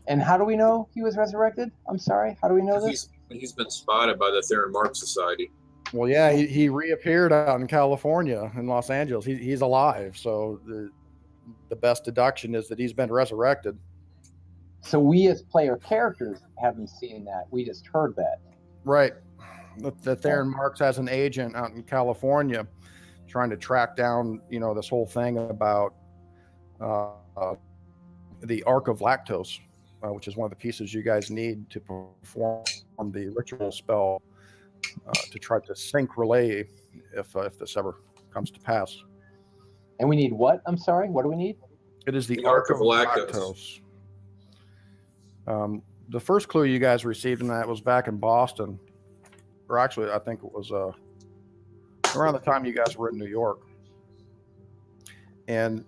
And how do we know he was resurrected? I'm sorry. How do we know Because this? he's been spotted by the Theron Mark Society. Well, yeah, he reappeared out in California in Los Angeles. He's alive, so the best deduction is that he's been resurrected. So we as player characters haven't seen that. We just heard that. Right. The Theron Marks has an agent out in California trying to track down, this whole thing about the Arc of Vlactos, which is one of the pieces you guys need to perform the ritual spell to try to sync relay if this ever comes to pass. And we need what? I'm sorry. What do we need? It is the Arc Arc of of Vlactos. Vlactos. The first clue you guys received in that was back in Boston, or actually, I think it was around the time you guys were in New York. And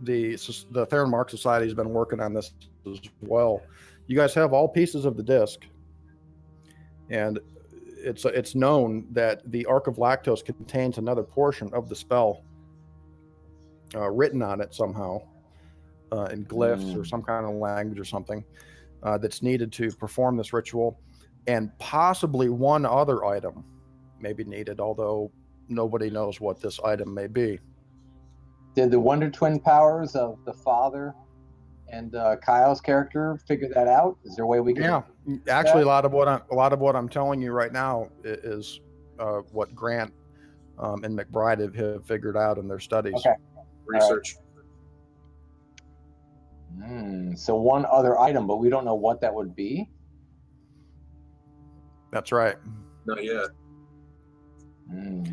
the Theron Mark Society has been working on this as well. You guys have all pieces of the disc, and it's known that the Arc of Vlactos contains another portion of the spell written on it somehow in glyphs or some kind of language or something that's needed to perform this ritual, and possibly one other item may be needed, although nobody knows what this item may be. Did the Wonder Twin powers of the father and Kyle's character figure that out? Is there a way we can? Yeah, actually, a lot of what I'm telling you right now is what Grant and McBride have figured out in their studies. Okay. Research. Right. So one other item, but we don't know what that would be. That's right. Not yet.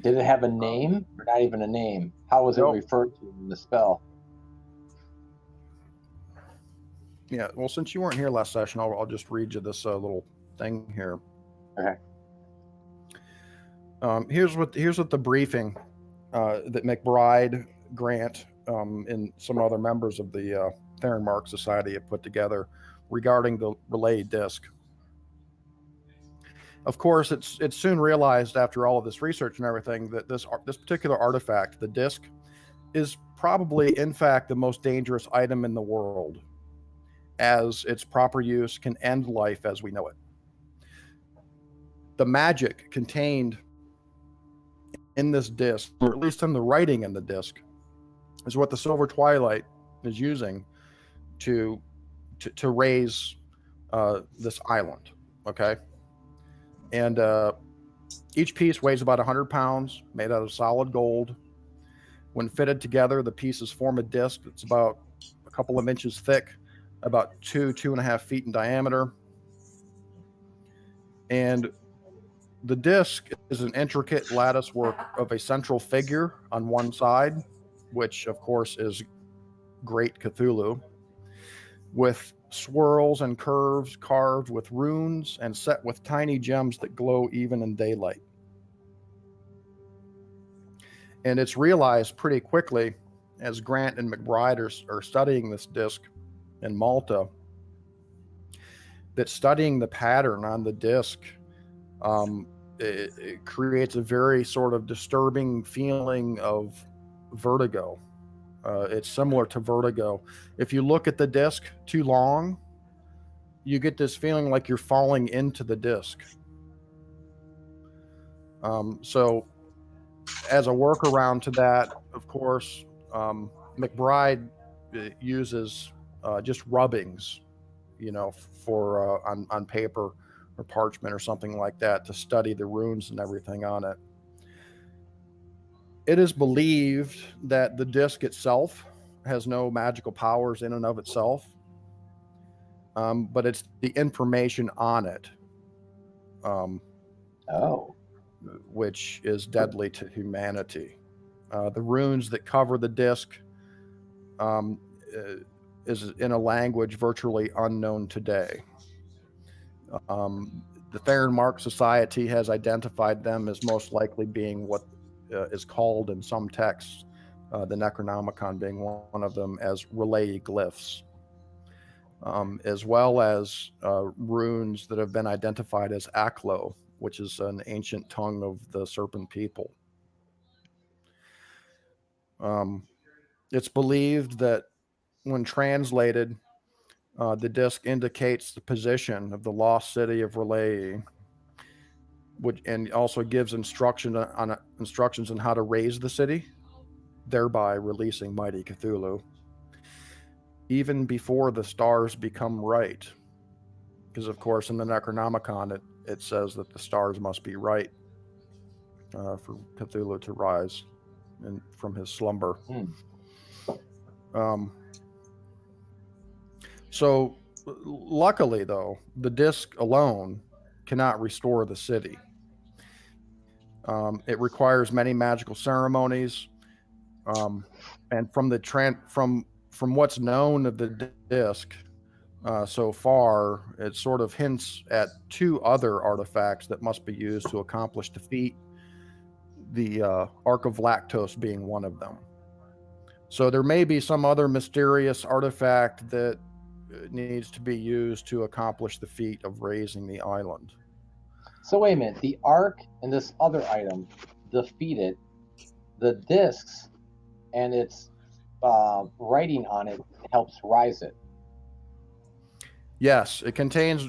Did it have a name or not even a name? How was it referred to in the spell? Yeah, well, since you weren't here last session, I'll just read you this little thing here. Okay. Here's what the briefing that McBride, Grant, and some other members of the Theron Mark Society have put together regarding the relay disc. Of course, it's soon realized after all of this research and everything that this particular artifact, the disc, is probably, in fact, the most dangerous item in the world, as its proper use can end life as we know it. The magic contained in this disc, or at least in the writing in the disc, is what the Silver Twilight is using to raise this island. Okay. And each piece weighs about 100 pounds, made out of solid gold. When fitted together, the pieces form a disc that's about a couple of inches thick, about 2.5 feet in diameter. And the disc is an intricate lattice work of a central figure on one side, which of course is Great Cthulhu, with swirls and curves carved with runes and set with tiny gems that glow even in daylight. And it's realized pretty quickly, as Grant and McBride are studying this disc in Malta, that studying the pattern on the disc it creates a very sort of disturbing feeling of vertigo. It's similar to vertigo. If you look at the disc too long, you get this feeling like you're falling into the disc. So as a workaround to that, of course, McBride uses just rubbings, for on paper or parchment or something like that to study the runes and everything on it. It is believed that the disc itself has no magical powers in and of itself, but it's the information on it, which is deadly to humanity. The runes that cover the disc is in a language virtually unknown today. The Theron Mark Society has identified them as most likely being what is called in some texts, the Necronomicon being one of them, as relay glyphs, as well as runes that have been identified as Aklo, which is an ancient tongue of the serpent people. It's believed that when translated, The disc indicates the position of the lost city of Relay, and also gives instructions on how to raise the city, thereby releasing mighty Cthulhu. Even before the stars become right, because of course in the Necronomicon it says that the stars must be right for Cthulhu to rise from his slumber. So luckily though, the disc alone cannot restore the city. It requires many magical ceremonies, and from what's known of the disc so far, it sort of hints at two other artifacts that must be used to accomplish the feat, the Arc of Vlactos being one of them. So there may be some other mysterious artifact that needs to be used to accomplish the feat of raising the island. So wait a minute, the Ark and this other item defeat it. The discs and its writing on it helps rise it. Yes, it contains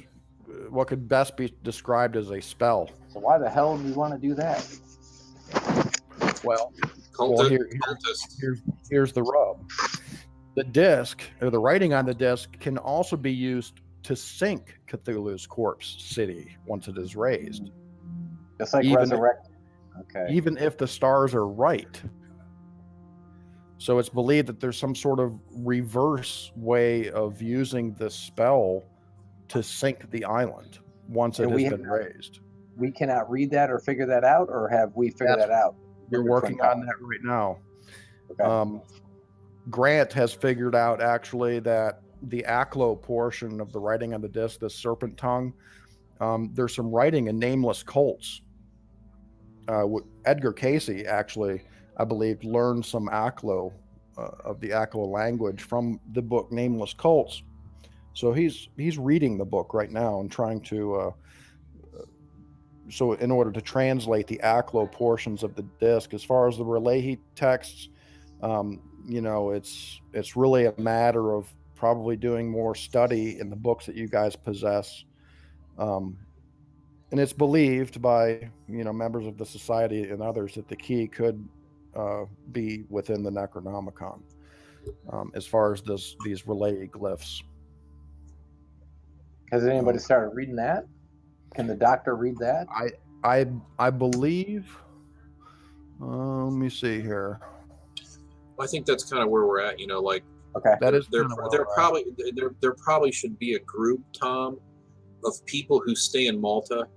what could best be described as a spell. So why the hell do we want to do that? Well, Cultist. here's the rub. The disc, or the writing on the disc, can also be used to sink Cthulhu's corpse city once it is raised. Just like resurrect. Okay. Even if the stars are right. So it's believed that there's some sort of reverse way of using this spell to sink the island once it has been raised. We cannot read that or figure that out, or have we figured that out? We're working on that right now. Okay. Grant has figured out actually that the Aklo portion of the writing on the disc, the serpent tongue, there's some writing in nameless cults. Edgar Casey actually, I believe, learned some Aklo of the Aklo language from the book Nameless Cults. So he's reading the book right now and trying to so in order to translate the Aklo portions of the disc. As far as the Relahi texts, it's really a matter of probably doing more study in the books that you guys possess. And it's believed by members of the society and others that the key could be within the Necronomicon, as far as these Relahi glyphs. Has anybody started reading that? Can the doctor read that? I believe. Let me see here. I think that's kind of where we're at. Okay. That is there probably should be a group, Tom, of people who stay in Malta.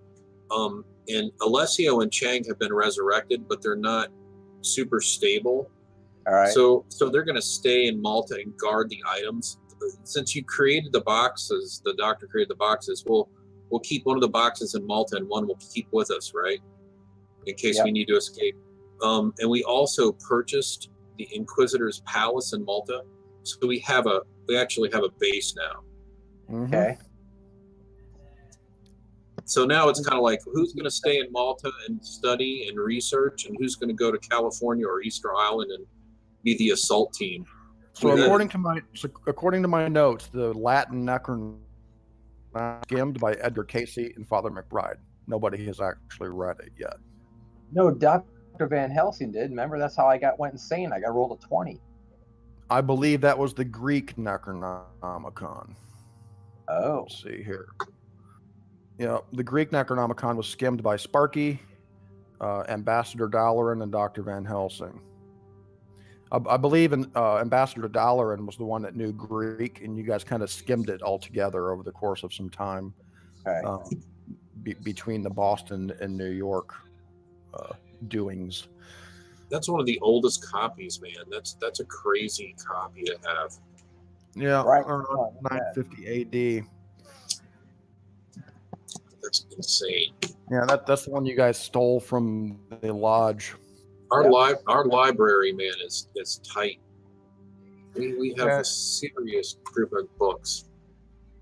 And Alessio and Chang have been resurrected, but they're not super stable. All right. So they're going to stay in Malta and guard the items. Since you created the boxes, the doctor created the boxes. We'll keep one of the boxes in Malta and one we'll keep with us, right? In case we need to escape. And we also purchased the Inquisitor's Palace in Malta, so we actually have a base now. Okay. So now it's kind of like, who's going to stay in Malta and study and research, and who's going to go to California or Easter Island and be the assault team? So according to my notes, the Latin Necronomicon skimmed by Edgar Casey and Father McBride. Nobody has actually read it yet. No, Dr. Van Helsing did. Remember, that's how I went insane. I got rolled a 20. I believe that was the Greek Necronomicon. Oh. Let's see here. Yeah, the Greek Necronomicon was skimmed by Sparky, Ambassador Dalaran, and Dr. Van Helsing. I believe Ambassador Dalaran was the one that knew Greek, and you guys kind of skimmed it all together over the course of some time. Okay. Between the Boston and New York doings. That's one of the oldest copies, man. That's a crazy copy to have. Yeah, right. Around 950 AD. That's insane. Yeah, that's the one you guys stole from the lodge. Our library, man, is tight. We have a serious group of books.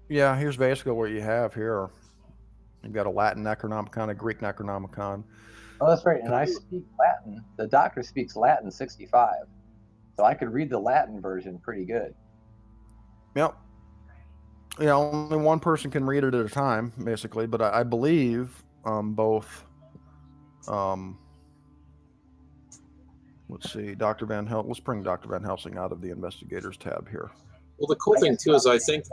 Yeah, here's basically what you have here. You've got a Latin Necronomicon, a Greek Necronomicon. Oh, that's right. And I speak Latin. The doctor speaks Latin 65. So I could read the Latin version pretty good. Yep. only one person can read it at a time, basically. But I believe both. Let's see, Dr. Van Helsing. Let's bring Dr. Van Helsing out of the investigators tab here. Well, the cool thing too is I think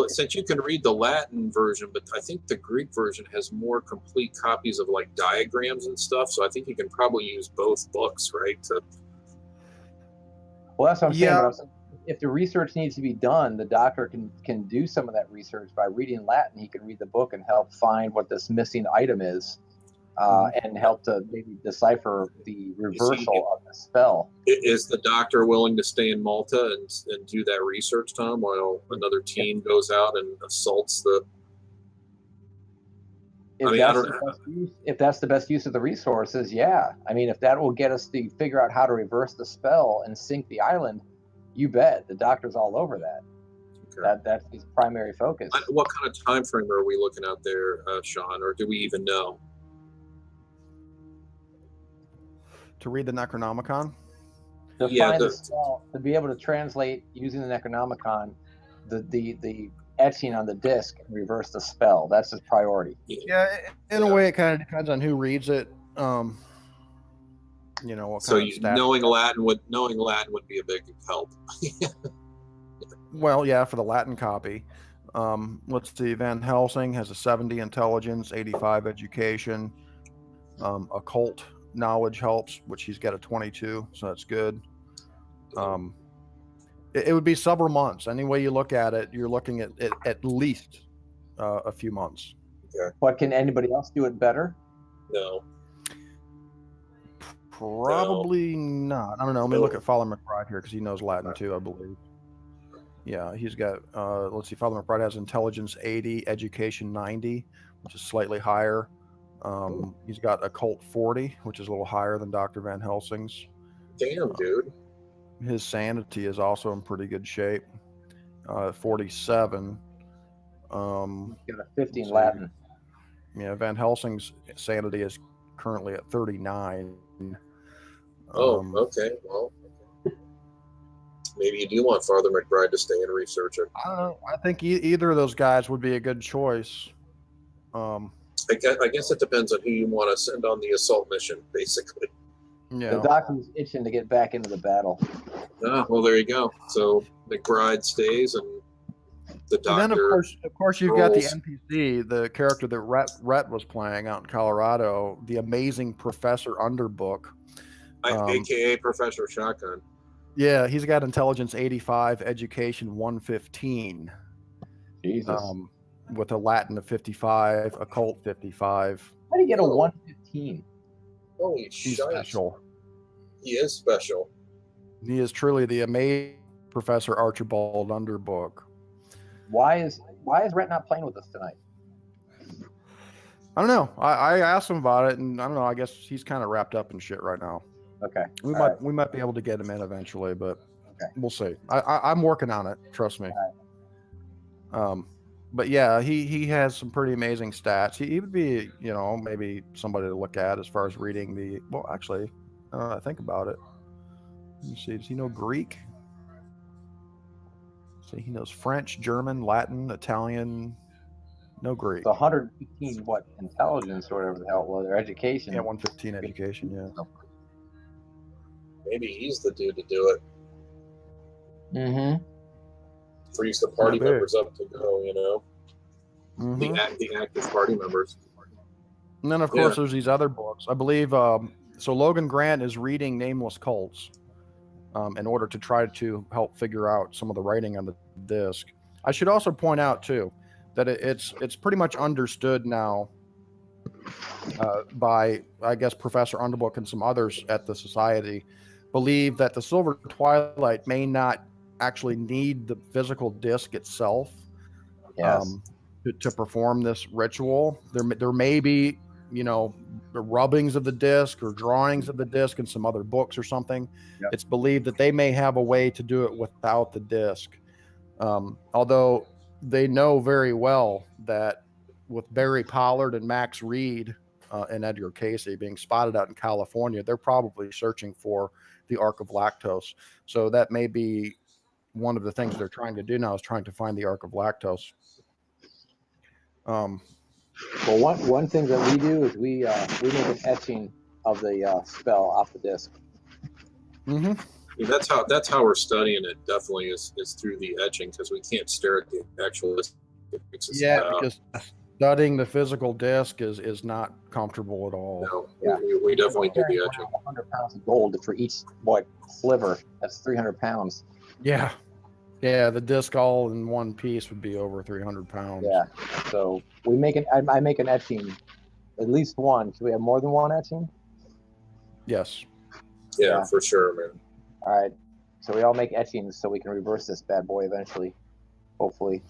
since you can read the Latin version, but I think the Greek version has more complete copies of like diagrams and stuff. So I think you can probably use both books, right? Well, that's what I'm saying. Yeah. But I'm saying, if the research needs to be done, the doctor can do some of that research by reading Latin. He can read the book and help find what this missing item is, and help to maybe decipher the reversal of the spell. Is the doctor willing to stay in Malta and do that research, Tom, while another team goes out and assaults the? If that's the best use of the resources, yeah. I mean, if that will get us to figure out how to reverse the spell and sink the island, you bet. The doctor's all over that. Okay. That's his primary focus. What kind of time frame are we looking at there, Sean, or do we even know? To read the Necronomicon? To find the spell, to be able to translate using the Necronomicon, the etching on the disc and reverse the spell. That's his priority. Yeah, in a way, it kind of depends on who reads it. What kind of stats. knowing Latin would be a big help. Well, yeah, for the Latin copy. Let's see. Van Helsing has a 70 intelligence, 85 education. Occult knowledge helps, which he's got a 22, so that's good. It would be several months. Any way you look at it, you're looking at least a few months. Okay. But can anybody else do it better? No. Probably not. I don't know. Let me look at Father McBride here because he knows Latin too, I believe. Yeah, he's got, let's see, Father McBride has intelligence 80, education 90, which is slightly higher. He's got occult 40, which is a little higher than Dr. Van Helsing's. Damn, dude. His sanity is also in pretty good shape. 47. He's got a 15 Latin. Yeah, Van Helsing's sanity is currently at 39. Okay. Well, maybe you do want Father McBride to stay and research it. I don't know. I think either of those guys would be a good choice. I guess it depends on who you want to send on the assault mission, basically. Yeah. The doctor's itching to get back into the battle. Well, there you go. So McBride stays, and the doctor. And then, of course, you've got the NPC, the character that Rhett was playing out in Colorado, the amazing Professor Underbook, aka Professor Shotgun. Yeah, he's got intelligence 85, education 115. Jesus. With a Latin of 55, occult 55. How do you get a 115? Holy He's shit. special. He is special. He is truly the amazing Professor Archibald Underbook. Why is Rhett not playing with us tonight? I don't know. I asked him about it, and I don't know. I guess he's kind of wrapped up in shit right now. Okay. We might be able to get him in eventually, but we'll see. I'm working on it. Trust me. But yeah, he has some pretty amazing stats. He would be, maybe somebody to look at as far as reading the. Well, actually, I think about it. Let me see. Does he know Greek? See, he knows French, German, Latin, Italian. No Greek. So 115 intelligence or whatever the hell was their education. Yeah, 115 education. Yeah. Maybe he's the dude to do it. Mm-hmm. Frees the party members up to go, Mm-hmm. The active party members. And then, of course, there's these other books. I believe, so Logan Grant is reading Nameless Cults in order to try to help figure out some of the writing on the disc. I should also point out, too, that it's pretty much understood now by, I guess, Professor Underbook and some others at the Society believe that the Silver Twilight may not actually need the physical disc itself to perform this ritual. There may be, the rubbings of the disc or drawings of the disc in some other books or something. Yep. It's believed that they may have a way to do it without the disc. Although they know very well that with Barry Pollard and Max Reed and Edgar Casey being spotted out in California, they're probably searching for the Arc of Vlactos. So that may be one of the things they're trying to do now, is trying to find the Arc of Vlactos. Well, one thing that we do is we make an etching of the spell off the disc. Mm-hmm. Yeah, that's how we're studying it. Definitely is through the etching, because we can't stare at the actual disc. Because studying the physical disc is not comfortable at all. No, Yeah. we definitely do the etching. 100 pounds of gold for each sliver. That's 300 pounds. Yeah. Yeah, the disc all in one piece would be over 300 pounds. Yeah. So I make an etching, at least one. Should we have more than one etching? Yes. Yeah, for sure, man. All right. So we all make etchings so we can reverse this bad boy eventually, hopefully.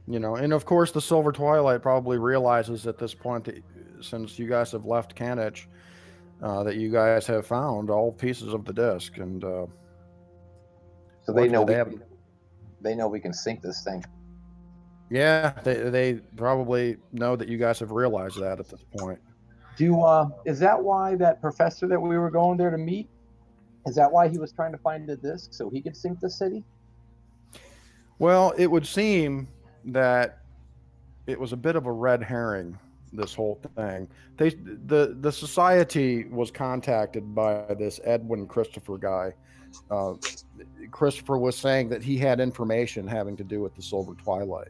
You know, and of course the Silver Twilight probably realizes at this point that since you guys have left Canich, that you guys have found all pieces of the disc, and so they know we can sink this thing. Yeah, they probably know that you guys have realized that at this point. Is that why that professor that we were going there to meet? Is that why he was trying to find the disc so he could sink the city? Well, it would seem that it was a bit of a red herring, this whole thing. The society was contacted by this Edwin Christopher guy. Christopher was saying that he had information having to do with the Silver Twilight.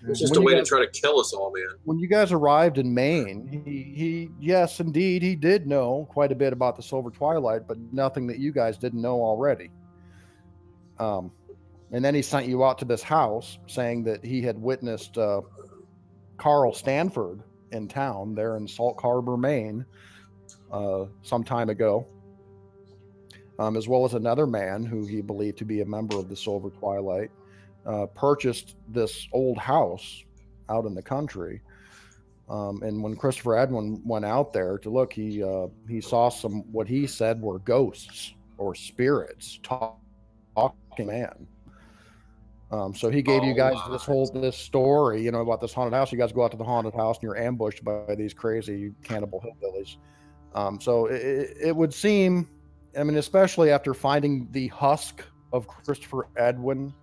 It's just a way to try to kill us all, man. When you guys arrived in Maine, he yes, indeed, he did know quite a bit about the Silver Twilight, but nothing that you guys didn't know already. And then he sent you out to this house saying that he had witnessed Carl Stanford in town there in Salt Harbor, Maine, some time ago, as well as another man who he believed to be a member of the Silver Twilight, purchased this old house out in the country. And when Christopher Edwin went out there to look, he saw some, what he said were ghosts or spirits talking man. So he gave you guys this story, you know, about this haunted house. You guys go out to the haunted house and you're ambushed by these crazy cannibal hillbillies. So it would seem, I mean, especially after finding the husk of Christopher Edwin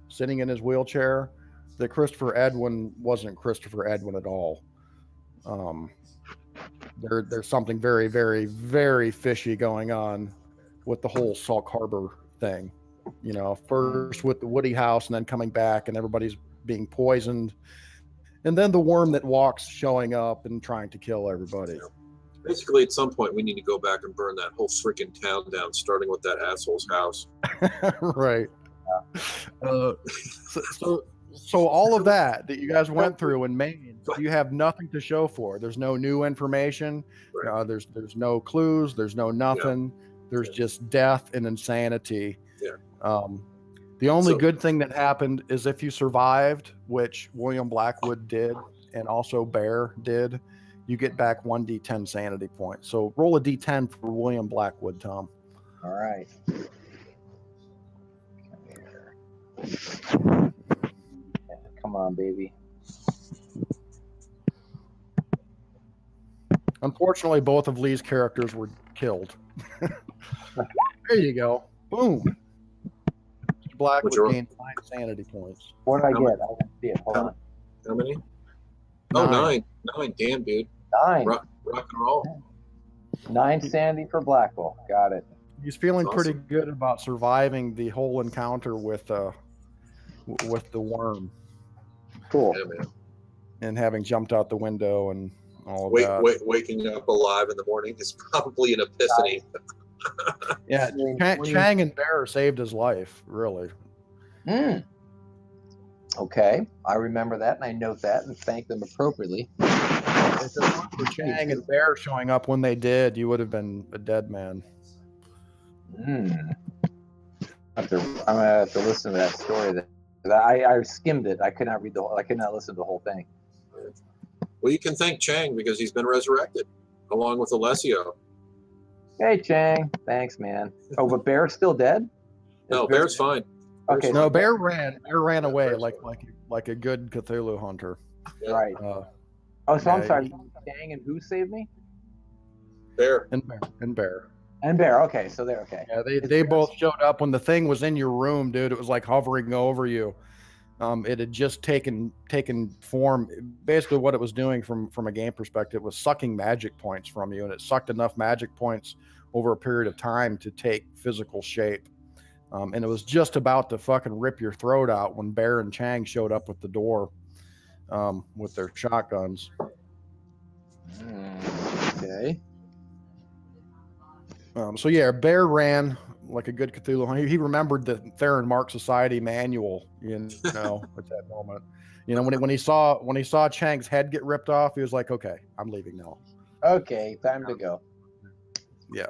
sitting in his wheelchair, that Christopher Edwin wasn't Christopher Edwin at all. There's something very, very, very fishy going on with the whole Salt Harbor thing. You know, first with the Woody house and then coming back and everybody's being poisoned. And then the worm that walks showing up and trying to kill everybody. Basically, at some point, we need to go back and burn that whole freaking town down, starting with that asshole's house. Right. So all of that you guys went through in Maine, you have nothing to show for. There's no new information. Right. There's no clues. There's no nothing. Yeah. There's just death and insanity. Yeah. The only good thing that happened is if you survived, which William Blackwood did, and also Bear did, you get back 1d10 sanity points. So roll a d10 for William Blackwood, Tom. All right. Come on, baby. Unfortunately, both of Lee's characters were killed. There you go. Boom. Mr. Blackwood gained 9 sanity points. What did I get? I didn't see it. Hold on. How many? Oh, 9. 9. Damn, dude. 9. Rock and roll. 9 sanity for Blackwell. Got it. He's feeling pretty good about surviving the whole encounter with the worm. Cool. Yeah, man. And having jumped out the window and all of that. Waking up alive in the morning is probably an epiphany. Yeah, Chang and Bear saved his life, really. Okay, I remember that and I note that and thank them appropriately. If it weren't for Chang and Bear showing up when they did, you would have been a dead man. I'm gonna have to listen to that story. I skimmed it. I could not read I could not listen to the whole thing. Well, you can thank Chang because he's been resurrected, along with Alessio. Hey, Chang. Thanks, man. Oh, but Bear's still dead? No, Bear's fine. Okay. No, Bear ran away like a good Cthulhu hunter. Yeah. Right. I'm sorry. Chang and who saved me? Bear. And Bear. And Bear. Okay, so they're okay. Yeah, they both showed up when the thing was in your room, dude. It was like hovering over you. It had just taken form. Basically, what it was doing from a game perspective was sucking magic points from you, and it sucked enough magic points over a period of time to take physical shape. And it was just about to fucking rip your throat out when Bear and Chang showed up at the door with their shotguns. Okay. So yeah, Bear ran like a good Cthulhu. He remembered the Theron Mark Society manual, you know, at that moment. You know, when he saw Chang's head get ripped off, he was like, "Okay, I'm leaving now." Okay, time to go. Yeah.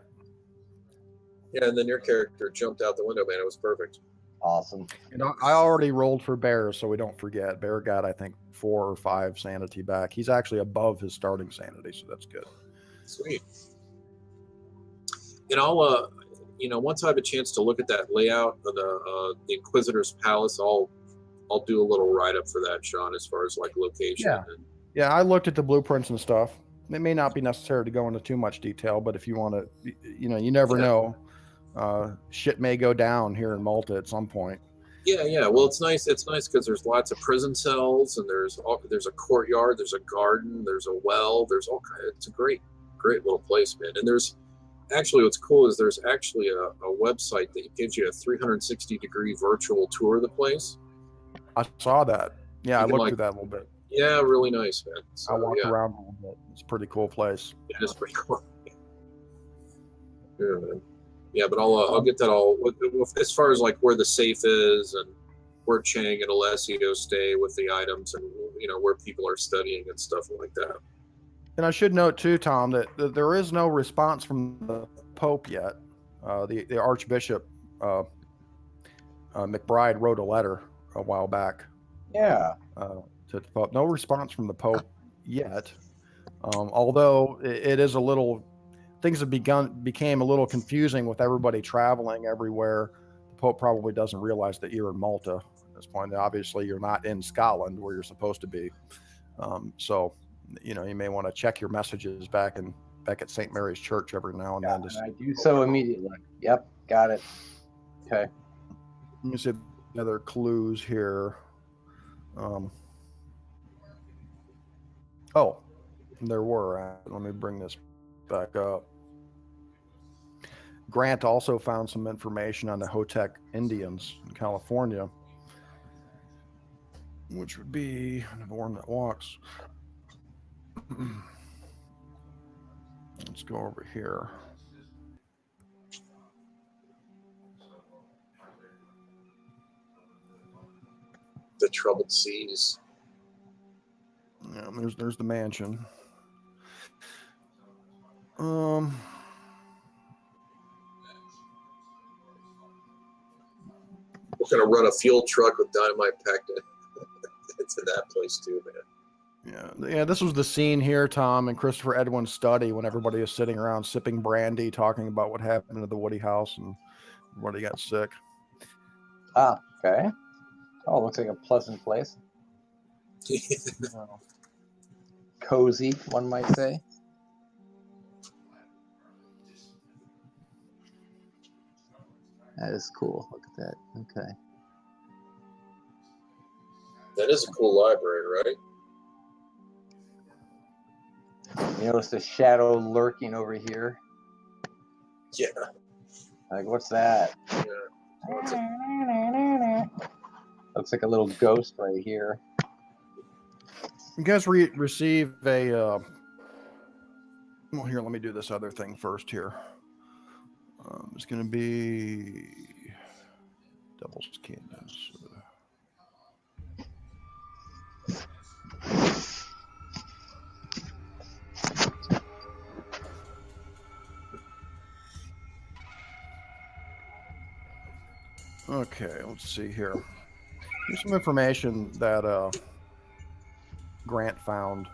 Yeah, and then your character jumped out the window, man. It was perfect. Awesome. And I already rolled for Bear, so we don't forget. Bear got, I think, 4 or 5 sanity back. He's actually above his starting sanity, so that's good. Sweet. And I'll, you know, once I have a chance to look at that layout of the Inquisitor's Palace, I'll do a little write up for that, Sean, as far as like location. Yeah. Yeah, I looked at the blueprints and stuff. It may not be necessary to go into too much detail, but if you want to, you know, you never know. Shit may go down here in Malta at some point. Yeah. Well, it's nice. It's nice because there's lots of prison cells, and there's a courtyard, there's a garden, there's a well, there's all kind. It's a great little place, man. And there's actually what's cool is there's actually a website that gives you a 360-degree virtual tour of the place. I saw that. Yeah, I looked like, through that a little bit. Yeah, really nice, man. So, I walked around a little bit. It's a pretty cool place. It is pretty cool. Yeah, man. Yeah, but I'll get that all as far as like where the safe is and where Chang and Alessio stay with the items, and you know where people are studying and stuff like that. And I should note too, Tom, that there is no response from the Pope yet. The Archbishop McBride wrote a letter a while back. Yeah. To the Pope. No response from the Pope yet. Although it is a little, things have became a little confusing with everybody traveling everywhere. The Pope probably doesn't realize that you're in Malta at this point. Obviously, you're not in Scotland where you're supposed to be. So, you know, you may want to check your messages back at St. Mary's Church every now and then. And I do so immediately. Yep, got it. Okay. Let me see the other clues here. Oh, there were. Let me bring this back up. Grant also found some information on the Hotep Indians in California, which would be the one that walks. Let's go over here. The troubled seas. Yeah, there's the mansion. We're gonna run a fuel truck with dynamite packed into that place too, man. Yeah. This was the scene here, Tom, and Christopher Edwin's study when everybody is sitting around sipping brandy, talking about what happened to the Woody house and everybody got sick. Ah, okay. Oh, looks like a pleasant place. Cozy, one might say. That is cool. Look at that. Okay. That is a cool library, right? You notice the shadow lurking over here? Yeah. Like, what's that? Yeah. Looks like a little ghost right here. You guys receive a... well, here, let me do this other thing first here. It's going to be... Devil's Canyons. Okay, let's see here. Here's some information that Grant found.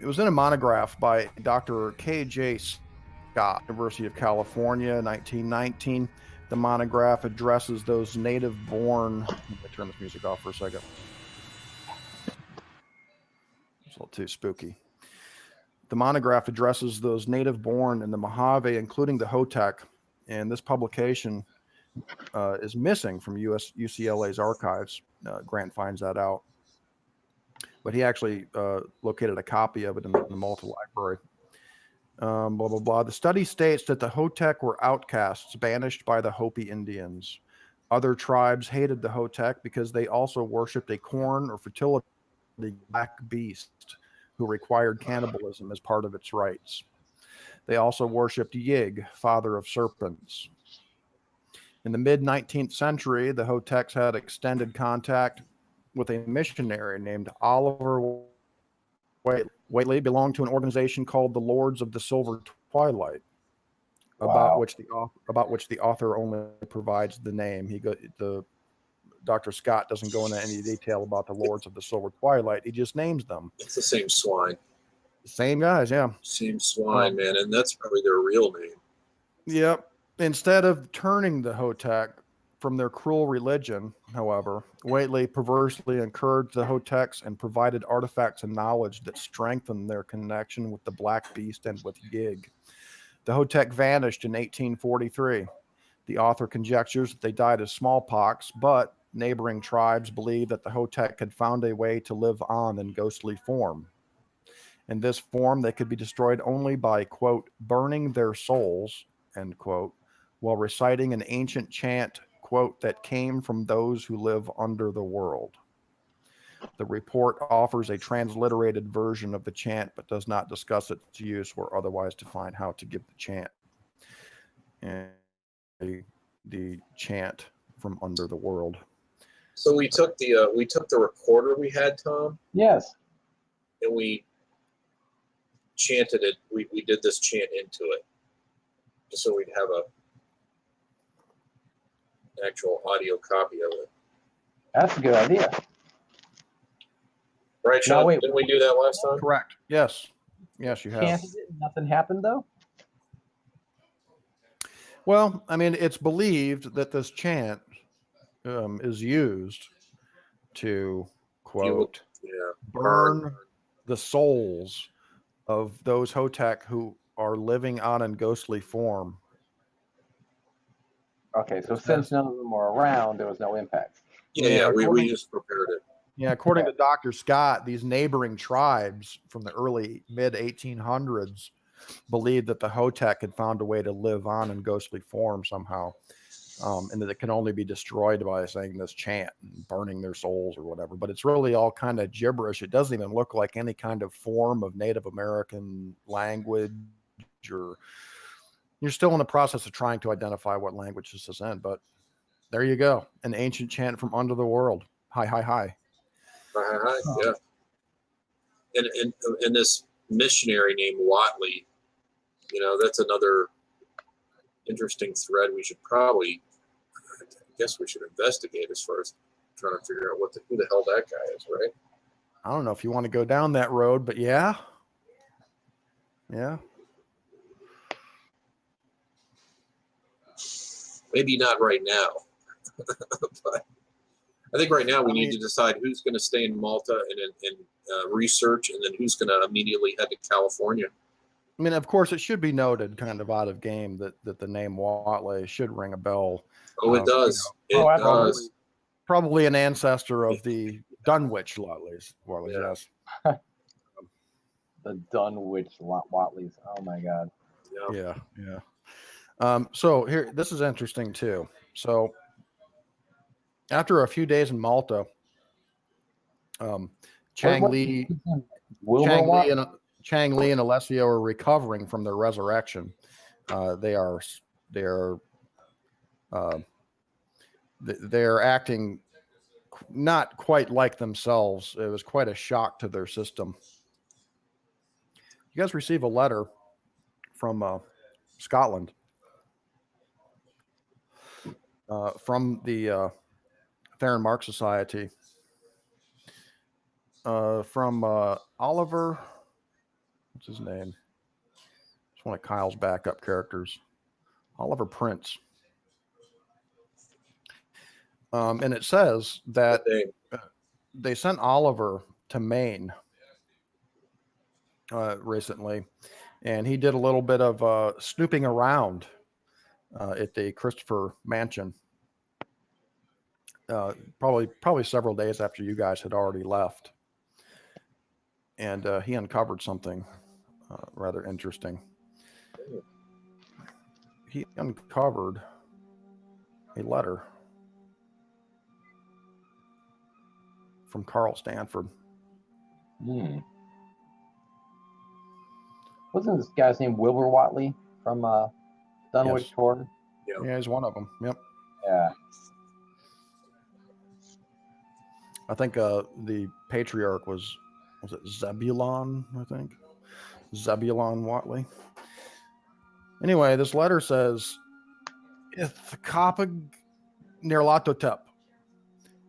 It was in a monograph by Dr. K.J. Scott, University of California, 1919. The monograph addresses those native-born... Let me turn this music off for a second. It's a little too spooky. The monograph addresses those native-born in the Mojave, including the Hotep. And this publication is missing from UCLA's archives. Grant finds that out. But he actually located a copy of it in the Malta library. Blah, blah, blah. The study states that the Hotep were outcasts, banished by the Hopi Indians. Other tribes hated the Hotep because they also worshipped a corn or fertility black beast who required cannibalism as part of its rites. They also worshipped Yig, father of serpents. In the mid-19th century, the Hoteps had extended contact with a missionary named Oliver Whately, belonged to an organization called the Lords of the Silver Twilight, about which the author only provides the name. Dr. Scott doesn't go into any detail about the Lords of the Silver Twilight. He just names them. It's the same swine. Same guys, yeah. Same swine, man, and that's probably their real name. Yep. Instead of turning the Hotep from their cruel religion, however, Whately perversely encouraged the Hoteps and provided artifacts and knowledge that strengthened their connection with the Black Beast and with Yig. The Hotep vanished in 1843. The author conjectures that they died of smallpox, but neighboring tribes believe that the Hotep had found a way to live on in ghostly form. In this form, they could be destroyed only by, quote, burning their souls, end quote, while reciting an ancient chant, quote, that came from those who live under the world. The report offers a transliterated version of the chant, but does not discuss its use or otherwise define how to give the chant. And the chant from under the world. So we took the recorder we had, Tom. Yes. And we chanted it. We did this chant into it, just so we'd have an actual audio copy of it. That's a good idea. Right, Sean? Didn't we do that last time? Correct. Yes. Yes, you have. Nothing happened, though? Well, I mean, it's believed that this chant is used to, quote, burn the souls of those Hotep who are living on in ghostly form. Okay, so since none of them were around, there was no impact. Yeah, we just prepared it. Yeah, according to Dr. Scott, these neighboring tribes from the early mid-1800s believed that the Hotep had found a way to live on in ghostly form somehow, and that it can only be destroyed by saying this chant and burning their souls or whatever. But it's really all kind of gibberish. It doesn't even look like any kind of form of Native American language, or you're still in the process of trying to identify what language this is in. But there you go, an ancient chant from under the world. Hi, hi, hi. Yeah. And this missionary named Whately, that's another interesting thread we should probably, I guess we should investigate as far as trying to figure out who the hell that guy is, right? I don't know if you want to go down that road, but yeah. Yeah. Maybe not right now. But I think right now we need to decide who's going to stay in Malta and research, and then who's going to immediately head to California. I mean, of course, it should be noted, kind of out of game, that the name Whately should ring a bell. Oh, it does. It does. Probably an ancestor of the Dunwich Whatleys. Yes. The Dunwich Whatleys. Oh my God. Yeah. So here, this is interesting too. So after a few days in Malta, Chang Li and Alessio are recovering from their resurrection. They're acting not quite like themselves. It was quite a shock to their system. You guys receive a letter from Scotland, from the Theron Mark Society, from Oliver. What's his name? It's one of Kyle's backup characters, Oliver Prince. And it says that they sent Oliver to Maine recently, and he did a little bit of snooping around at the Christopher Mansion probably several days after you guys had already left, and he uncovered something rather interesting. He uncovered a letter from Carl Stanford. Wasn't this guy's name Wilbur Watley from Dunwich Yes. Tour? Yeah, he's one of them. Yep. Yeah. I think the patriarch was it Zebulon? I think Zebulon Watley. Anyway, this letter says, "Ithkapag Nirlatotep.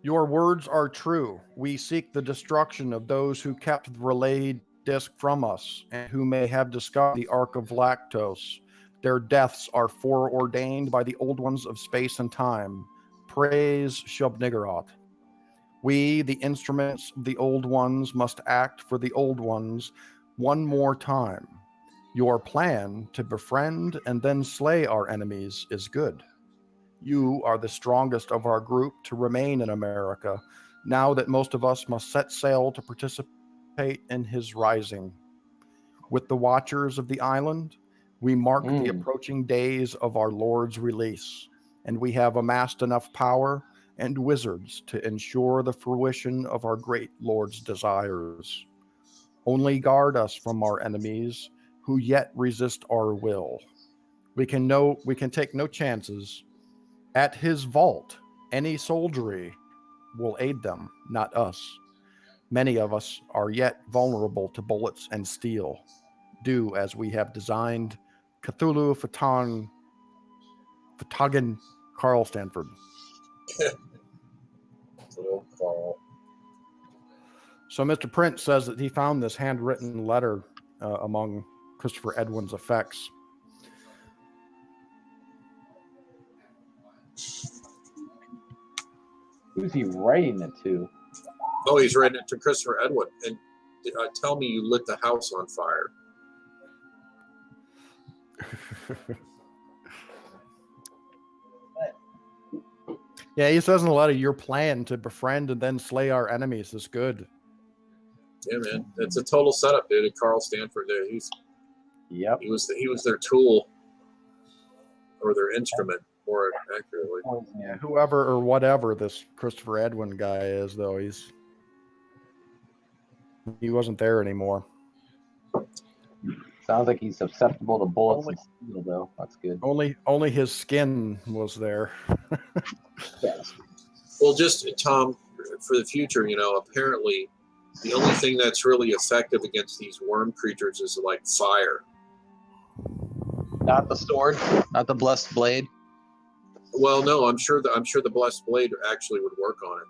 Your words are true. We seek the destruction of those who kept the relayed disc from us and who may have discovered the Arc of Vlactos. Their deaths are foreordained by the Old Ones of space and time. Praise Shub-Niggurath. We, the instruments of the Old Ones, must act for the Old Ones one more time. Your plan to befriend and then slay our enemies is good. You are the strongest of our group to remain in America, now that most of us must set sail to participate in his rising. With the Watchers of the island, we mark the approaching days of our Lord's release, and we have amassed enough power and wizards to ensure the fruition of our great Lord's desires. Only guard us from our enemies, who yet resist our will. We can take no chances. At his vault, any soldiery will aid them, not us. Many of us are yet vulnerable to bullets and steel. Do as we have designed. Cthulhu Fatagan Carl Stanford." So Mr. Prince says that he found this handwritten letter among Christopher Edwin's effects. Who's he writing it to? Oh, he's writing it to Christopher Edwin. And tell me you lit the house on fire. Yeah, he says in the letter, your plan to befriend and then slay our enemies is good. Yeah, man. It's a total setup, dude. Carl Stanford there. He was their tool or their instrument, more accurately. Yeah, whoever or whatever this Christopher Edwin guy is, though, he wasn't there anymore. Sounds like he's susceptible to bullets and steel, though. That's good. Only his skin was there. Yes. Well, just Tom, for the future, apparently the only thing that's really effective against these worm creatures is like fire. Not the sword, not the blessed blade. Well, no, I'm sure the blessed blade actually would work on it.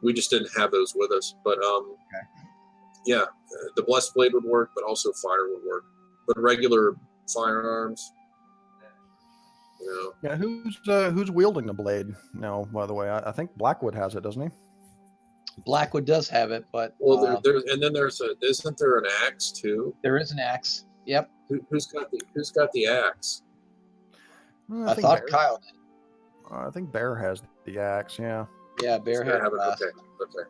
We just didn't have those with us, but yeah, the blessed blade would work, but also fire would work. But regular firearms, Yeah, who's wielding the blade now? By the way, I think Blackwood has it, doesn't he? Blackwood does have it, but and then isn't there an axe too? There is an axe. Yep. Who's got the axe? I thought Kyle did. I think Bear has the axe. Yeah. Yeah, Bear had it last. Okay.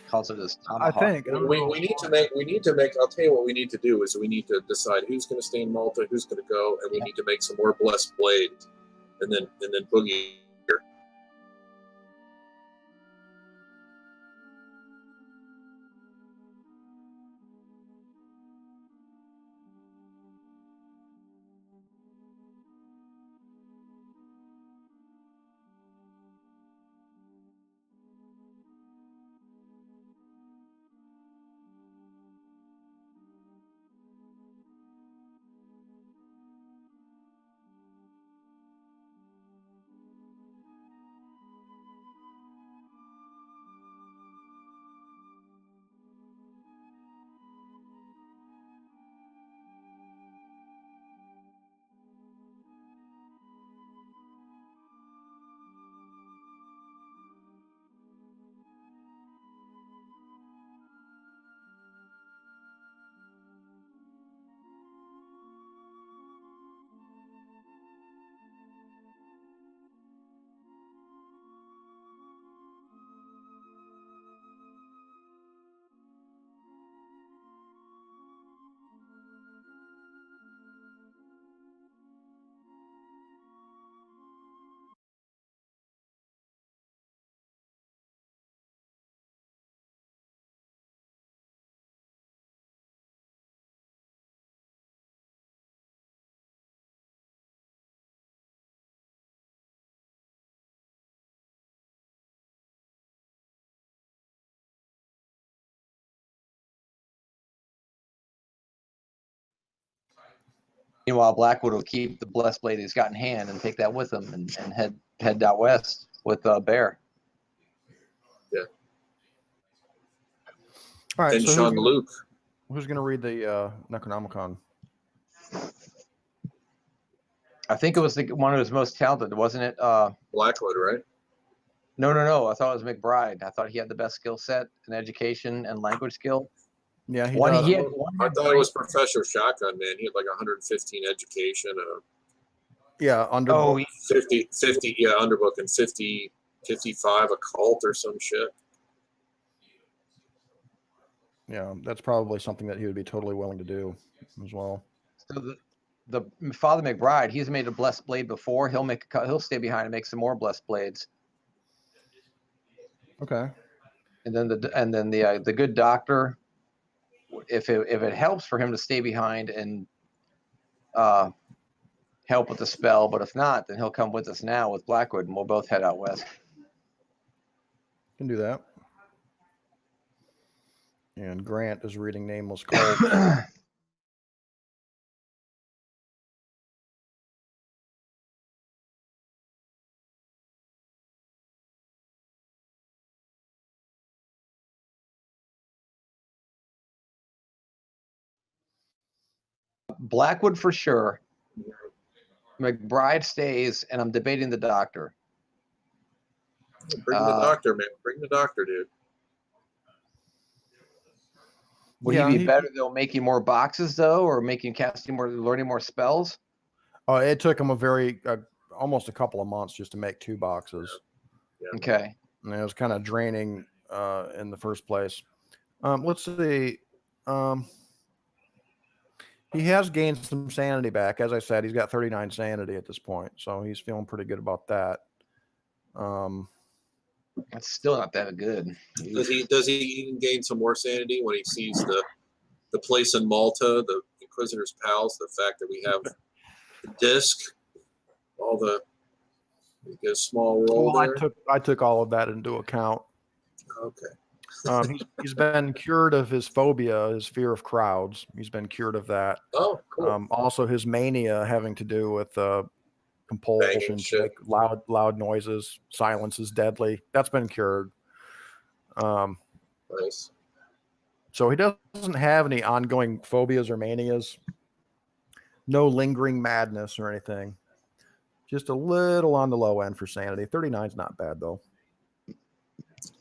Calls it his I think we need to make. I'll tell you what we need to do is we need to decide who's going to stay in Malta, who's going to go, and we need to make some more blessed blades, and then Boogie here. Meanwhile, Blackwood will keep the blessed blade he's got in hand and take that with him and head out west with Bear. Yeah. All right. And So Sean Luke. who's going to read the Necronomicon? I think it was one of his most talented, wasn't it? Blackwood, right? No. I thought it was McBride. I thought he had the best skill set in education and language skill. Yeah, he One does. he had, I thought it was Professor Shotgun, man. He had like 115 education, Yeah, under Oh, 50, yeah, underbook, and 55 occult or some shit. Yeah, that's probably something that he would be totally willing to do as well. so the Father McBride, he's made a blessed blade before. He'll stay behind and make some more blessed blades. Okay. And then the good doctor, if it helps for him to stay behind and help with the spell, but if not, then he'll come with us now with Blackwood, and we'll both head out west. Can do that. And Grant is reading Nameless Cult. Blackwood for sure. McBride stays, and I'm debating the doctor. Bring the doctor, man. Bring the doctor, dude. Would he be better though making more boxes though, or learning more spells? Oh, it took him almost a couple of months just to make 2 boxes. Yeah. Okay. And it was kind of draining in the first place. Let's see. He has gained some sanity back. As I said, he's got 39 sanity at this point, so he's feeling pretty good about that. That's still not that good. Does he even gain some more sanity when he sees the place in Malta, the Inquisitor's Palace, the fact that we have the disc, all the small roll there? I took all of that into account. Okay. He's been cured of his phobia, his fear of crowds. He's been cured of that. Oh, cool. Also, his mania having to do with compulsion to make loud noises. Silence is deadly. That's been cured. Nice. So he doesn't have any ongoing phobias or manias. No lingering madness or anything. Just a little on the low end for sanity. 39 is not bad though.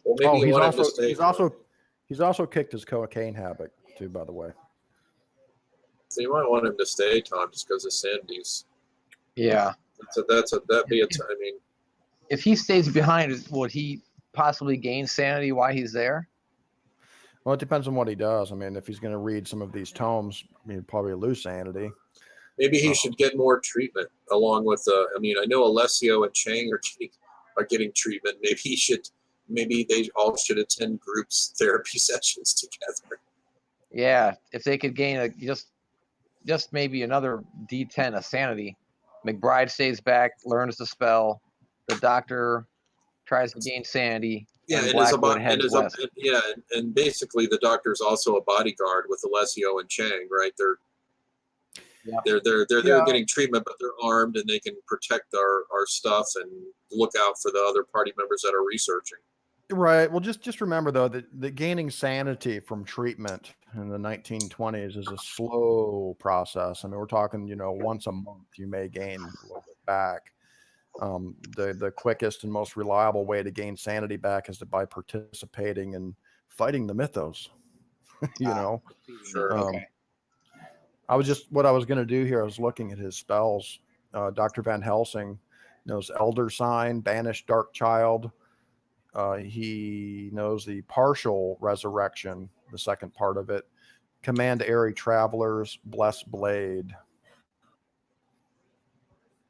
Well, he's also kicked his cocaine habit too, by the way. So you might want him to stay, Tom, just because of sanity's. Yeah. I mean, if he stays behind, would he possibly gain sanity while he's there? Well, it depends on what he does. I mean, if he's going to read some of these tomes, he'd probably lose sanity. Maybe he should get more treatment along with. I know Alessio and Chang are getting treatment. Maybe they all should attend groups therapy sessions together. Yeah, if they could gain just maybe another D10 of sanity. McBride stays back, learns the spell. The doctor tries to gain sanity. Yeah, and basically the doctor's also a bodyguard with Alessio and Chang, right? They're getting treatment, but they're armed and they can protect our stuff and look out for the other party members that are researching. Right. Well, just remember though that gaining sanity from treatment in the 1920s is a slow process. I mean, we're talking, once a month you may gain a little bit back. The quickest and most reliable way to gain sanity back is by participating in fighting the mythos. Sure. Okay. What I was going to do here, I was looking at his spells. Dr. Van Helsing knows Elder Sign, Banished Dark Child. He knows the partial resurrection, the second part of it. Command Airy Travelers, Bless Blade.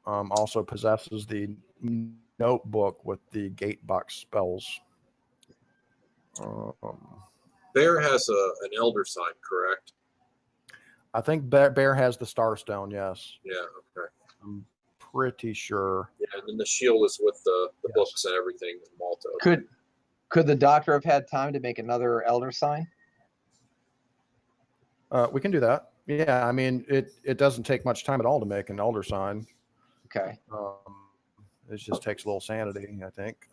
Also possesses the notebook with the gatebox spells. Bear has an Elder Sign, correct? I think Bear has the Starstone, yes. Yeah, okay. I'm pretty sure. Yeah, and then the shield is with the books and everything in Malta. Could the doctor have had time to make another Elder Sign? We can do that. Yeah, I mean, it doesn't take much time at all to make an elder sign. Okay. It just takes a little sanity, I think.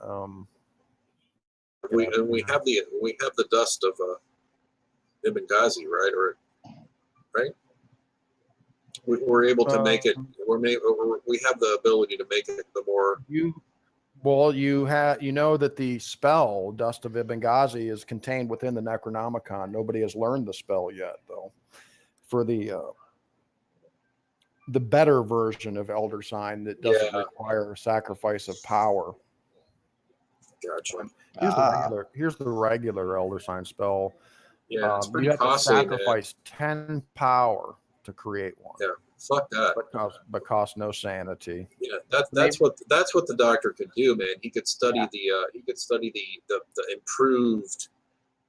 We have the dust of Ibn Ghazi, right? We're able to make it. We have the ability to make it the more. You know that the spell Dust of Ibn Ghazi is contained within the Necronomicon. Nobody has learned the spell yet, though. For the better version of Elder Sign that doesn't require a sacrifice of power. Gotcha. Here's the regular Elder Sign spell. Yeah, it's pretty you have costly, to sacrifice 10 power to create one. Yeah, fuck that. But cost no sanity. Yeah, that's what the doctor could do, man. He could study the improved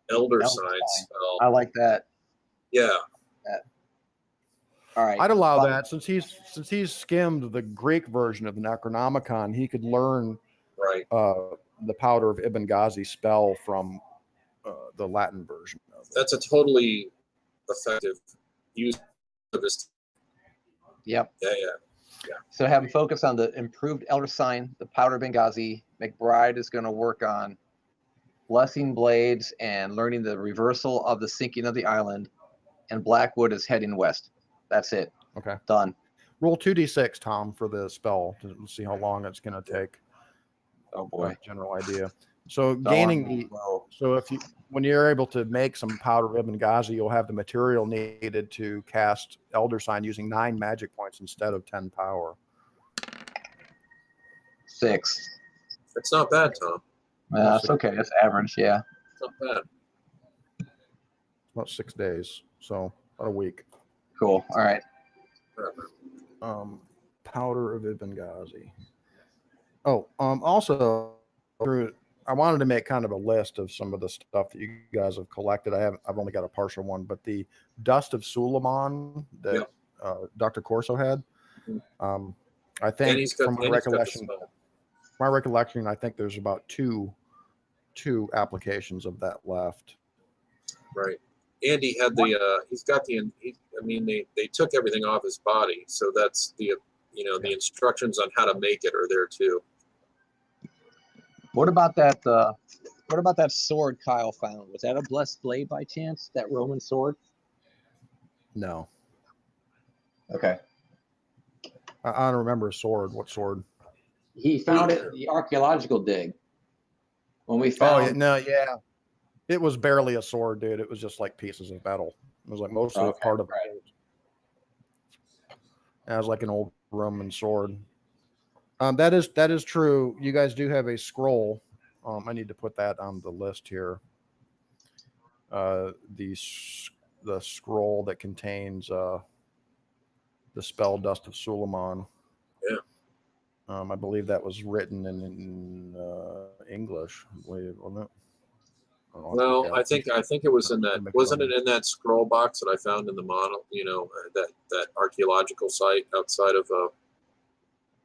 Elder Sign spell. I like that. Yeah. All right. I'd allow that since he's skimmed the Greek version of the Necronomicon. He could learn the Powder of Ibn Ghazi spell from the Latin version of it. That's a totally effective use of this. Yep. Yeah. So have him focus on the improved Elder Sign, the Powder of Benghazi. McBride is going to work on blessing blades and learning the reversal of the sinking of the island. And Blackwood is heading west. That's it. Okay. Done. Roll 2d6, Tom, for the spell to see how long it's going to take. Oh boy. General idea. So when you're able to make some Powder of Ibn Ghazi, you'll have the material needed to cast Elder Sign using 9 magic points instead of 10 power. 6. That's not bad, Tom. That's okay. That's average. Yeah. It's not bad. About 6 days. So about a week. Cool. All right. Powder of Ibn Ghazi. Oh, also, I wanted to make kind of a list of some of the stuff that you guys have collected. I've only got a partial one, but the Dust of Suleiman that Dr. Corso had. I think from my recollection, I think there's about two applications of that left. Right. Andy had they took everything off his body, so that's the instructions on how to make it are there too. What about that? What about that sword Kyle found? Was that a blessed blade by chance? That Roman sword? No. Okay. I don't remember a sword. What sword? He found it in the archaeological dig. When we found. It was barely a sword, dude. It was just like pieces of metal. It was like mostly part of it. It was like an old Roman sword. That is true. You guys do have a scroll. I need to put that on the list here. The scroll that contains the spell Dust of Suleiman. Yeah. I believe that was written in English, wasn't it? Well, I think it was in that. Wasn't it in that scroll box that I found in the model? That archaeological site outside of.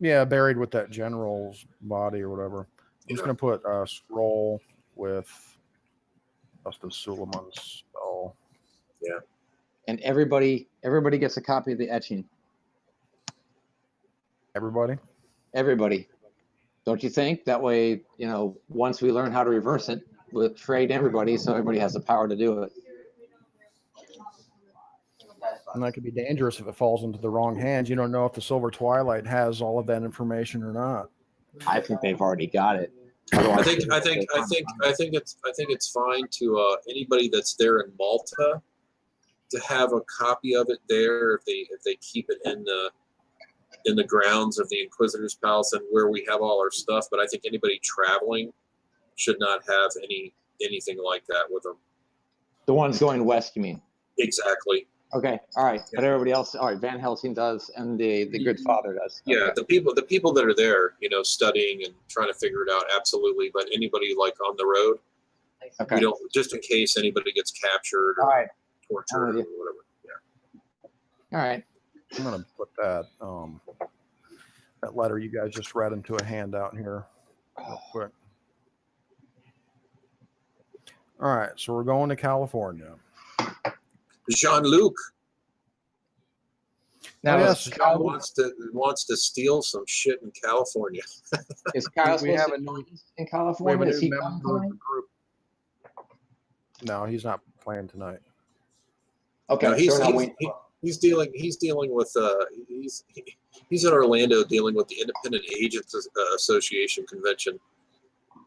Yeah, buried with that general's body or whatever. I'm just gonna put a scroll with Dust of Suleiman's spell. Yeah. And everybody gets a copy of the etching. Everybody. Don't you think? That way, once we learn how to reverse it, we'll trade everybody so everybody has the power to do it. And that could be dangerous if it falls into the wrong hands. You don't know if the Silver Twilight has all of that information or not. I think they've already got it. I think it's fine to anybody that's there in Malta to have a copy of it there if they keep it in the grounds of the Inquisitor's Palace and where we have all our stuff. But I think anybody traveling should not have anything like that with them. The ones going west, you mean? Exactly. Okay. All right. But everybody else, all right. Van Helsing does, and the Good Father does. Okay. Yeah, the people that are there, studying and trying to figure it out, absolutely. But anybody like on the road, we don't, just in case anybody gets captured or tortured or whatever. Yeah. All right. I'm gonna put that that letter you guys just read into a handout here real quick. All right, so we're going to California. Jean-Luc. Now, yes, is John Kyle, wants to steal some shit in California. is Kyle we have supposed a to new, join us in we have California? a Is new he coming member of tonight? the group. No, he's not playing tonight. Okay, No, so we're not waiting. he's dealing with he's in Orlando dealing with the Independent Agents Association convention,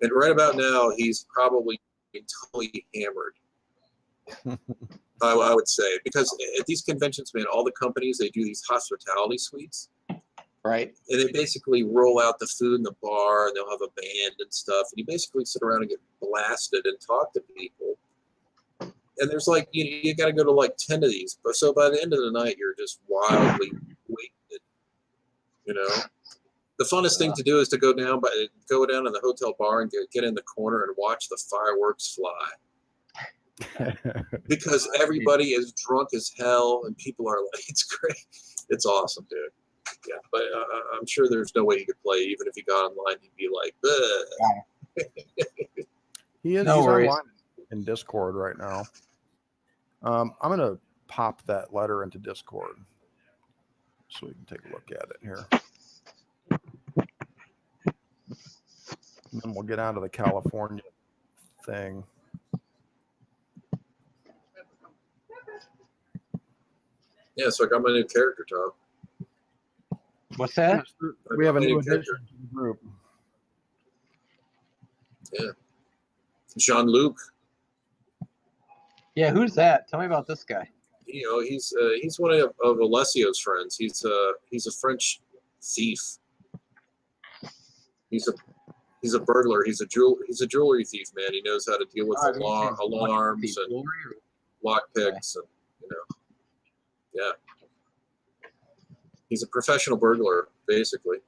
and right about now he's probably totally hammered. I would say, because at these conventions, man, all the companies, they do these hospitality suites, Right. and they basically roll out the food in the bar, and they'll have a band and stuff, and you basically sit around and get blasted and talk to people. And there's like, you got to go to like 10 of these. But so by the end of the night, you're just wildly wasted. You know, the funnest thing to do is to go down in the hotel bar and get in the corner and watch the fireworks fly. Because everybody is drunk as hell and people are like, it's great. It's awesome, dude. Yeah, but I'm sure there's no way he could play. Even if he got online, he'd be like, He's worries. online in Discord right now. I'm going to pop that letter into Discord so we can take a look at it here. And then we'll get out of the California thing. yeah, so I got my new character, Tom. What's that? We have a new character. addition to the group. Yeah. Jean-Luc. Yeah, who's that? Tell me about this guy. You know, he's one of Alessio's friends. He's a French thief. He's a burglar. He's a jewelry thief, man. He knows how to deal with alarms and lockpicks, and yeah. He's a professional burglar, basically.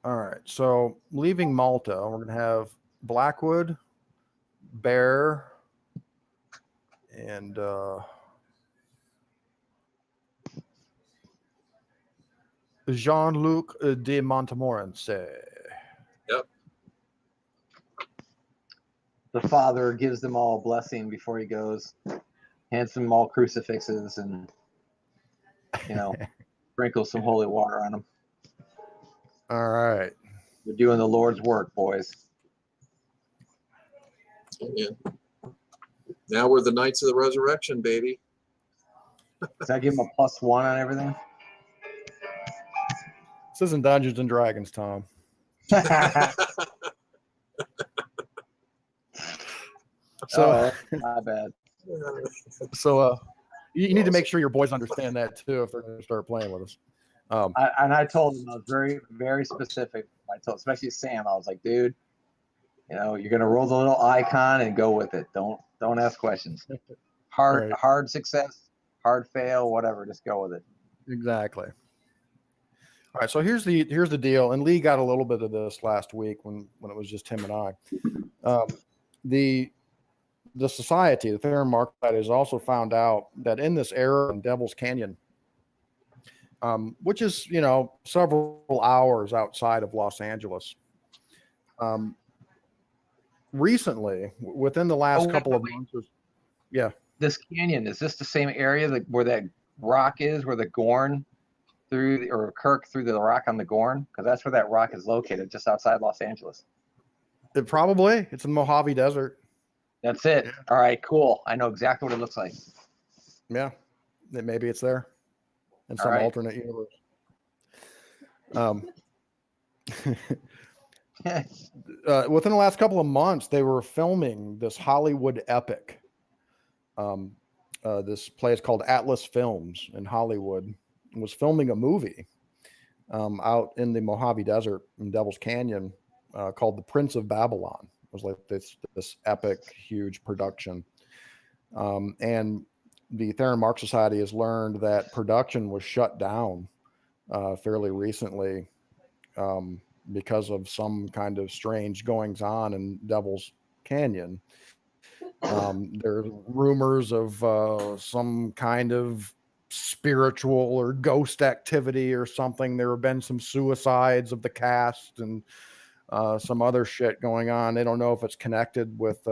All right, so leaving Malta, we're going to have Blackwood, Bear, and Jean-Luc de Montmorency. Yep. The father gives them all a blessing before he goes, hands them all crucifixes, and sprinkles some holy water on them. All right. We're doing the Lord's work, boys. Yeah. Now we're the Knights of the Resurrection, baby. Does that give him a +1 on everything? This isn't Dungeons and Dragons, Tom. So, my bad. So, you need to make sure your boys understand that too if they're going to start playing with us. I told him, I was very, very specific. I told, especially Sam, I was like, dude, you're gonna roll the little icon and go with it. Don't ask questions. Hard success, hard fail, whatever. Just go with it. Exactly. All right. So here's the deal. And Lee got a little bit of this last week when it was just him and I. The society, the Theron Markite, has also found out that in this area in Devil's Canyon, which is, several hours outside of Los Angeles. Recently, within the last couple of months, This canyon, is this the same area where that rock is, where the Gorn or Kirk threw the rock on the Gorn? Because that's where that rock is located, just outside Los Angeles. It's in the Mojave Desert. That's it. Yeah. All right, cool. I know exactly what it looks like. Yeah, maybe it's there in some alternate universe. Within the last couple of months, they were filming this Hollywood epic. This place called Atlas Films in Hollywood was filming a movie out in the Mojave Desert in Devil's Canyon called The Prince of Babylon. It was like this epic, huge production. And the Theron Mark Society has learned that production was shut down fairly recently because of some kind of strange goings on in Devil's Canyon. There's rumors of some kind of spiritual or ghost activity or something. There have been some suicides of the cast and some other shit going on. They don't know if it's connected with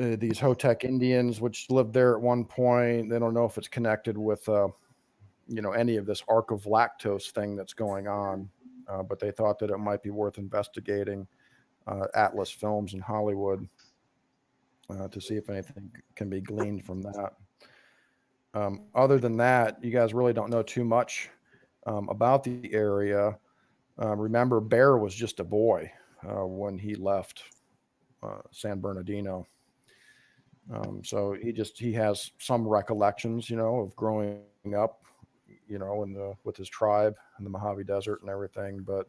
these Hotech Indians, which lived there at one point. They don't know if it's connected with, any of this Arc of Vlactos thing that's going on, but they thought that it might be worth investigating Atlas Films in Hollywood to see if anything can be gleaned from that. Other than that, you guys really don't know too much about the area. Remember, Bear was just a boy when he left San Bernardino. So he has some recollections, of growing up, with his tribe in the Mojave Desert and everything. But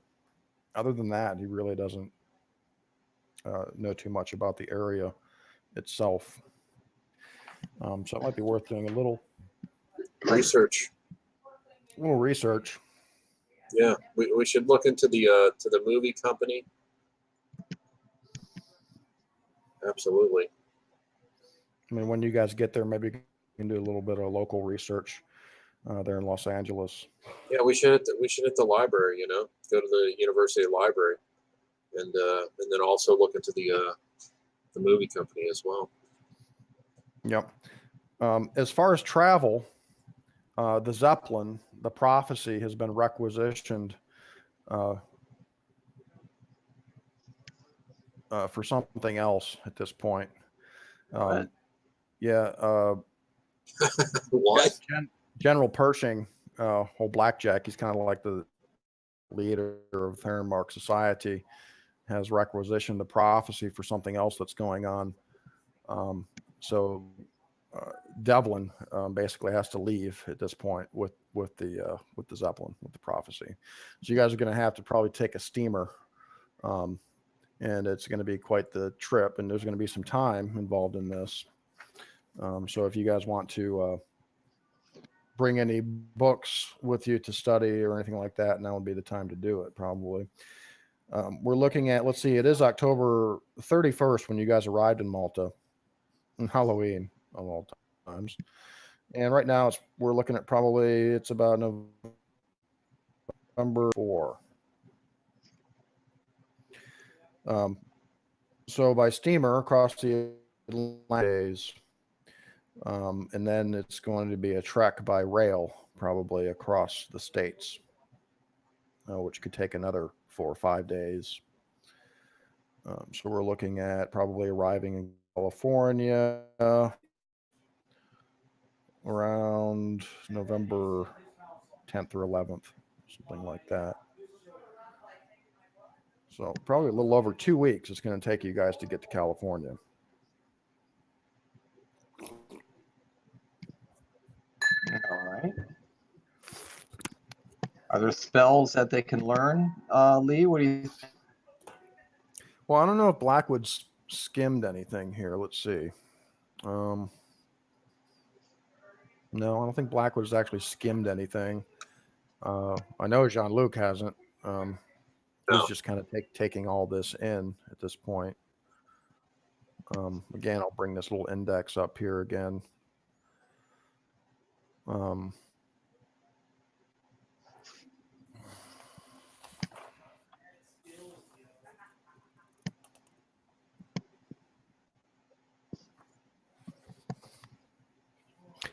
other than that, he really doesn't know too much about the area itself. So it might be worth doing a little research. Yeah, we should look into the movie company. Absolutely. I mean, when you guys get there, maybe you can do a little bit of local research there in Los Angeles. Yeah, we should hit the library. Go to the university library, and then also look into the movie company as well. Yep. As far as travel, the Zeppelin, the Prophecy, has been requisitioned for something else at this point. What? What? General Pershing, old Blackjack, he's kind of like the leader of Herrenmark Society, has requisitioned the Prophecy for something else that's going on. So Devlin basically has to leave at this point with the Zeppelin, with the Prophecy. So you guys are going to have to probably take a steamer, and it's going to be quite the trip, and there's going to be some time involved in this. So if you guys want to bring any books with you to study or anything like that, now would be the time to do it, probably. We're looking at, let's see, it is October 31st when you guys arrived in Malta, and Halloween of all times. And right now we're looking at it's about November 4. So by steamer across the Atlantic days, and then it's going to be a trek by rail, probably across the states, which could take another 4 or 5 days. So we're looking at probably arriving in California around November 10th or 11th, something like that. So probably a little over 2 weeks it's going to take you guys to get to California. All right. Are there spells that they can learn, Lee? What do you think? Well, I don't know if Blackwood's skimmed anything here. Let's see. No, I don't think Blackwood's actually skimmed anything. I know Jean-Luc hasn't. He's just kind of taking all this in at this point. Again, I'll bring this little index up here again.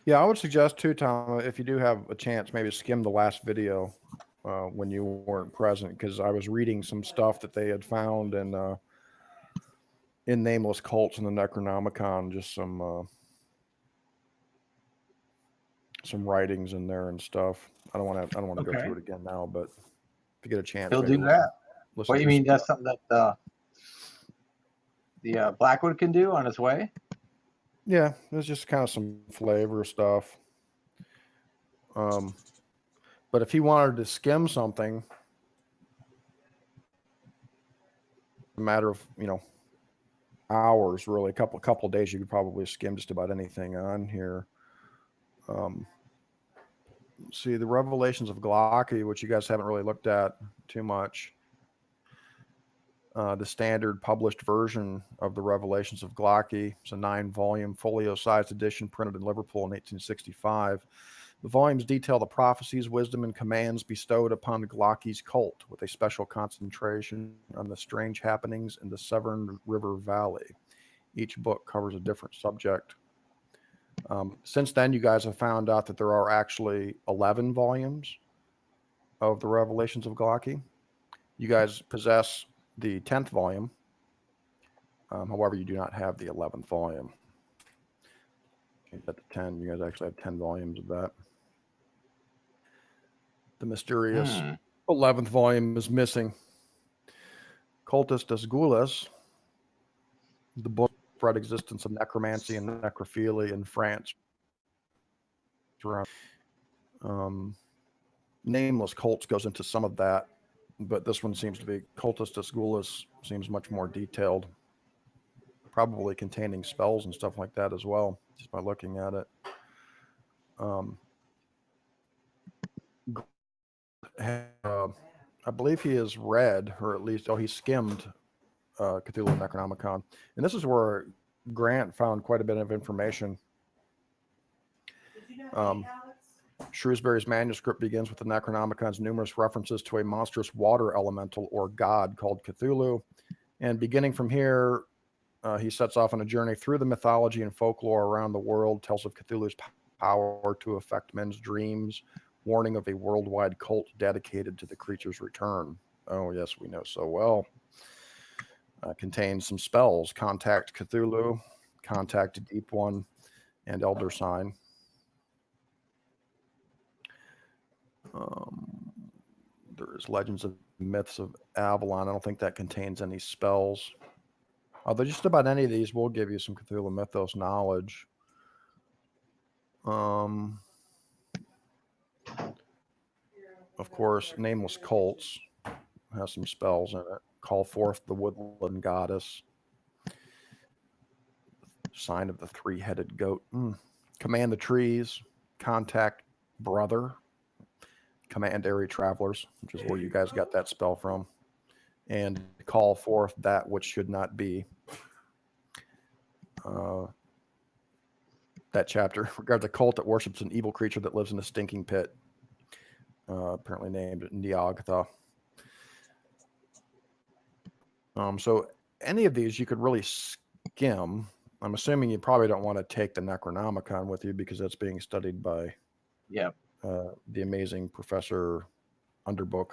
Yeah, I would suggest too, Tom, if you do have a chance, maybe skim the last video when you weren't present, because I was reading some stuff that they had found in Nameless Cults and the Necronomicon, just some writings in there and stuff. I don't want to go through it again now, but if you get a chance, He'll do that. What do you mean? That's something that the Blackwood can do on his way? Yeah, there's just kind of some flavor stuff. But if he wanted to skim something, a matter of hours, really, a couple of days, you could probably skim just about anything on here. See the Revelations of Glauci, which you guys haven't really looked at too much. The standard published version of the Revelations of Glauci. It's a 9-volume folio-sized edition printed in Liverpool in 1865. The volumes detail the prophecies, wisdom, and commands bestowed upon Glauci's cult, with a special concentration on the strange happenings in the Severn River Valley. Each book covers a different subject. Since then, you guys have found out that there are actually 11 volumes of the Revelations of Glocki. You guys possess the 10th volume. However, you do not have the 11th volume. You got the 10. You guys actually have 10 volumes of that. The mysterious 11th volume is missing. Cultus des Goulas, the book spread existence of necromancy and necrophilia in France. Nameless cults goes into some of that, but this one seems to be Cultus des Goulas seems much more detailed, probably containing spells and stuff like that as well, just by looking at it. I believe he has read, or at least, he skimmed Cthulhu Necronomicon. And this is where Grant found quite a bit of information. Shrewsbury's manuscript begins with the Necronomicon's numerous references to a monstrous water elemental or god called Cthulhu. And beginning from here, he sets off on a journey through the mythology and folklore around the world, tells of Cthulhu's power to affect men's dreams, warning of a worldwide cult dedicated to the creature's return. Oh, yes, we know so well. Contains some spells: Contact Cthulhu, Contact Deep One, and Elder Sign. There's Legends and Myths of Avalon. I don't think that contains any spells. Although just about any of these will give you some Cthulhu Mythos knowledge. Of course, Nameless Cults has some spells in it. Call Forth the Woodland Goddess. Sign of the Three-Headed Goat. Command the Trees. Contact Brother. Command Airy Travelers, which is where you guys got that spell from. And Call Forth That Which Should Not Be. That chapter regards a cult that worships an evil creature that lives in a stinking pit, apparently named Neogtha. So any of these you could really skim. I'm assuming you probably don't want to take the Necronomicon with you because that's being studied by the amazing Professor Underbook.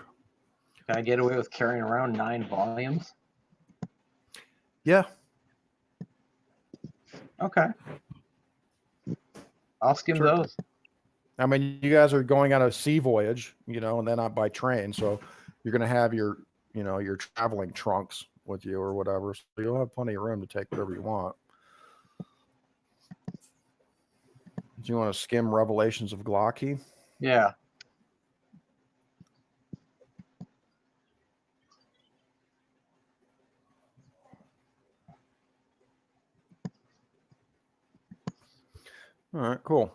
Can I get away with carrying around 9 volumes? Yeah. Okay. I'll skim those. I mean, you guys are going on a sea voyage, and then not by train, so you're going to have your, your traveling trunks with you or whatever, so you'll have plenty of room to take whatever you want. Do you want to skim Revelations of Glocki? Yeah. All right, cool.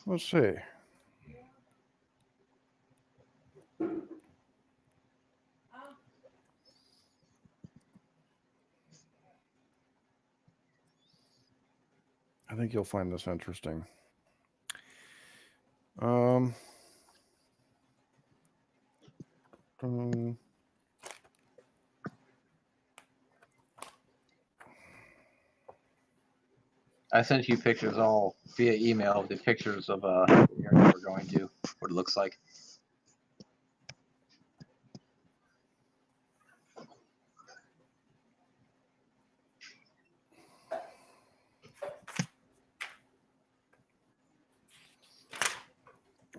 Let's see. I think you'll find this interesting. I sent you pictures all via email, the pictures of the area we're going to, what it looks like.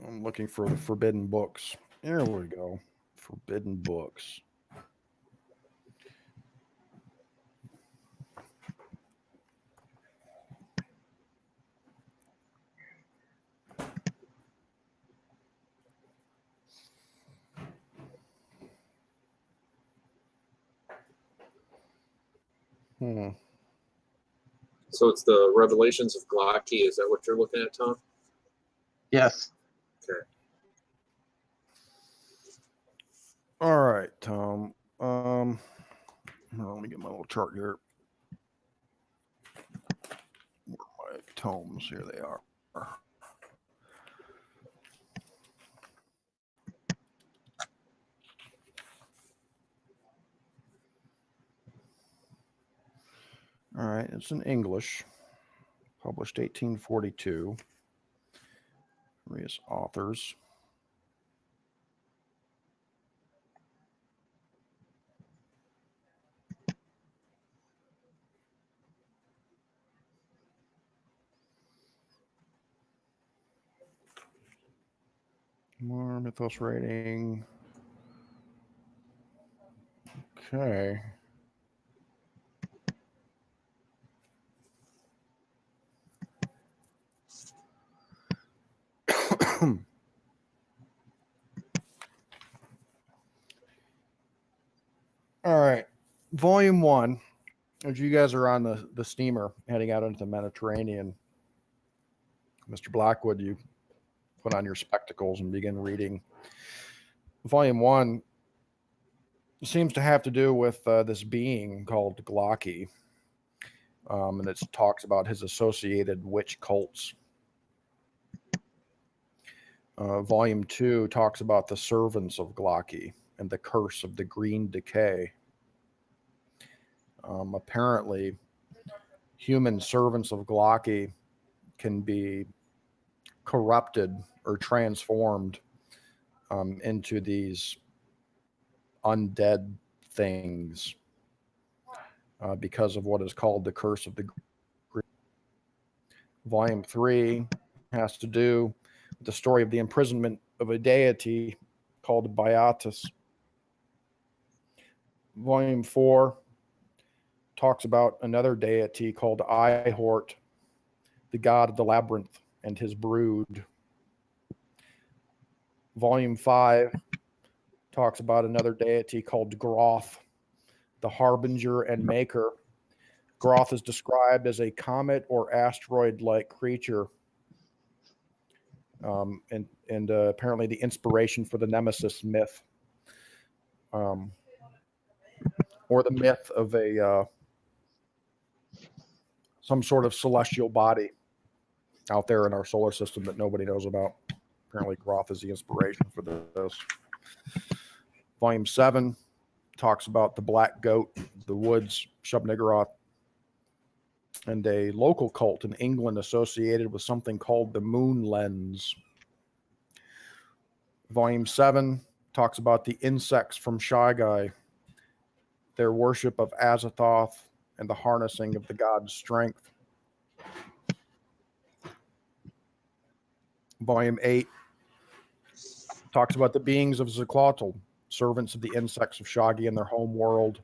I'm looking for the forbidden books. There we go. Forbidden books. So it's the Revelations of Glocki. Is that what you're looking at, Tom? Yes. Okay. All right, Tom. Let me get my little chart here. Where are my tomes? Here they are. All right, it's in English, published 1842. Various authors. More mythos rating. Okay. All right. Volume 1. As you guys are on the steamer heading out into the Mediterranean, Mr. Blackwood, you put on your spectacles and begin reading. Volume 1 seems to have to do with this being called Glocky. And it talks about his associated witch cults. Volume 2 talks about the servants of Glocky and the curse of the green decay. Apparently, human servants of Glocky can be corrupted or transformed into these undead things because of what is called the curse of the green. Volume 3 has to do with the story of the imprisonment of a deity called Beatus. Volume 4 talks about another deity called Ihort, the god of the labyrinth, and his brood. Volume 5 talks about another deity called Groth, the harbinger and maker. Groth is described as a comet or asteroid-like creature, and apparently the inspiration for the Nemesis myth, or the myth of a some sort of celestial body out there in our solar system that nobody knows about. Apparently, Groth is the inspiration for this. Volume 7 talks about the black goat, the woods, Shub-Niggurath, and a local cult in England associated with something called the moon lens. Volume 7 talks about the insects from Shagai, their worship of Azathoth, and the harnessing of the god's strength. Volume 8 talks about the beings of Zeclotl, servants of the insects of Shagi in their home world.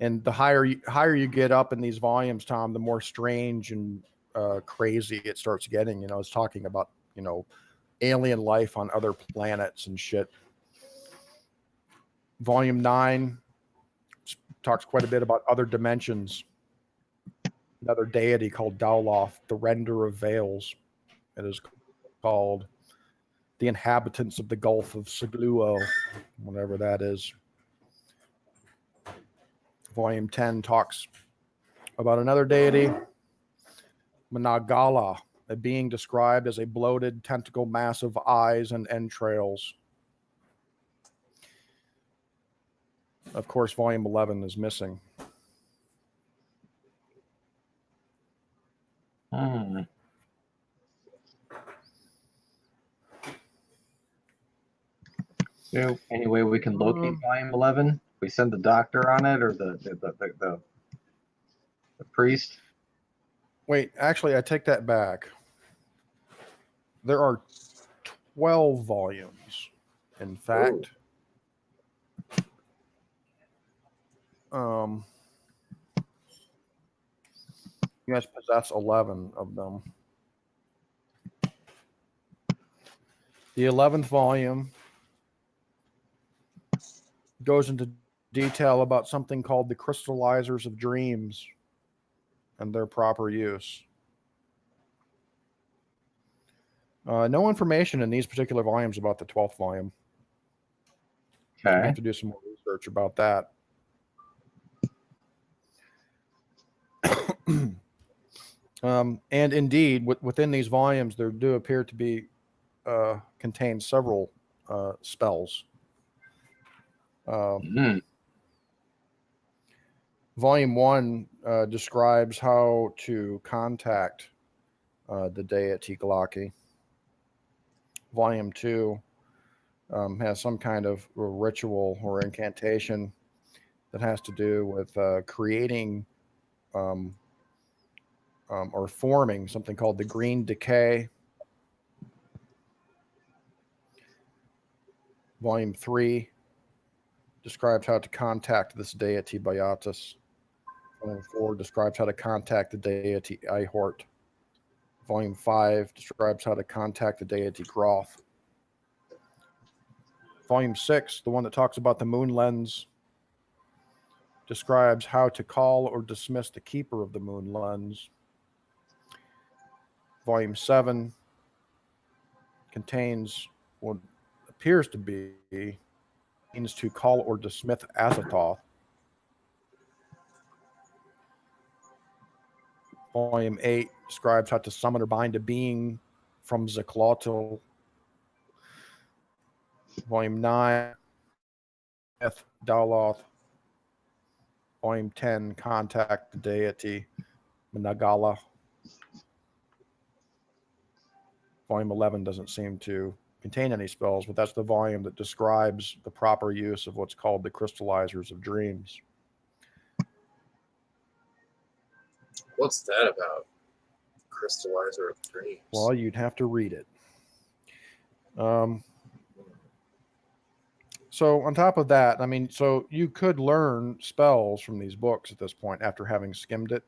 And the higher you get up in these volumes, Tom, the more strange and crazy it starts getting. You know, it's talking about, you know, alien life on other planets and shit. Volume 9 talks quite a bit about other dimensions. Another deity called Dauloth, the render of veils. It is called the inhabitants of the Gulf of Segluo, whatever that is. Volume 10 talks about another deity, Managala, a being described as a bloated tentacle mass of eyes and entrails. Of course, Volume 11 is missing. So, any way we can locate Volume 11? We send the doctor on it, or the priest? Wait, actually, I take that back. There are 12 volumes, in fact. You guys possess 11 of them. The 11th volume goes into detail about something called the crystallizers of dreams and their proper use. No information in these particular volumes about the 12th volume. Okay. I have to do some more research about that. And indeed, within these volumes, there do appear to be contain several spells. Volume 1 describes how to contact the deity Glaki. Volume 2 has some kind of ritual or incantation that has to do with creating or forming something called the Green Decay. Volume 3 describes how to contact this deity Byatis. Volume 4 describes how to contact the deity Ihort. Volume 5 describes how to contact the deity Groth. Volume 6, the one that talks about the moon lens, describes how to call or dismiss the keeper of the moon lens. Volume 7 contains what appears to be means to call or dismiss Sothoth. Volume 8 describes how to summon or bind a being from Cthulhu. Volume 9, Daloth. Volume 10, contact the deity Managala. Volume 11 doesn't seem to contain any spells, but that's the volume that describes the proper use of what's called the crystallizers of dreams. What's that about? Crystallizer of dreams. Well, you'd have to read it. So on top of that, I mean, so you could learn spells from these books at this point after having skimmed it.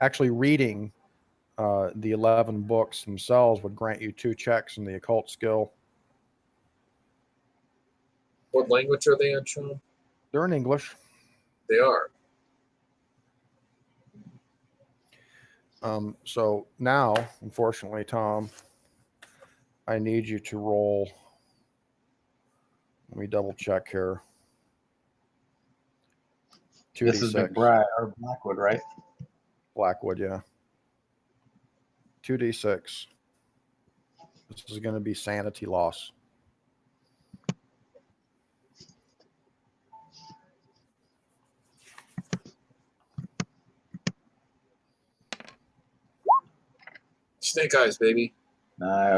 Actually reading the 11 books themselves would grant you 2 checks in the occult skill. What language are they in, Sean? They're in English. They are. So now, unfortunately, Tom, I need you to roll. Let me double check here. 2d6. This is the or Blackwood, right? Blackwood, yeah. 2d6. This is going to be sanity loss. Snake eyes, baby.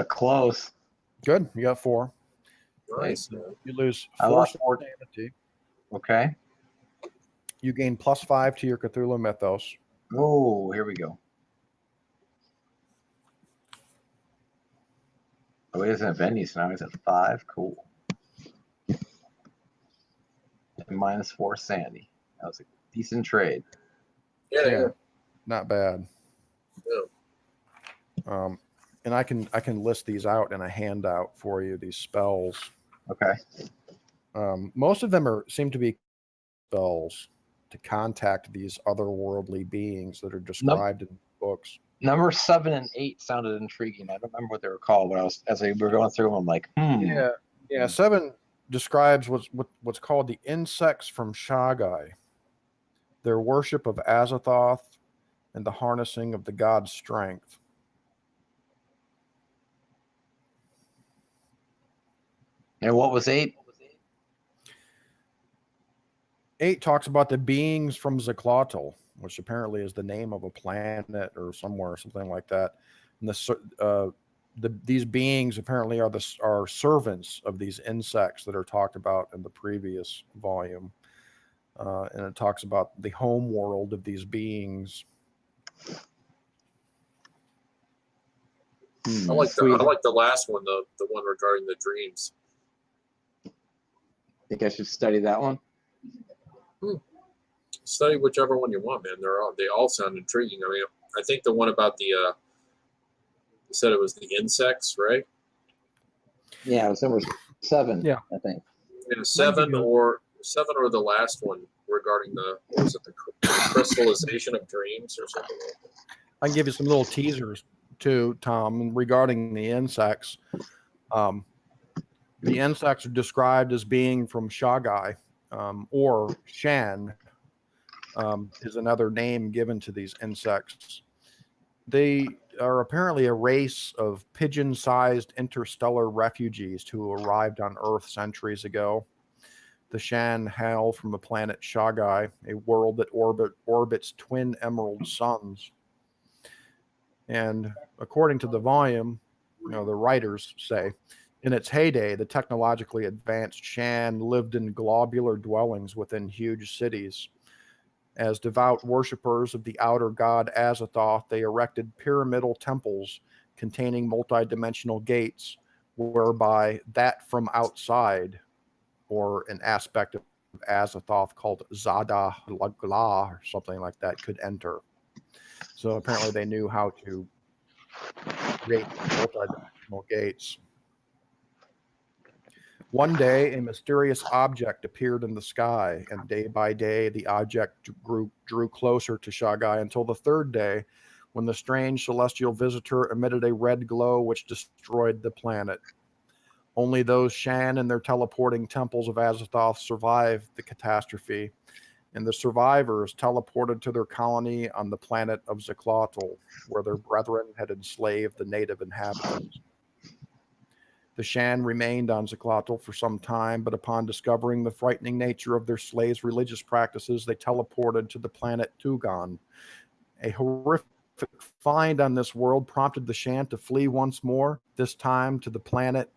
Close. Good. You got 4. Nice. You lose I 4 lost 4. sanity. Okay. You gain +5 to your Cthulhu Mythos. Oh, here we go. Oh, he doesn't have any, so now he's at 5. Cool. And -4 sanity. That was a decent trade. Yeah. Not bad. Yeah. And I can list these out in a handout for you, these spells. Okay. Most of them seem to be spells to contact these otherworldly beings that are described in books. Number 7 and 8 sounded intriguing. I don't remember what they were called, but as we were going through them, I'm like, Yeah. 7 describes what's called the insects from Shagai, their worship of Azathoth, and the harnessing of the god's strength. And what was 8? 8 talks about the beings from Cthulhu, which apparently is the name of a planet or somewhere, something like that. And these beings apparently are servants of these insects that are talked about in the previous volume. And it talks about the home world of these beings. I like the last one, the one regarding the dreams. Think I should study that one? Study whichever one you want, man. They all sound intriguing. I mean, I think the one about you said it was the insects, right? Yeah, it was number 7. Yeah, I think. Yeah, 7 or the last one regarding the crystallization of dreams or something like that. I can give you some little teasers too, Tom, regarding the insects. The insects are described as being from Shagai, or Shan is another name given to these insects. They are apparently a race of pigeon-sized interstellar refugees who arrived on Earth centuries ago. The Shan hail from the planet Shagai, a world that orbits twin emerald suns. And according to the volume, the writers say, in its heyday, the technologically advanced Shan lived in globular dwellings within huge cities. As devout worshippers of the outer god Azathoth, they erected pyramidal temples containing multidimensional gates, whereby that from outside, or an aspect of Azathoth called Zada Lagla or something like that, could enter. So apparently they knew how to create multidimensional gates. One day, a mysterious object appeared in the sky, and day by day, the object drew closer to Shagai until the third day, when the strange celestial visitor emitted a red glow which destroyed the planet. Only those Shan and their teleporting temples of Azathoth survived the catastrophe, and the survivors teleported to their colony on the planet of Xyclotl, where their brethren had enslaved the native inhabitants. The Shan remained on Xyclotl for some time, but upon discovering the frightening nature of their slaves' religious practices, they teleported to the planet Tugon. A horrific find on this world prompted the Shan to flee once more, this time to the planet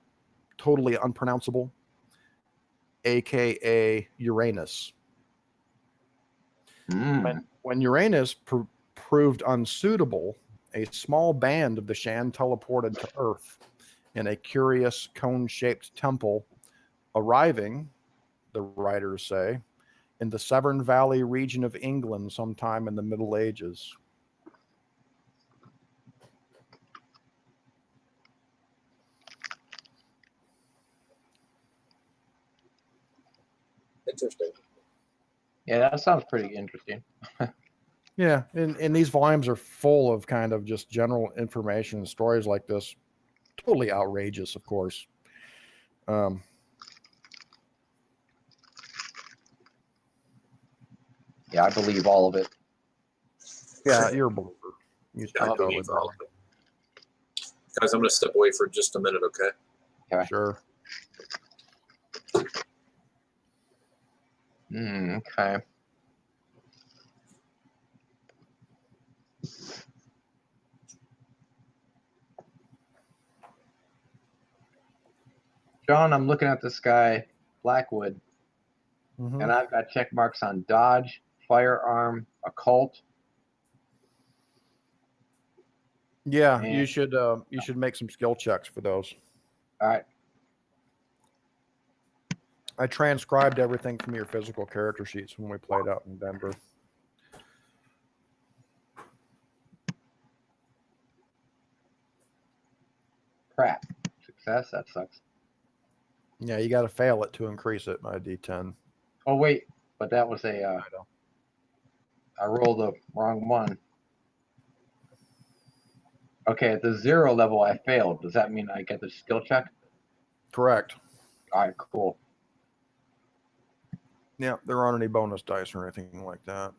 totally unpronounceable, aka Uranus. When Uranus proved unsuitable, a small band of the Shan teleported to Earth in a curious cone-shaped temple, arriving, the writers say, in the Severn Valley region of England sometime in the Middle Ages. Interesting. Yeah, that sounds pretty interesting. Yeah, and these volumes are full of kind of just general information and stories like this. Totally outrageous, of course. Yeah, I believe all of it. Yeah, you're a believer. You I totally believe all of it. Guys, I'm going to step away for just a minute, okay? Okay. Sure. Okay. John, I'm looking at this guy, Blackwood, and I've got check marks on dodge, firearm, occult. Yeah, you should make some skill checks for those. All right. I transcribed everything from your physical character sheets when we played out in Denver. Crap. Success? That sucks. Yeah, you got to fail it to increase it by D10. Oh, wait. But that was I rolled the wrong one. Okay, at the 0 level, I failed. Does that mean I get the skill check? Correct. All right, cool. Yeah, there aren't any bonus dice or anything like that.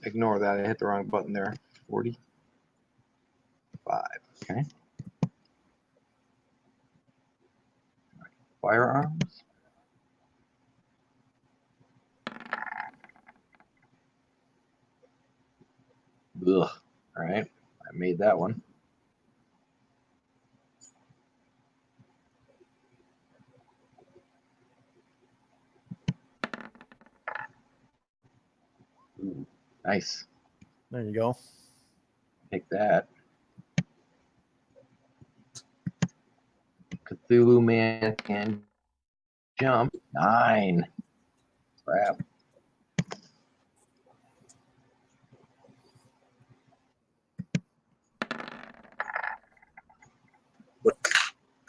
Ignore that. I hit the wrong button there. 45. Okay. Firearms. Ugh. All right. I made that one. Ooh, nice. There you go. Take that. Cthulhu man can jump. 9. Crap.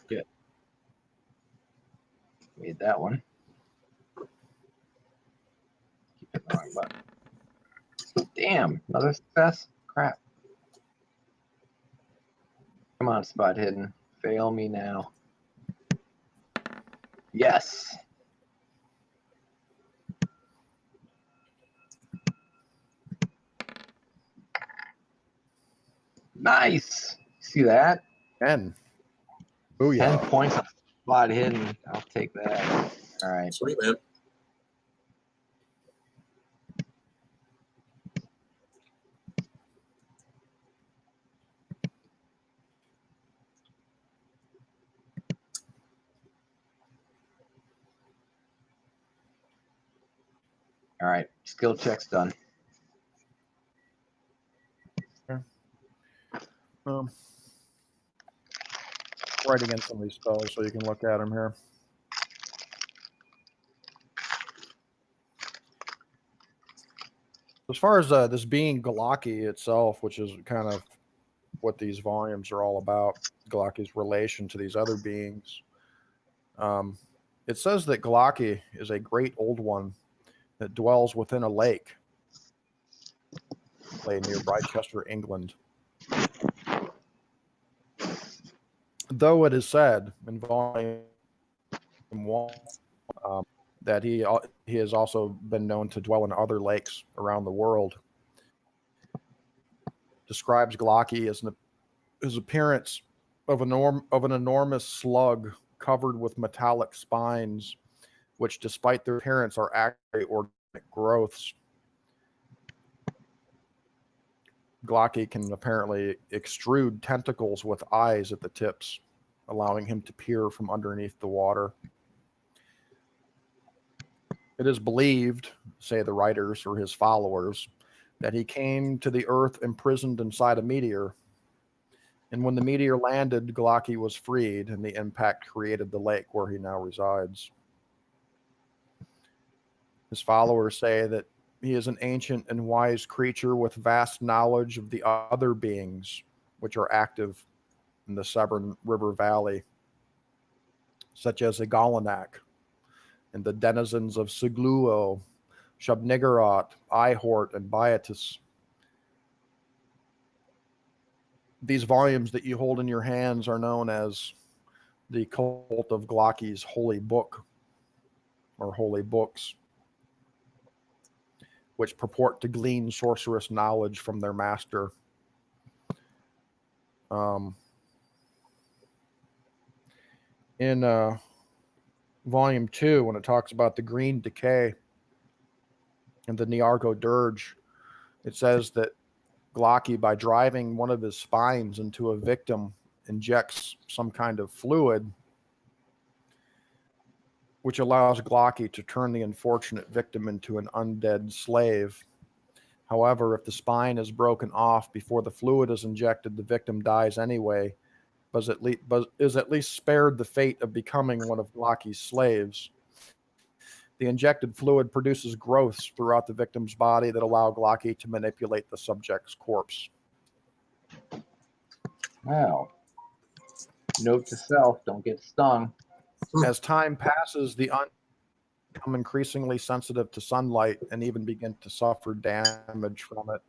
Good. Made that one. Keep it the wrong button. Damn, another success? Crap. Come on, spot hidden. Fail me now. Yes. Nice. See that? 10. 10 Booyah. points of spot hidden. I'll take that. All right. Sweet, man. All right. Skill check's done. Writing in some of these spells so you can look at them here. As far as this being Glaki itself, which is kind of what these volumes are all about, Glaki's relation to these other beings, it says that Glaki is a great old one that dwells within a lake lay near Bridechester, England. Though it is said in volume 1 that he has also been known to dwell in other lakes around the world. Describes Glaki as his appearance of an enormous slug covered with metallic spines, which, despite their appearance, are actually organic growths. Glaki can apparently extrude tentacles with eyes at the tips, allowing him to peer from underneath the water. It is believed, say the writers or his followers, that he came to the earth imprisoned inside a meteor. And when the meteor landed, Glaki was freed, and the impact created the lake where he now resides. His followers say that he is an ancient and wise creature with vast knowledge of the other beings which are active in the Severn River Valley, such as the Galanak and the denizens of Sigluo, Shub-Niggurath, Ihort, and Byatis. These volumes that you hold in your hands are known as the Cult of Glaki's Holy Book, or Holy Books, which purport to glean sorcerous knowledge from their master. In Volume 2, when it talks about the green decay and the Niargo Dirge, it says that Glaki, by driving one of his spines into a victim, injects some kind of fluid which allows Glaki to turn the unfortunate victim into an undead slave. However, if the spine is broken off before the fluid is injected, the victim dies anyway, but is at least spared the fate of becoming one of Glaki's slaves. The injected fluid produces growths throughout the victim's body that allow Glaki to manipulate the subject's corpse. Wow. Note to self, don't get stung. As time passes, the become increasingly sensitive to sunlight and even begin to suffer damage from it.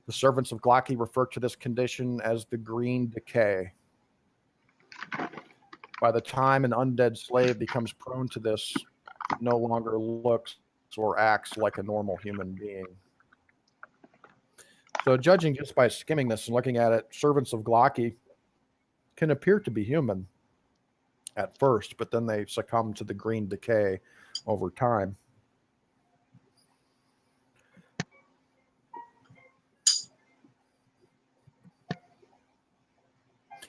The servants of Glaki refer to this condition as the green decay. By the time an undead slave becomes prone to this, it no longer looks or acts like a normal human being. So, judging just by skimming this and looking at it, servants of Glaki can appear to be human at first, but then they succumb to the green decay over time.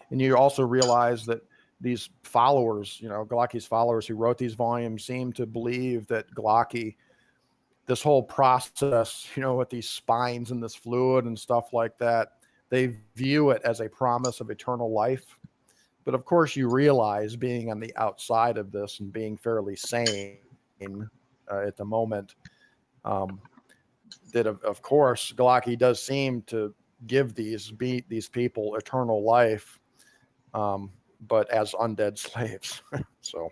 And you also realize that these followers, Glaki's followers who wrote these volumes, seem to believe that Glaki, this whole process, with these spines and this fluid and stuff like that, they view it as a promise of eternal life. But of course, you realize, being on the outside of this and being fairly sane at the moment, that of course Glaki does seem to give these people eternal life, but as undead slaves. So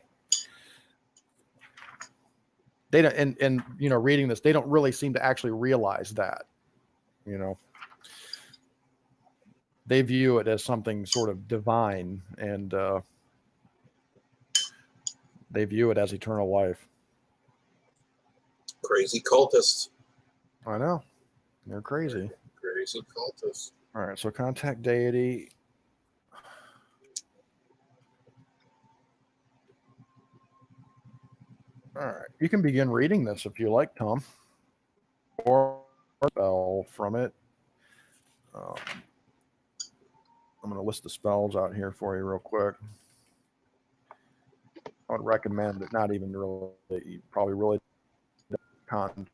they don't, and reading this, they don't really seem to actually realize that. They view it as something sort of divine, and They view it as eternal life. Crazy cultists. I know. They're crazy. Crazy cultists. All right, so contact deity. All right, you can begin reading this if you like, Tom. Or spell from it. I'm going to list the spells out here for you real quick. I would recommend it, not even really, probably really contact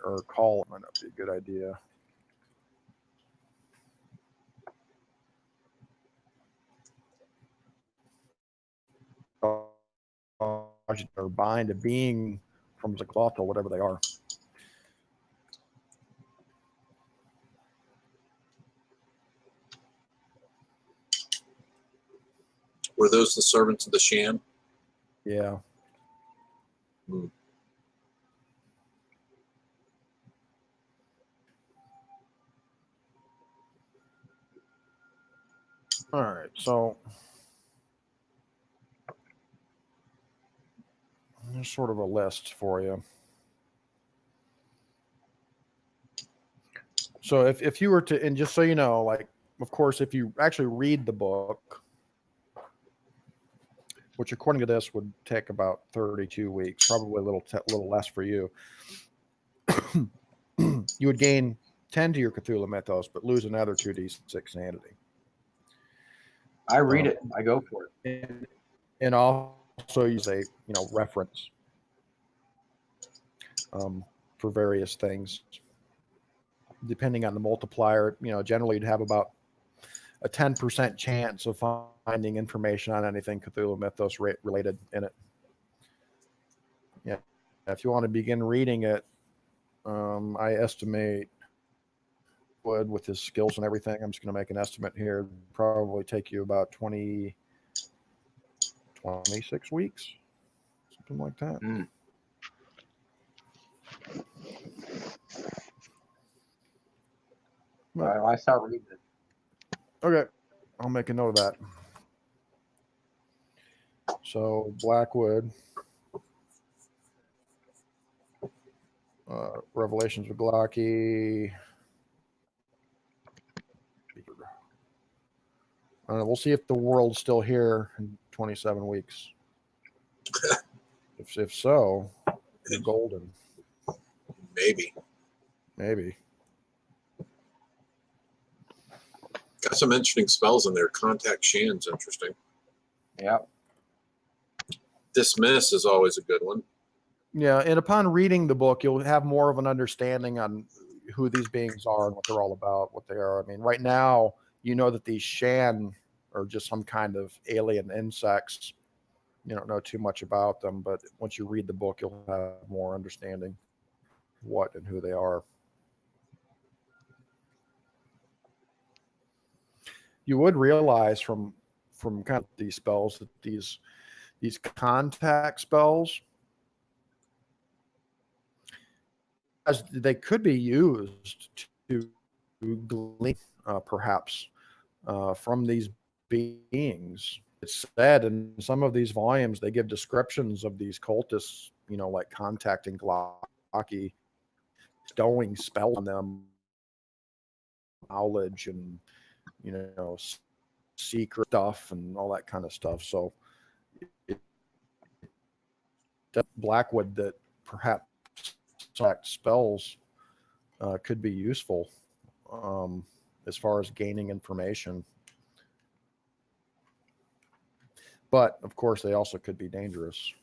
or call might not be a good idea. Or bind a being from Sothoth or whatever they are. Were those the servants of the Shan? Yeah. Hmm. All right, so there's sort of a list for you. So if you were to, and just so you know, like, of course, if you actually read the book, which according to this would take about 32 weeks, probably a little less for you, you would gain 10 to your Cthulhu mythos, but lose another 2d6 sanity. I read it. I go for it. And also use a reference for various things. Depending on the multiplier, generally you'd have about a 10% chance of finding information on anything Cthulhu mythos related in it. Yeah, if you want to begin reading it, I estimate with his skills and everything, I'm just going to make an estimate here, probably take you about 26 weeks, something like that. Mm. All right, I start reading it. Okay, I'll make a note of that. So Blackwood, Revelations of Glocky. We'll see if the world's still here in 27 weeks. If so, you're golden. Maybe. Got some interesting spells in there. Contact Shan's interesting. Yeah. Dismiss is always a good one. Yeah, and upon reading the book, you'll have more of an understanding on who these beings are and what they're all about, what they are. I mean, right now, you know that these Shan are just some kind of alien insects. You don't know too much about them, but once you read the book, you'll have more understanding of what and who they are. You would realize from kind of these spells that these contact spells, as they could be used to glean perhaps from these beings. It's said in some of these volumes they give descriptions of these cultists, like contacting Glocky, bestowing spells on them, knowledge and secret stuff and all that kind of stuff. So Blackwood that perhaps spells could be useful as far as gaining information. But of course, they also could be dangerous.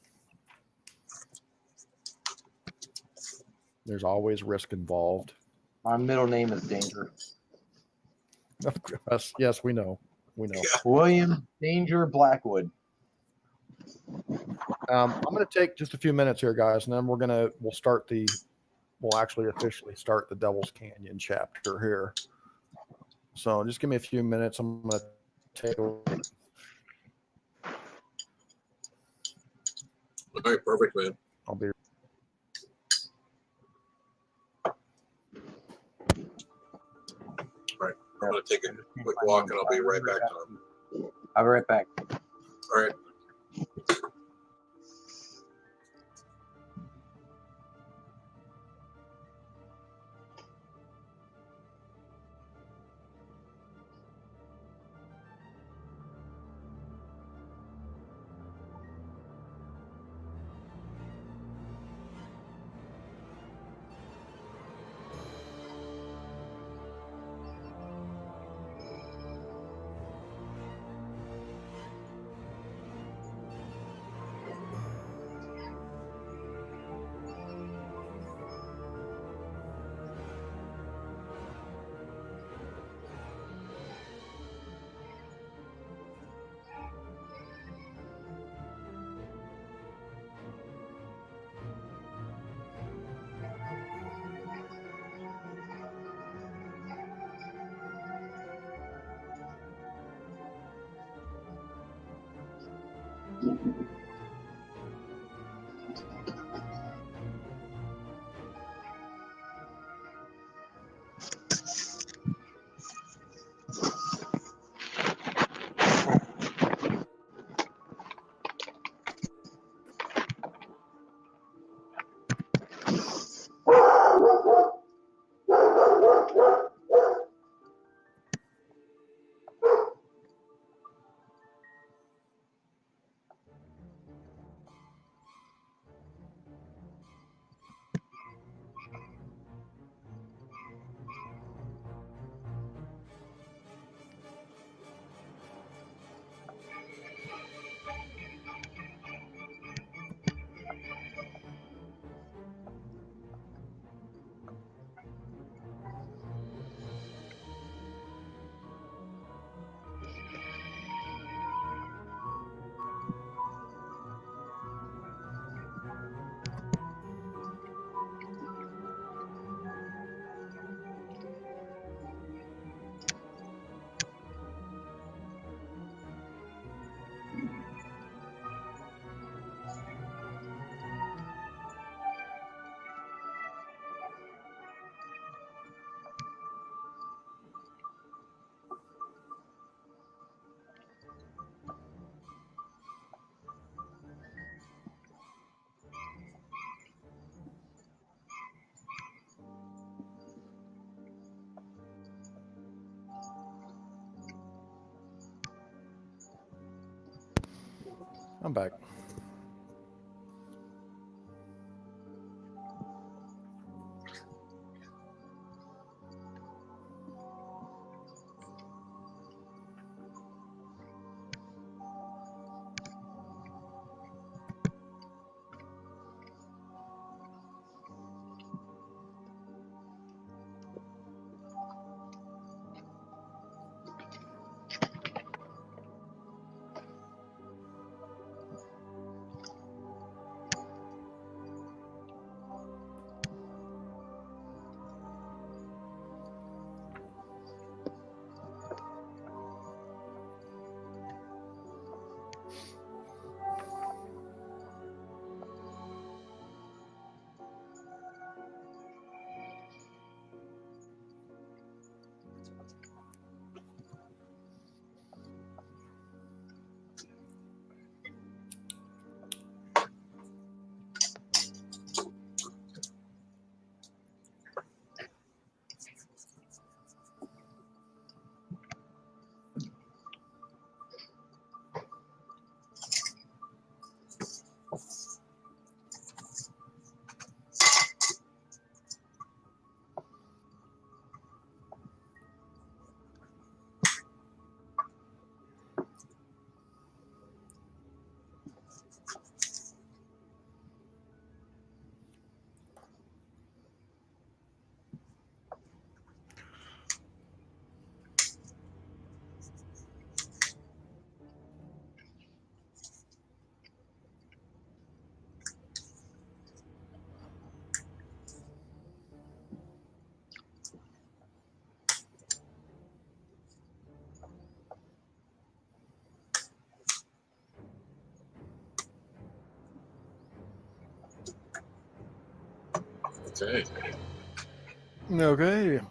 There's always risk involved. My middle name is Danger. Yes, we know. William Danger Blackwood. I'm going to take just a few minutes here, guys, and then we'll actually officially start the Devil's Canyon chapter here. So just give me a few minutes. I'm going to take over. All right, perfect, man. I'll be. All right, I'm going to take a quick walk, and I'll be right back, Tom. I'll be right back. All right. I'm back. Okay. Okay.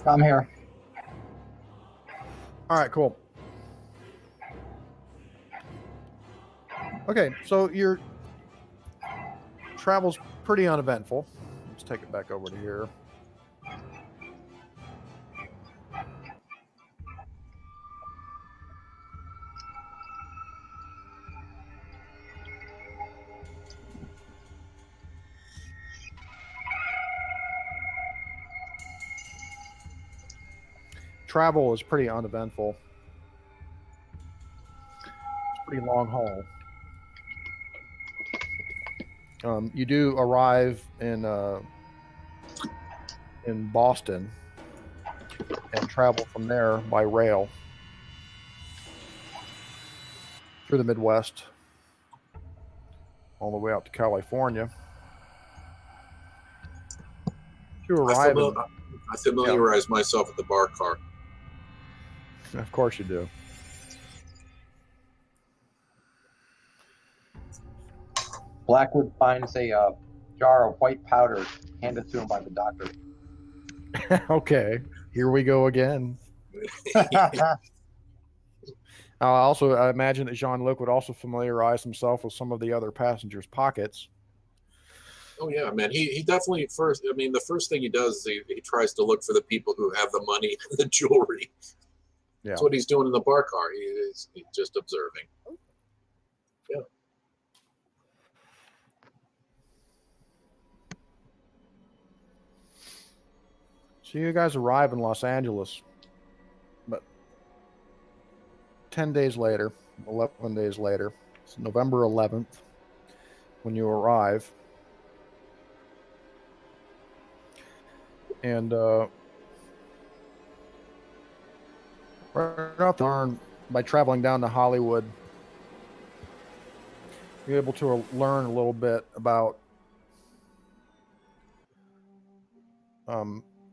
I'm here. All right, cool. Okay, so your travel's pretty uneventful. Let's take it back over to here. Travel is pretty uneventful. It's a pretty long haul. You do arrive in Boston and travel from there by rail through the Midwest all the way out to California. You arrive. I familiarize myself with the bar car. Of course you do. Blackwood finds a jar of white powder handed to him by the doctor. Okay, here we go again. I imagine that Jean-Luc would also familiarize himself with some of the other passengers' pockets. Oh yeah, man. He definitely first. I mean, the first thing he does is he tries to look for the people who have the money and the jewelry. Yeah. That's what he's doing in the bar car. He's just observing. Yeah. So you guys arrive in Los Angeles, but 10 days later, 11 days later, it's November 11th when you arrive. And right off the turn, by traveling down to Hollywood, you're able to learn a little bit about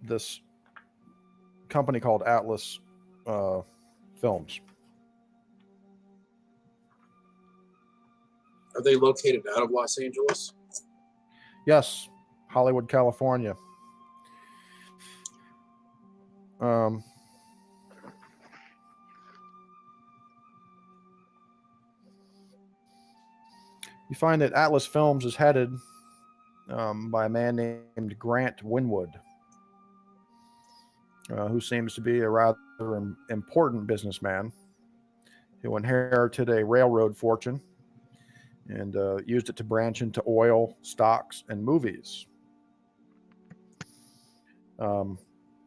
this company called Atlas Films. Are they located out of Los Angeles? Yes, Hollywood, California. You find that Atlas Films is headed by a man named Grant Winwood, who seems to be a rather important businessman who inherited a railroad fortune and used it to branch into oil, stocks, and movies.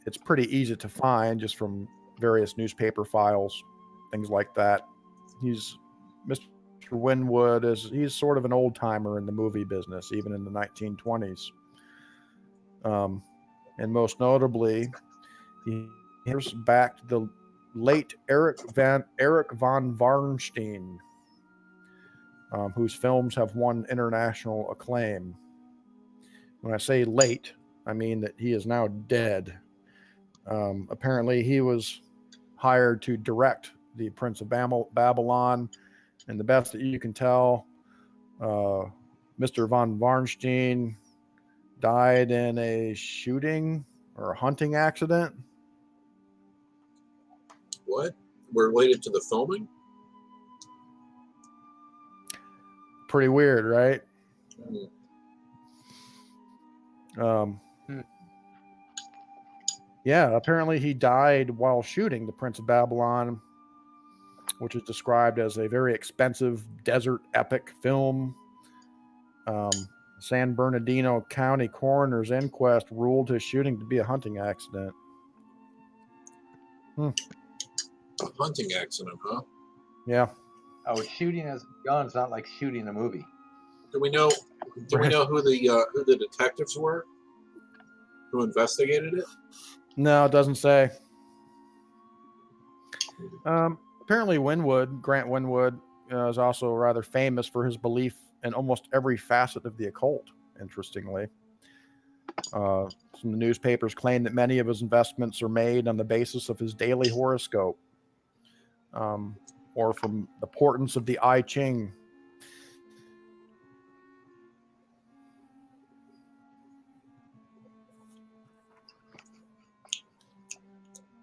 It's pretty easy to find just from various newspaper files, things like that. Mr. Winwood he's sort of an old timer in the movie business, even in the 1920s. And most notably, he here's back to the late Eric von Warnstein, whose films have won international acclaim. When I say late, I mean that he is now dead. Apparently, he was hired to direct The Prince of Babylon, and the best that you can tell, Mr. von Warnstein died in a shooting or a hunting accident. What? Related to the filming? Pretty weird, right? Yeah, apparently he died while shooting The Prince of Babylon, which is described as a very expensive desert epic film. San Bernardino County Coroner's inquest ruled his shooting to be a hunting accident. A hunting accident, huh? Yeah. Oh, shooting as guns, not like shooting a movie. Do we know who the detectives were who investigated it? No, it doesn't say. Apparently, Grant Winwood, is also rather famous for his belief in almost every facet of the occult, interestingly. Some of the newspapers claim that many of his investments are made on the basis of his daily horoscope, or from the portents of the I Ching.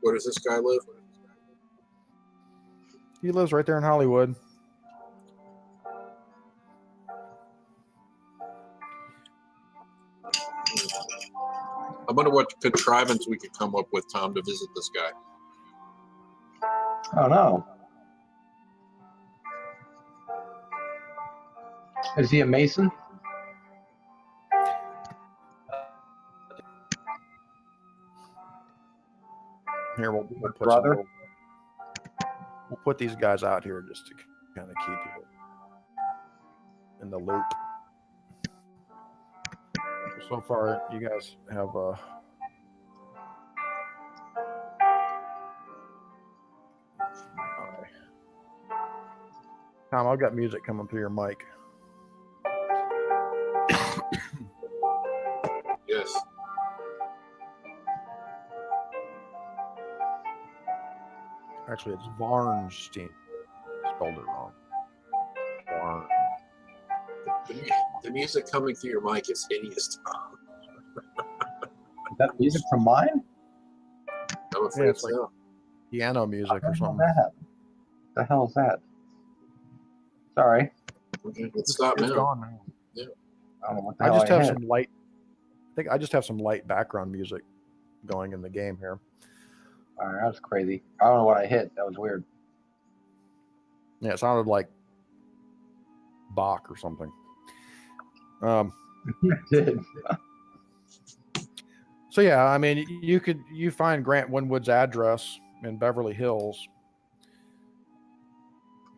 Where does this guy live? He lives right there in Hollywood. I wonder what contrivance we could come up with, Tom, to visit this guy. Oh no. Is he a Mason? Here, we'll put these guys out here just to kind of keep you in the loop. So far, you guys have Tom, I've got music coming through your mic. Yes. All Actually, it's Varnstein. Spelled it wrong. Varn. The music coming through your mic is hideous, Tom. Is that music from mine? I'm afraid it's like so. piano music or something. What the hell is that? Sorry. Okay, let's stop It's now. gone now. Yeah. I don't know what the I hell just have hit. some light. I think I just have some light background music going in the game here. All right, that was crazy. I don't know what I hit. That was weird. Yeah, it sounded like Bach or something. It did. So yeah, I mean, you find Grant Winwood's address in Beverly Hills.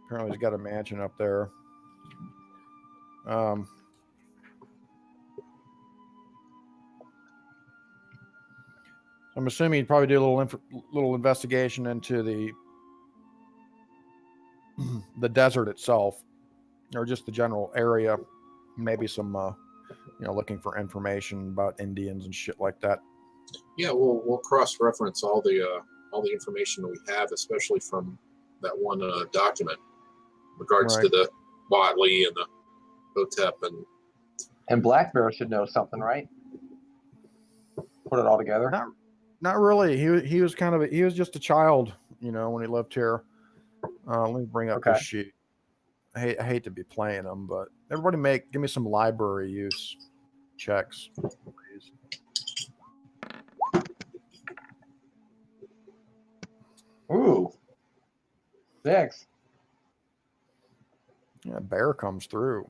Apparently, he's got a mansion up there. I'm assuming he'd probably do a little investigation into the desert itself, or just the general area. Maybe some, looking for information about Indians and shit like that. Yeah, we'll cross-reference all the information that we have, especially from that one document, in regards to the Watley and the Hotep and Black Bear should know something, right? Put it all together. Not really. He was he was just a child, when he lived here. Let me bring up this sheet. I hate to be playing them, but everybody give me some library use checks, please. Ooh. 6. Yeah, Bear comes through.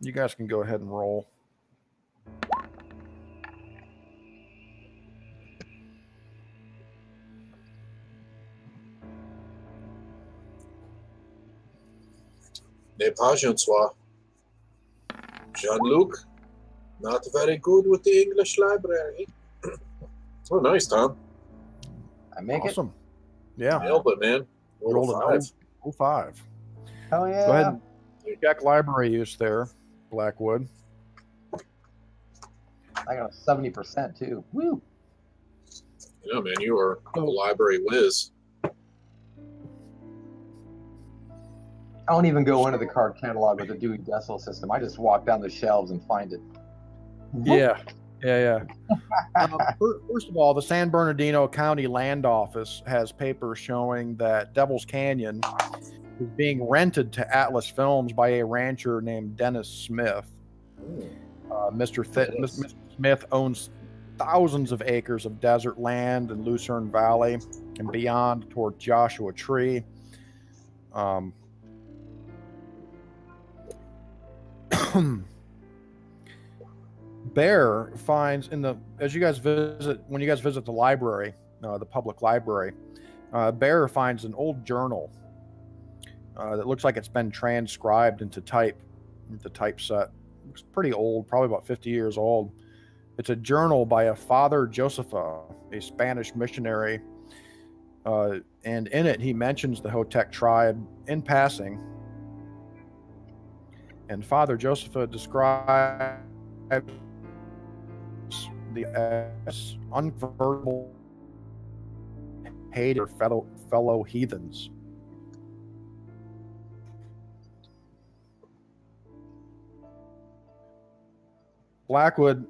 You guys can go ahead and roll. Ne pas Jean-Sois. Jean-Luc, not very good with the English library. Oh, nice, Tom. I make awesome. Yeah. Nailed it, man. Rolled a 5. Hell yeah. Go ahead and check library use there, Blackwood. I got a 70% too. Woo. Yeah, man, you are a library whiz. I don't even go into the card catalog with the Dewey Decimal System. I just walk down the shelves and find it. Yeah. First of all, the San Bernardino County Land Office has papers showing that Devil's Canyon is being rented to Atlas Films by a rancher named Dennis Smith. Mr. Smith owns thousands of acres of desert land in Lucerne Valley and beyond toward Joshua Tree. Bear finds when you guys visit the library, the public library, Bear finds an old journal that looks like it's been transcribed into typeset. It's pretty old, probably about 50 years old. It's a journal by a Father Josepha, a Spanish missionary, and in it he mentions the Hotep tribe in passing. And Father Josepha describes the as unconvertible hate or fellow heathens. Blackwood,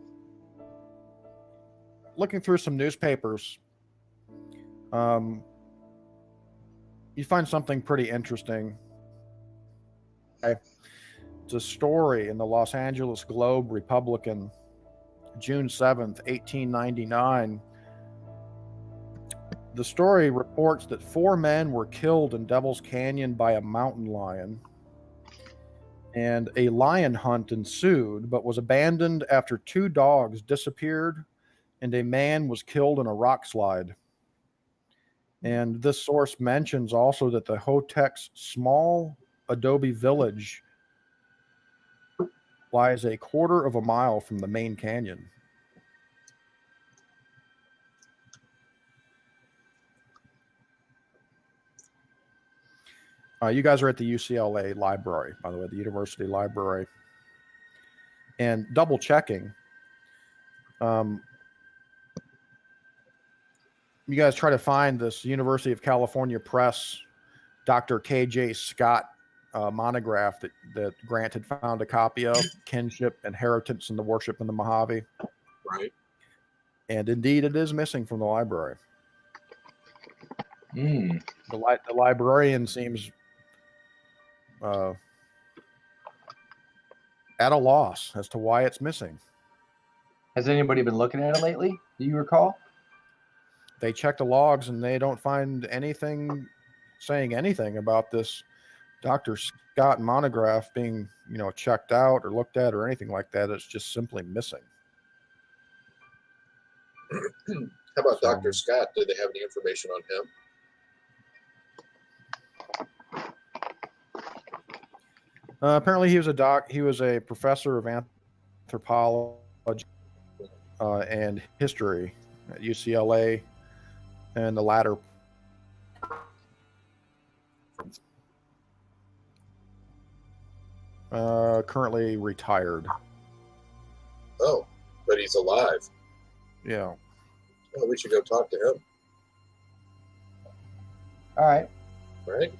looking through some newspapers, you find something pretty interesting. It's a story in the Los Angeles Globe Republican, June 7th, 1899. The story reports that 4 men were killed in Devil's Canyon by a mountain lion, and a lion hunt ensued, but was abandoned after 2 dogs disappeared and a man was killed in a rock slide. And this source mentions also that the Hotep's small adobe village lies a quarter of a mile from the main canyon. You guys are at the UCLA library, by the way, the university library. And double checking, you guys try to find this University of California Press, Dr. K.J. Scott monograph that Grant had found a copy of, Kinship, Inheritance, and the Worship in the Mojave. Right. And indeed, it is missing from the library. Mm. The librarian seems at a loss as to why it's missing. Has anybody been looking at it lately? Do you recall? They check the logs and they don't find anything saying anything about this Dr. Scott monograph being, checked out or looked at or anything like that. It's just simply missing. How about Dr. Scott? Did they have any information on him? Apparently, he was a professor of anthropology and history at UCLA, and the latter currently retired. Oh, but he's alive. Yeah. Well, we should go talk to him. All right. Right?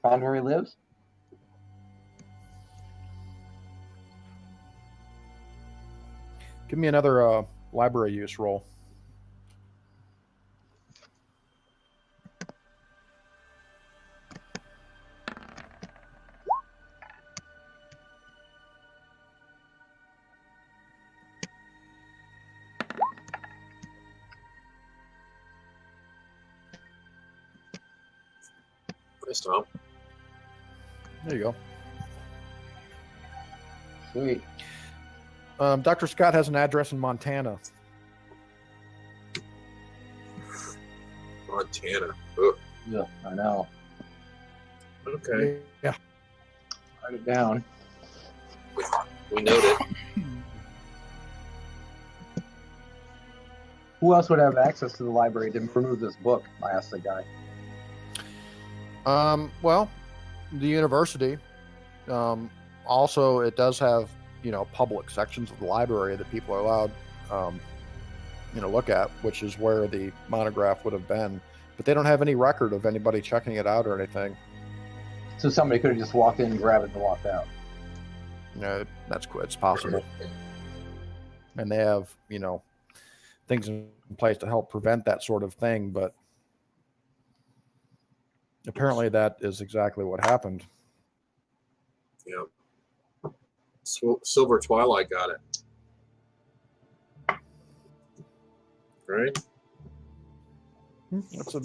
Found where he lives? Give me another library use roll. Nice, Tom. There you go. Sweet. Dr. Scott has an address in Montana. Montana. Ugh. Yeah, I know. Okay. Yeah. Write it down. We noted. Who else would have access to the library to remove this book? I asked the guy. Well, the university. Also, it does have, public sections of the library that people are allowed, look at, which is where the monograph would have been. But they don't have any record of anybody checking it out or anything. So somebody could have just walked in, grabbed it, and walked out. No, it's possible. And they have, things in place to help prevent that sort of thing. But apparently that is exactly what happened. Yeah. Silver Twilight got it. Right? That's a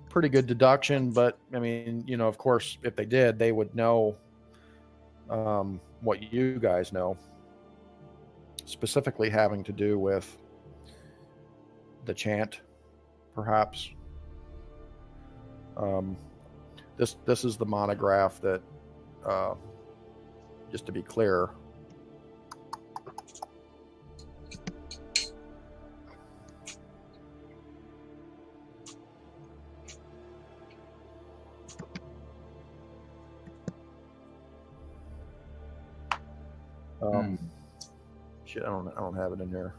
pretty good deduction, but I mean, of course, if they did, they would know what you guys know, specifically having to do with the chant, perhaps. This is the monograph that, just to be clear, shit, I don't have it in here.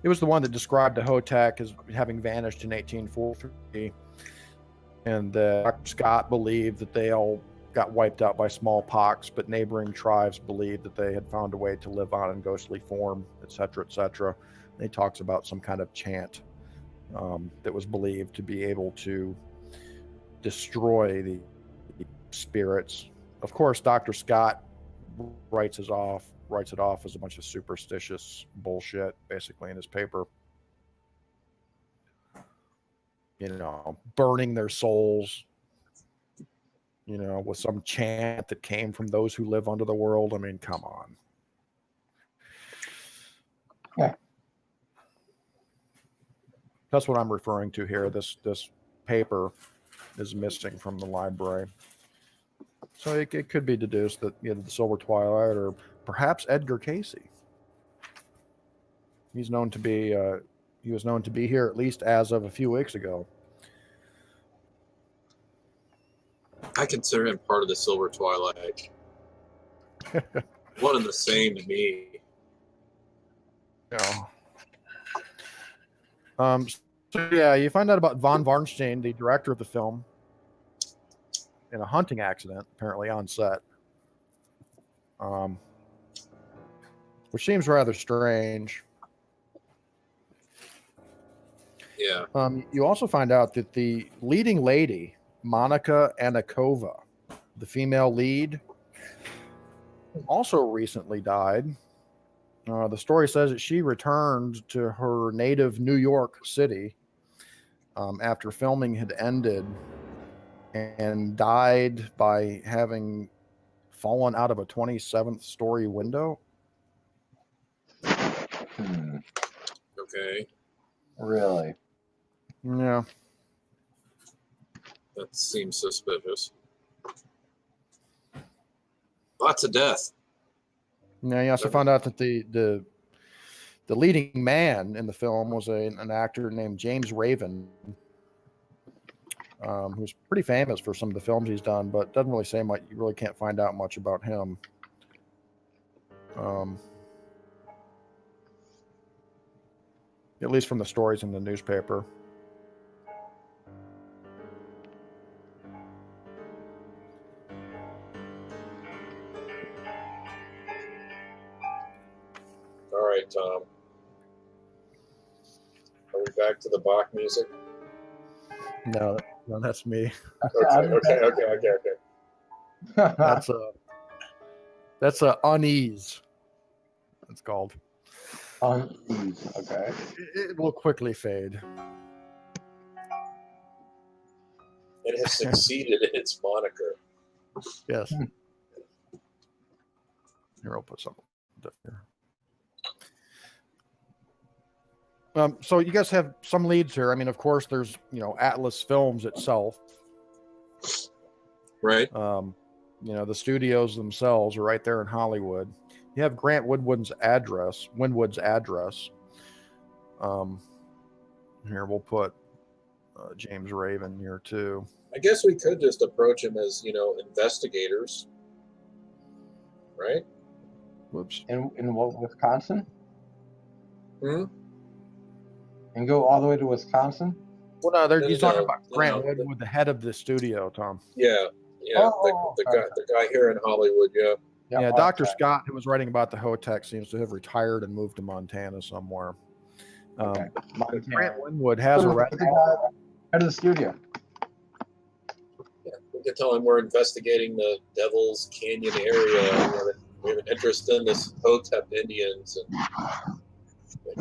It was the one that described the Hotek as having vanished in 1843, and Dr. Scott believed that they all got wiped out by smallpox, but neighboring tribes believed that they had found a way to live on in ghostly form, etc., etc. And he talks about some kind of chant that was believed to be able to destroy the spirits. Of course, Dr. Scott writes it off as a bunch of superstitious bullshit, basically, in his paper. Burning their souls, with some chant that came from those who live under the world. I mean, come on. Yeah. That's what I'm referring to here. This paper is missing from the library. So it could be deduced that the Silver Twilight, or perhaps Edgar Casey. He was known to be here at least as of a few weeks ago. I consider him part of the Silver Twilight. One and the same to me. Yeah. So yeah, you find out about von Varnstein, the director of the film, in a hunting accident, apparently on set. Which seems rather strange. Yeah. You also find out that the leading lady, Monica Anakova, the female lead, also recently died. The story says that she returned to her native New York City after filming had ended and died by having fallen out of a 27th story window. Okay. Really? Yeah. That seems suspicious. Lots of death. Now you also found out that the leading man in the film was an actor named James Raven, who's pretty famous for some of the films he's done, but doesn't really say much. You really can't find out much about him. At least from the stories in the newspaper. All right, Tom. Are we back to the Bach music? No, that's me. Okay. That's a unease. It's called. Unease. Okay. It will quickly fade. It has succeeded in its moniker. Yes. Here, I'll put something here. So you guys have some leads here. I mean, of course, there's Atlas Films itself. Right. The studios themselves are right there in Hollywood. You have Grant Winwood's address. Here we'll put James Raven here too. I guess we could just approach him as investigators, right? Whoops. In what, Wisconsin? Hmm. And go all the way to Wisconsin? Well, no, he's talking about Grant Winwood, the head of the studio, Tom. Yeah. The guy here in Hollywood. Yeah. Dr. Scott, who was writing about the Hotech, seems to have retired and moved to Montana somewhere. Grant Winwood has a head of the studio. Yeah, we can tell him we're investigating the Devil's Canyon area. We have an interest in this Hotep Indians, and I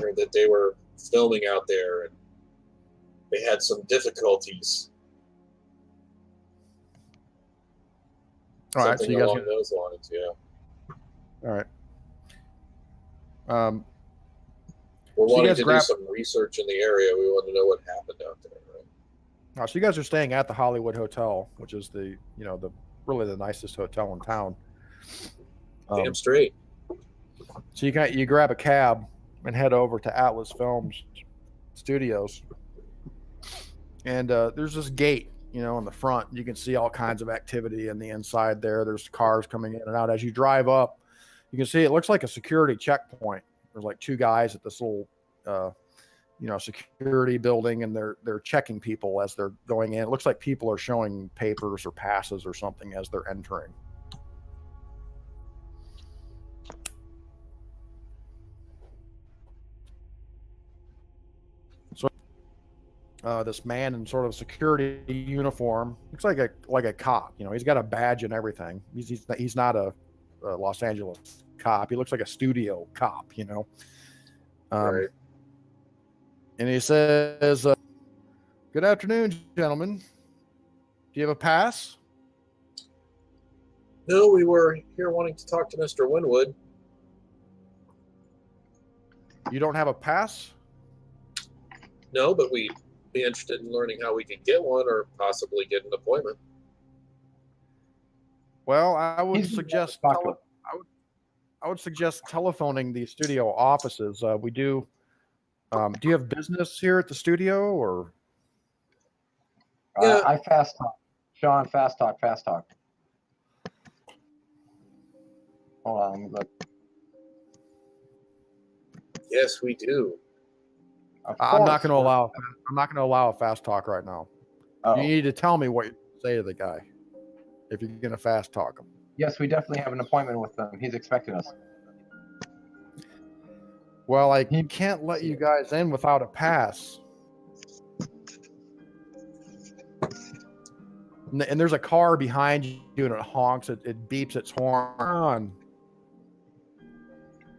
heard that they were filming out there, and they had some difficulties. All right, so you guys along those lines, yeah. All right. We're wanting to do some research in the area. We want to know what happened out there, right? So you guys are staying at the Hollywood Hotel, which is the really the nicest hotel in town. Damn straight. So you grab a cab and head over to Atlas Films Studios, and there's this gate. In the front, you can see all kinds of activity in the inside there. There's cars coming in and out. As you drive up, you can see it looks like a security checkpoint. There's like two guys at this little, security building, and they're checking people as they're going in. It looks like people are showing papers or passes or something as they're entering. So this man in sort of security uniform looks like a cop. He's got a badge and everything. He's not a Los Angeles cop. He looks like a studio cop. Right. And he says, "Good afternoon, gentlemen. Do you have a pass?" No, we were here wanting to talk to Mr. Winwood. You don't have a pass? No, but we'd be interested in learning how we could get one, or possibly get an appointment. Well, I would suggest telephoning the studio offices. We do. Do you have business here at the studio, or? Yeah. I fast talk. Sean, fast talk. Hold on, let me look. Yes, we do. I'm not going to allow a fast talk right now. Oh. You need to tell me what you say to the guy if you're going to fast talk him. Yes, we definitely have an appointment with him. He's expecting us. Well, I can't let you guys in without a pass. And there's a car behind you and it honks. It beeps its horn.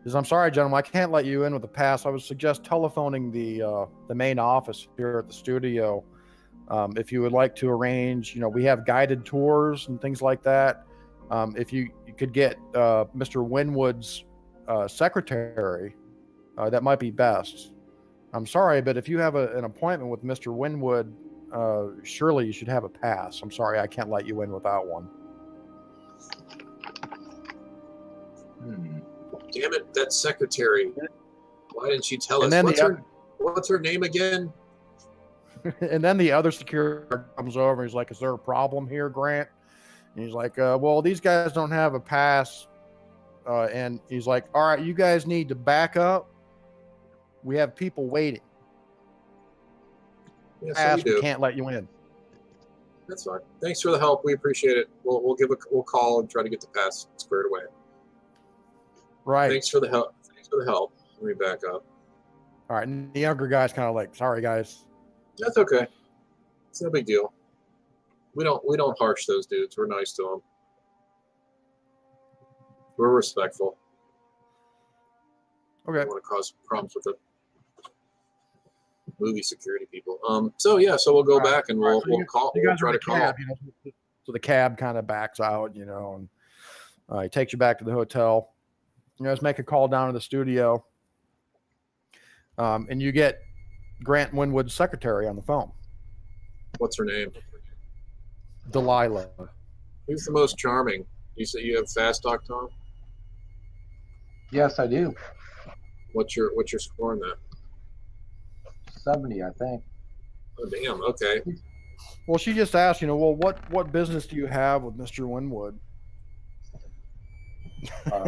He says, I'm sorry, gentlemen, I can't let you in with a pass. I would suggest telephoning the main office here at the studio. If you would like to arrange, we have guided tours and things like that. If you could get Mr. Winwood's secretary, that might be best. I'm sorry, but if you have an appointment with Mr. Winwood, surely you should have a pass. I'm sorry, I can't let you in without one. Damn it, that secretary. Why didn't she tell us? What's her name again? And then the other security guard comes over and he's like, is there a problem here, Grant? And he's like, well, these guys don't have a pass. And he's like, all right, you guys need to back up. We have people waiting. Yes, we can't let you in. That's fine. Thanks for the help. We appreciate it. We'll call and try to get the pass squared away. Right. Thanks for the help. Let me back up. All right. And the younger guy's kind of like, sorry, guys. That's okay. It's no big deal. We don't harsh those dudes. We're nice to them. We're respectful. Okay. I don't want to cause problems with the movie security people. So we'll go back and we'll call. We'll try to call. So the cab kind of backs out, and he takes you back to the hotel. You guys make a call down to the studio, and you get Grant Winwood's secretary on the phone. What's her name? Delilah. Who's the most charming? You say you have fast talk, Tom? Yes, I do. What's your score on that? 70, I think. Oh, damn. Okay. Well, she just asked, well, what business do you have with Mr. Winwood?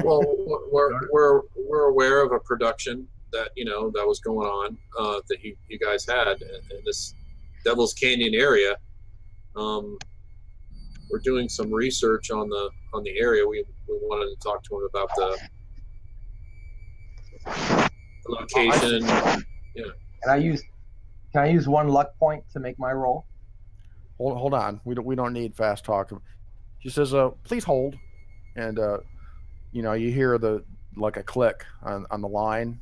Well, we're aware of a production that that was going on that you guys had in this Devil's Canyon area. We're doing some research on the area. We wanted to talk to him about the location. Yeah. Can I use one luck point to make my roll? Hold on. We don't need fast talk. She says, please hold. And you hear a click on the line.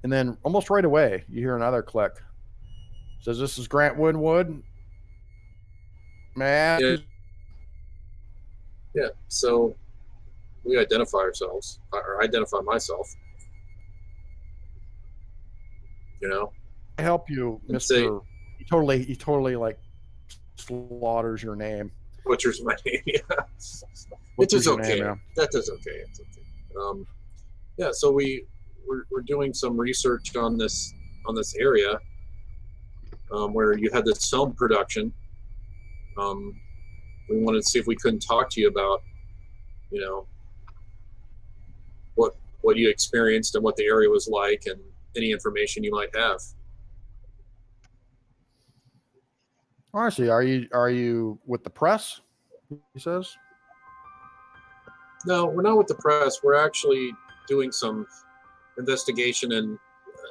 And then almost right away, you hear another click. It says, this is Grant Winwood. Man. Yeah. So we identify ourselves, or identify myself. I help you, Mr. He totally like slaughters your name. Butchers my name. Yeah. It is okay. That is okay. It's okay. So we're doing some research on this area where you had this film production. We wanted to see if we couldn't talk to you about, what you experienced and what the area was like, and any information you might have. Honestly, are you with the press? He says. No, we're not with the press. We're actually doing some investigation in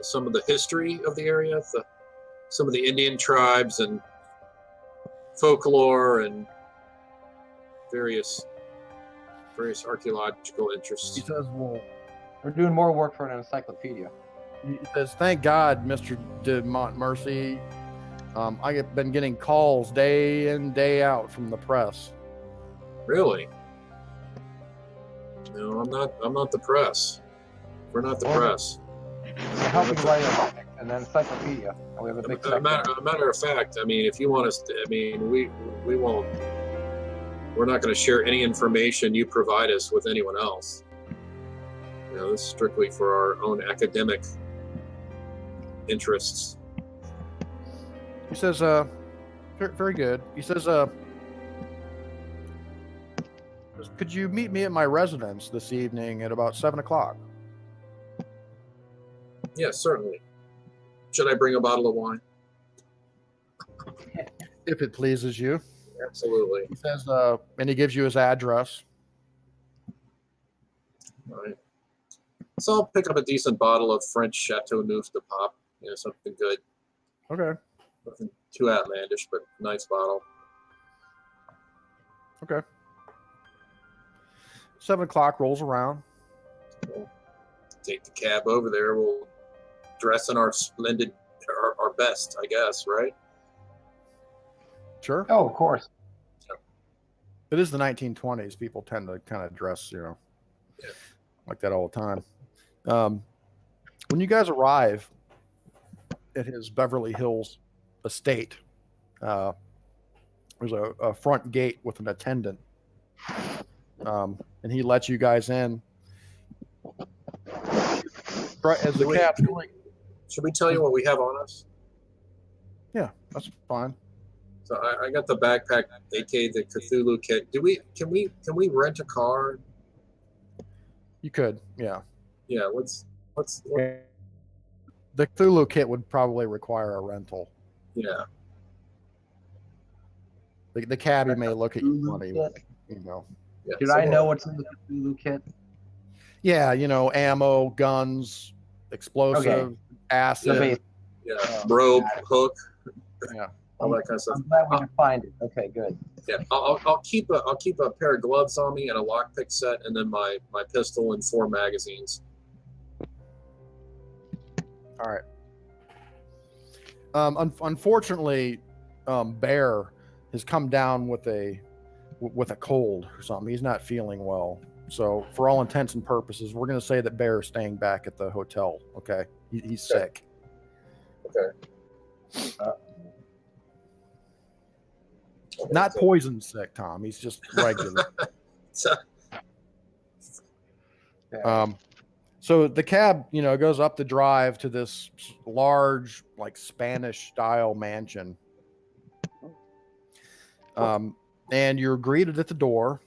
some of the history of the area, some of the Indian tribes and folklore and various archaeological interests. He says, well, we're doing more work for an encyclopedia. He says, thank God, Mr. de Montmercy. I have been getting calls day in, day out from the press. Really? No, I'm not the press. We're not the press. So help me write an encyclopedia. We have a big a matter of fact, if you want us to, we won't. We're not going to share any information you provide us with anyone else. This is strictly for our own academic interests. He says, very good. He says, could you meet me at my residence this evening at about 7 o'clock? Yes, certainly. Should I bring a bottle of wine? If it pleases you. Absolutely. He says, and he gives you his address. All right. So I'll pick up a decent bottle of French Chateau Neuf de Pop. Something good. Okay. Nothing too outlandish, but nice bottle. Okay. 7 o'clock rolls around. We'll take the cab over there. We'll dress in our splendid, our best, I guess, right? Sure. Oh, of course. It is the 1920s. People tend to kind of dress, like that all the time. When you guys arrive at his Beverly Hills estate, there's a front gate with an attendant, and he lets you guys in. As the cab's going, should we tell you what we have on us? Yeah, that's fine. So I got the backpack, aka the Cthulhu kit. Can we rent a car? You could, yeah. Yeah. What's the Cthulhu kit would probably require a rental. Yeah. The cabbie may look at you funny, Yeah, Did I know what's in the Cthulhu kit? Yeah, ammo, guns, explosive, acid. Yeah, rope, hook. Yeah. All that kind of stuff. I'm glad we can find it. Okay, good. Yeah, I'll keep a pair of gloves on me and a lockpick set, and then my pistol and 4 magazines. All right. Unfortunately, Bear has come down with a cold or something. He's not feeling well. So, for all intents and purposes, we're going to say that Bear is staying back at the hotel. Okay, he's sick. Okay. Not poison sick, Tom. He's just regular. So the cab, goes up the drive to this large, like Spanish-style mansion. And you're greeted at the door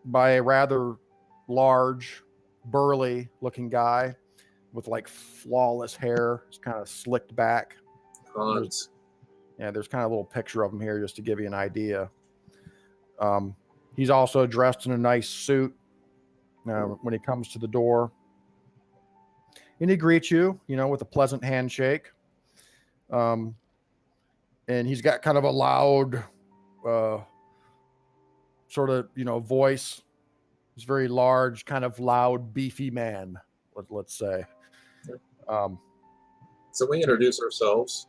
by a rather large, burly-looking guy with like flawless hair. It's kind of slicked back. Hans. There's kind of a little picture of him here just to give you an idea. He's also dressed in a nice suit when he comes to the door. And he greets you, with a pleasant handshake. And he's got kind of a loud sort of, voice. He's very large, kind of loud, beefy man, let's say. So we introduce ourselves,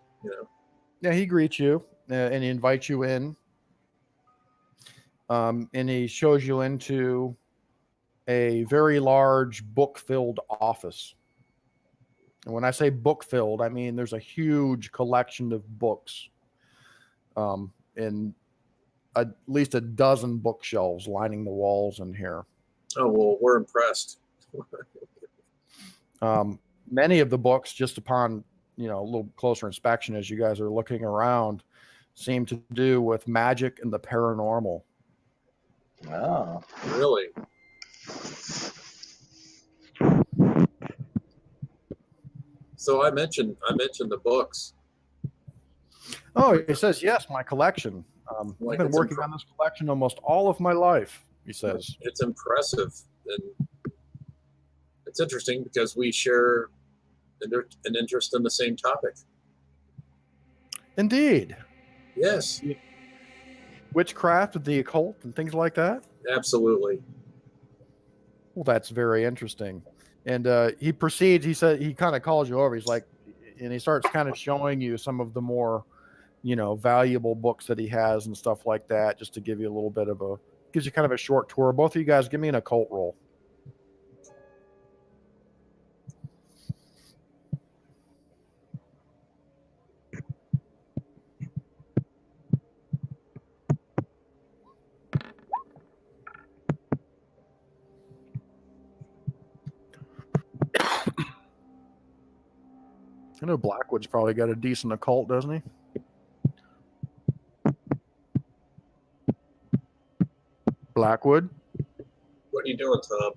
Yeah, he greets you and he invites you in. And he shows you into a very large book-filled office. And when I say book-filled, I mean there's a huge collection of books in at least a dozen bookshelves lining the walls in here. Oh, well, we're impressed. Many of the books, just upon a little closer inspection as you guys are looking around, seem to do with magic and the paranormal. Oh, Really? So I mentioned the books. Oh, he says, yes, my collection. I've been working on this collection almost all of my life, he says. It's impressive. And it's interesting because we share an interest in the same topic. Indeed. Yes. Witchcraft, the occult, and things like that? Absolutely. Well, that's very interesting. And he proceeds, he kind of calls you over. He's like, and he starts kind of showing you some of the more, valuable books that he has and stuff like that, just to give you a little bit of gives you kind of a short tour. Both of you guys, give me an occult roll. I know Blackwood's probably got a decent occult, doesn't he? Blackwood? What are you doing, Tom?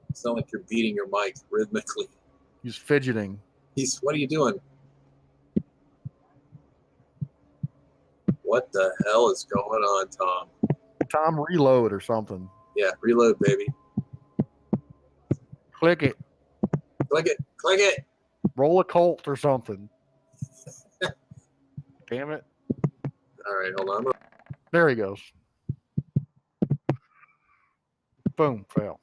It's not like you're beating your mic rhythmically. He's fidgeting. What are you doing? What the hell is going on, Tom? Tom, reload or something. Yeah, reload, baby. Click it. Click it. Click it. Roll a Colt or something. Damn it. All right, hold on. There he goes. Boom, fail.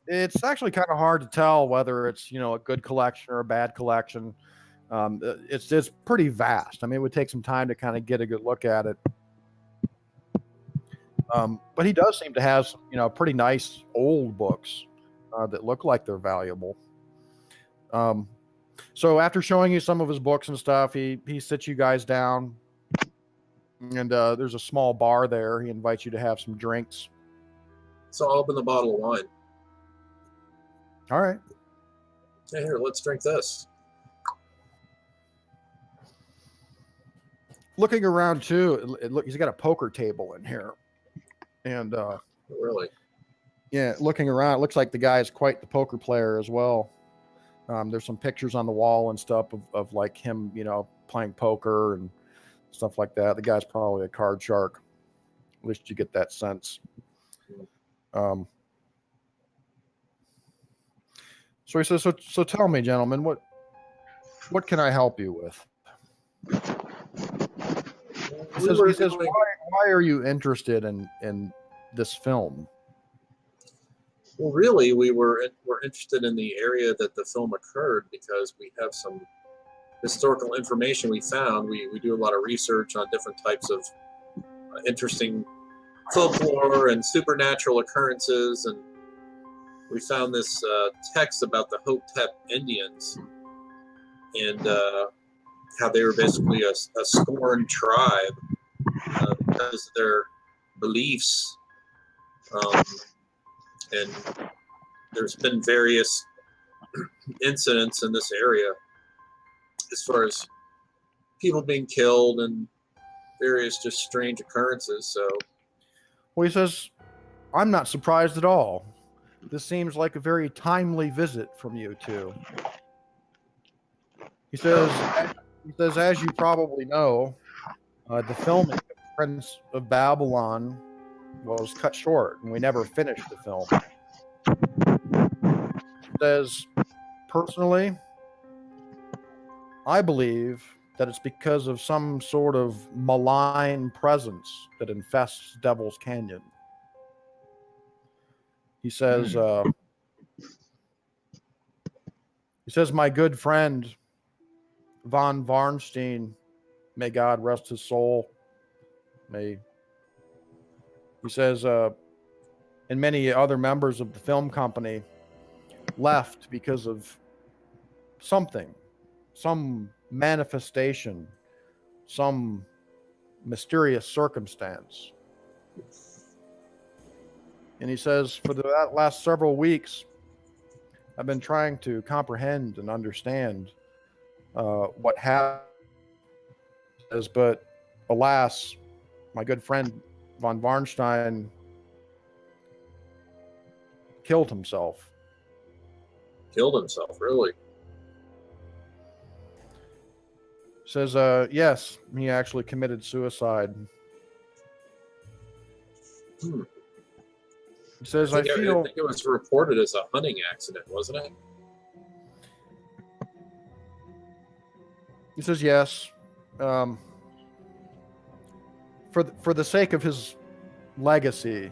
It's actually kind of hard to tell whether it's, a good collection or a bad collection. It's pretty vast. I mean, it would take some time to kind of get a good look at it. But he does seem to have, pretty nice old books that look like they're valuable. So after showing you some of his books and stuff, he sits you guys down, and there's a small bar there. He invites you to have some drinks. So I'll open the bottle of wine. All right. Yeah, here, let's drink this. Looking around too, he's got a poker table in here, and really, yeah, looking around, it looks like the guy is quite the poker player as well. There's some pictures on the wall and stuff of like him, playing poker and stuff like that. The guy's probably a card shark. At least you get that sense. So he says, so tell me, gentlemen, what can I help you with? He says, why are you interested in this film? Well, really, we're interested in the area that the film occurred because we have some historical information we found. We do a lot of research on different types of interesting folklore and supernatural occurrences, and we found this text about the Hotep Indians and how they were basically a scorned tribe because of their beliefs. And there's been various incidents in this area as far as people being killed and various just strange occurrences. So, well, he says, I'm not surprised at all. This seems like a very timely visit from you two. He says, as you probably know, the filming of Prince of Babylon was cut short, and we never finished the film. He says, personally, I believe that it's because of some sort of malign presence that infests Devil's Canyon. He says, my good friend von Varnstein, may God rest his soul, he says, and many other members of the film company left because of something, some manifestation, some mysterious circumstance. And he says, for the last several weeks, I've been trying to comprehend and understand what happened. But alas, my good friend von Varnstein killed himself. Killed himself, really? Says, yes, he actually committed suicide. He says, I think it was reported as a hunting accident, wasn't it? He says, yes. For the sake of his legacy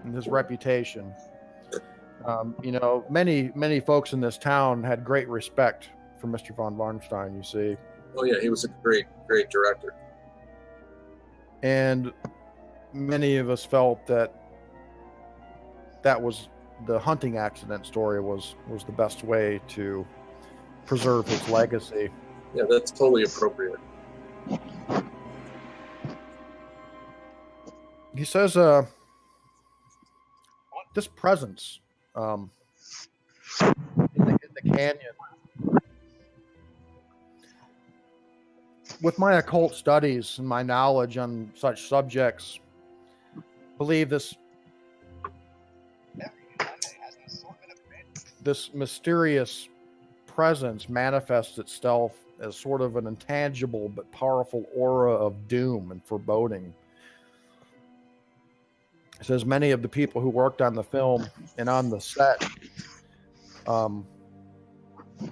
and his reputation, many folks in this town had great respect for Mr. von Varnstein, you see. Oh yeah, he was a great director. And many of us felt that was the hunting accident story was the best way to preserve his legacy. Yeah, that's totally appropriate. He says, this presence in the canyon, with my occult studies and my knowledge on such subjects, believe this mysterious presence manifests itself as sort of an intangible but powerful aura of doom and foreboding. It says many of the people who worked on the film and on the set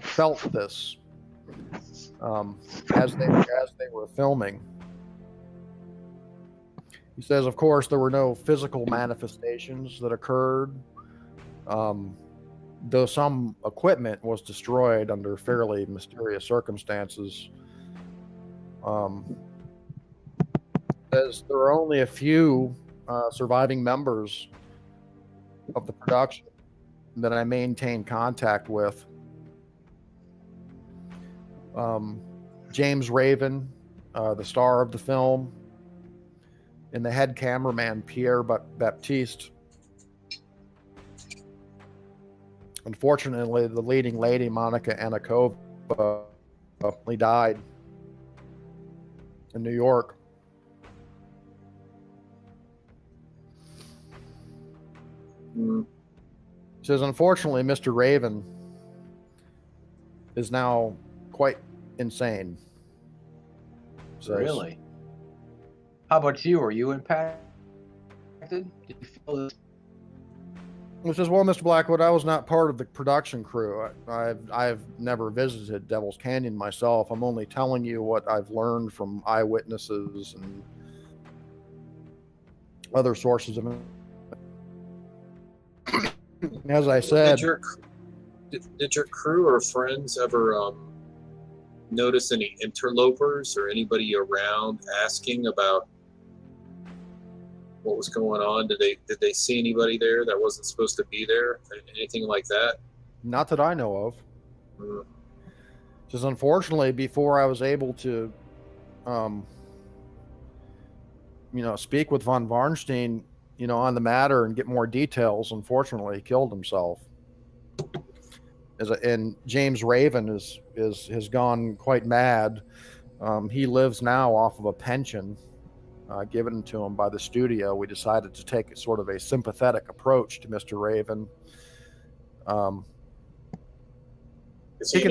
felt this as they were filming. He says, of course, there were no physical manifestations that occurred, though some equipment was destroyed under fairly mysterious circumstances. Says there are only a few surviving members of the production that I maintain contact with. James Raven, the star of the film, and the head cameraman, Pierre Baptiste. Unfortunately, the leading lady, Monica Anakova, died in New York. It says, unfortunately, Mr. Raven is now quite insane. Says, really? How about you? Were you impacted? Did you feel this? It says, well, Mr. Blackwood, I was not part of the production crew. I've never visited Devil's Canyon myself. I'm only telling you what I've learned from eyewitnesses and other sources of information. As I said, did your crew or friends ever notice any interlopers or anybody around asking about what was going on? Did they see anybody there that wasn't supposed to be there? Anything like that? Not that I know of. Just unfortunately, before I was able to, speak with von Varnstein, on the matter and get more details, unfortunately, he killed himself. And James Raven has gone quite mad. He lives now off of a pension given to him by the studio. We decided to take sort of a sympathetic approach to Mr. Raven. He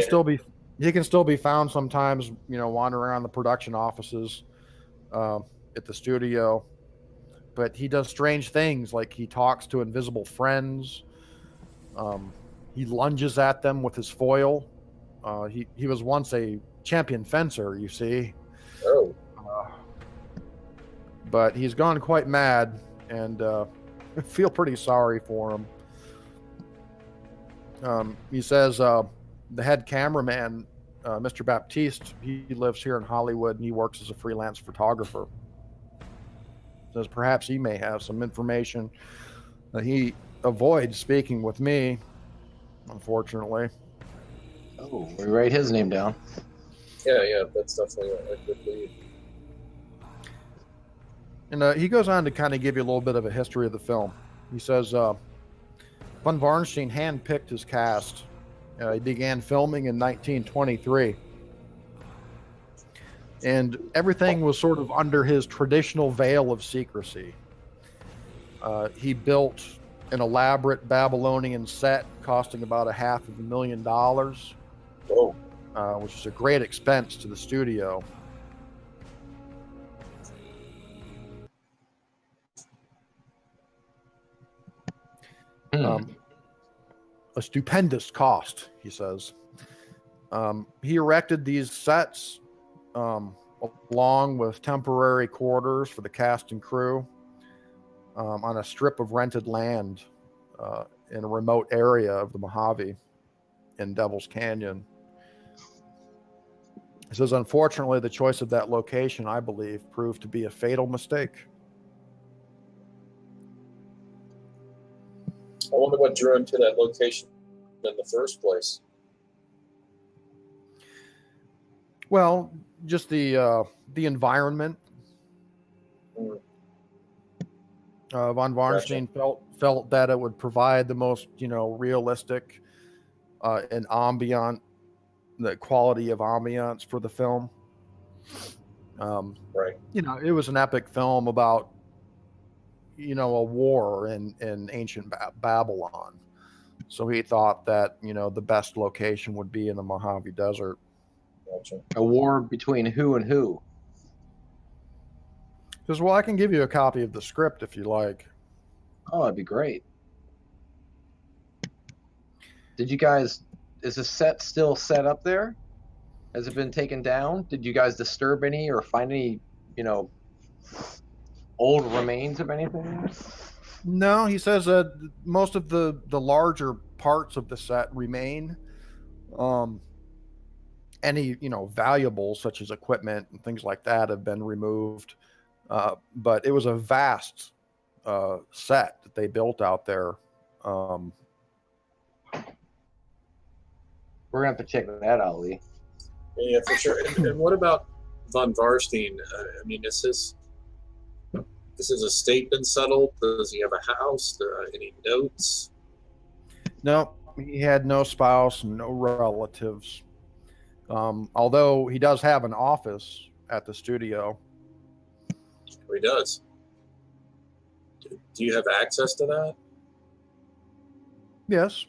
can still be found sometimes, wandering around the production offices at the studio. But he does strange things, like he talks to invisible friends. He lunges at them with his foil. He was once a champion fencer, you see. Oh. But he's gone quite mad, and I feel pretty sorry for him. He says the head cameraman, Mr. Baptiste, he lives here in Hollywood, and he works as a freelance photographer. Says perhaps he may have some information. He avoids speaking with me, unfortunately. Oh, we write his name down. Yeah, that's definitely a good lead. And he goes on to kind of give you a little bit of a history of the film. He says, von Varnstein handpicked his cast. He began filming in 1923. And everything was sort of under his traditional veil of secrecy. He built an elaborate Babylonian set costing about $500,000, which is a great expense to the studio. A stupendous cost, he says. He erected these sets along with temporary quarters for the cast and crew on a strip of rented land in a remote area of the Mojave in Devil's Canyon. He says, unfortunately, the choice of that location, I believe, proved to be a fatal mistake. I wonder what drew him to that location in the first place. Well, just the environment. Von Varnstein felt that it would provide the most, realistic and ambient, the quality of ambiance for the film. Right. It was an epic film about, a war in ancient Babylon. So he thought that, the best location would be in the Mojave Desert. Gotcha. A war between who and who? Because, well, I can give you a copy of the script if you like. Oh, that'd be great. Did you guys, is the set still set up there? Has it been taken down? Did you guys disturb any or find any, old remains of anything? No, he says that most of the larger parts of the set remain. Any, valuables such as equipment and things like that have been removed. But it was a vast set that they built out there. We're going to have to check that out, Lee. Yeah, for sure. And what about von Varstein? I mean, is his estate been settled? Does he have a house? Any notes? No, he had no spouse, no relatives. Although he does have an office at the studio. He does. Do you have access to that? Yes.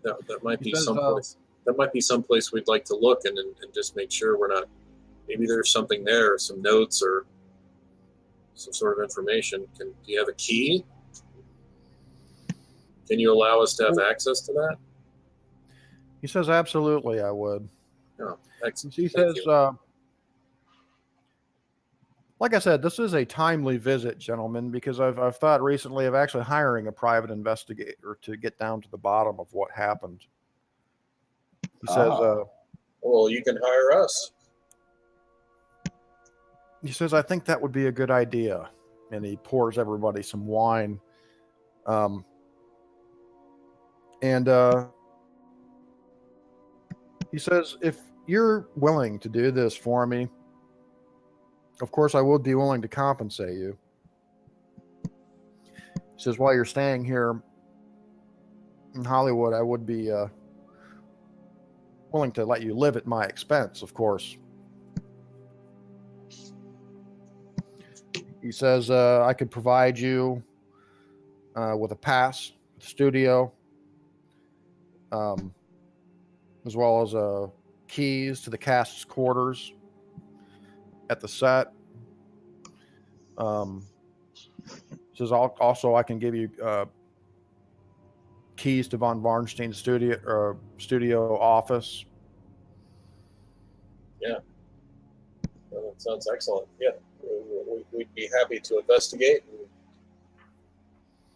That might be someplace. That might be someplace we'd like to look and just make sure we're not. Maybe there's something there, or some notes, or some sort of information. Do you have a key? Can you allow us to have access to that? He says, absolutely, I would. Oh, excellent. He says, like I said, this is a timely visit, gentlemen, because I've thought recently of actually hiring a private investigator to get down to the bottom of what happened. He says, well, you can hire us. He says, I think that would be a good idea. And he pours everybody some wine. He says, if you're willing to do this for me, of course, I would be willing to compensate you. He says, while you're staying here in Hollywood, I would be willing to let you live at my expense, of course. He says, I could provide you with a pass to the studio, as well as keys to the cast's quarters at the set. Says also I can give you keys to von Varnstein's studio office. Yeah, well, that sounds excellent. Yeah, we'd be happy to investigate and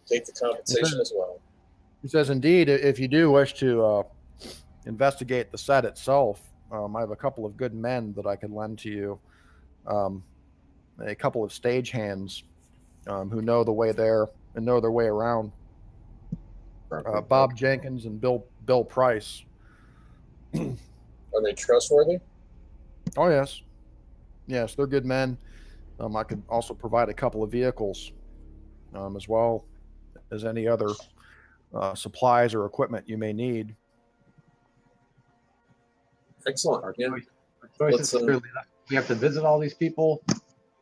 take the compensation as well. He says, indeed, if you do wish to investigate the set itself, I have a couple of good men that I could lend to you. A couple of stagehands who know the way there and know their way around. Bob Jenkins and Bill Price. Are they trustworthy? Oh, yes, they're good men. I could also provide a couple of vehicles, as well as any other supplies or equipment you may need. Excellent. Our choice is clearly we have to visit all these people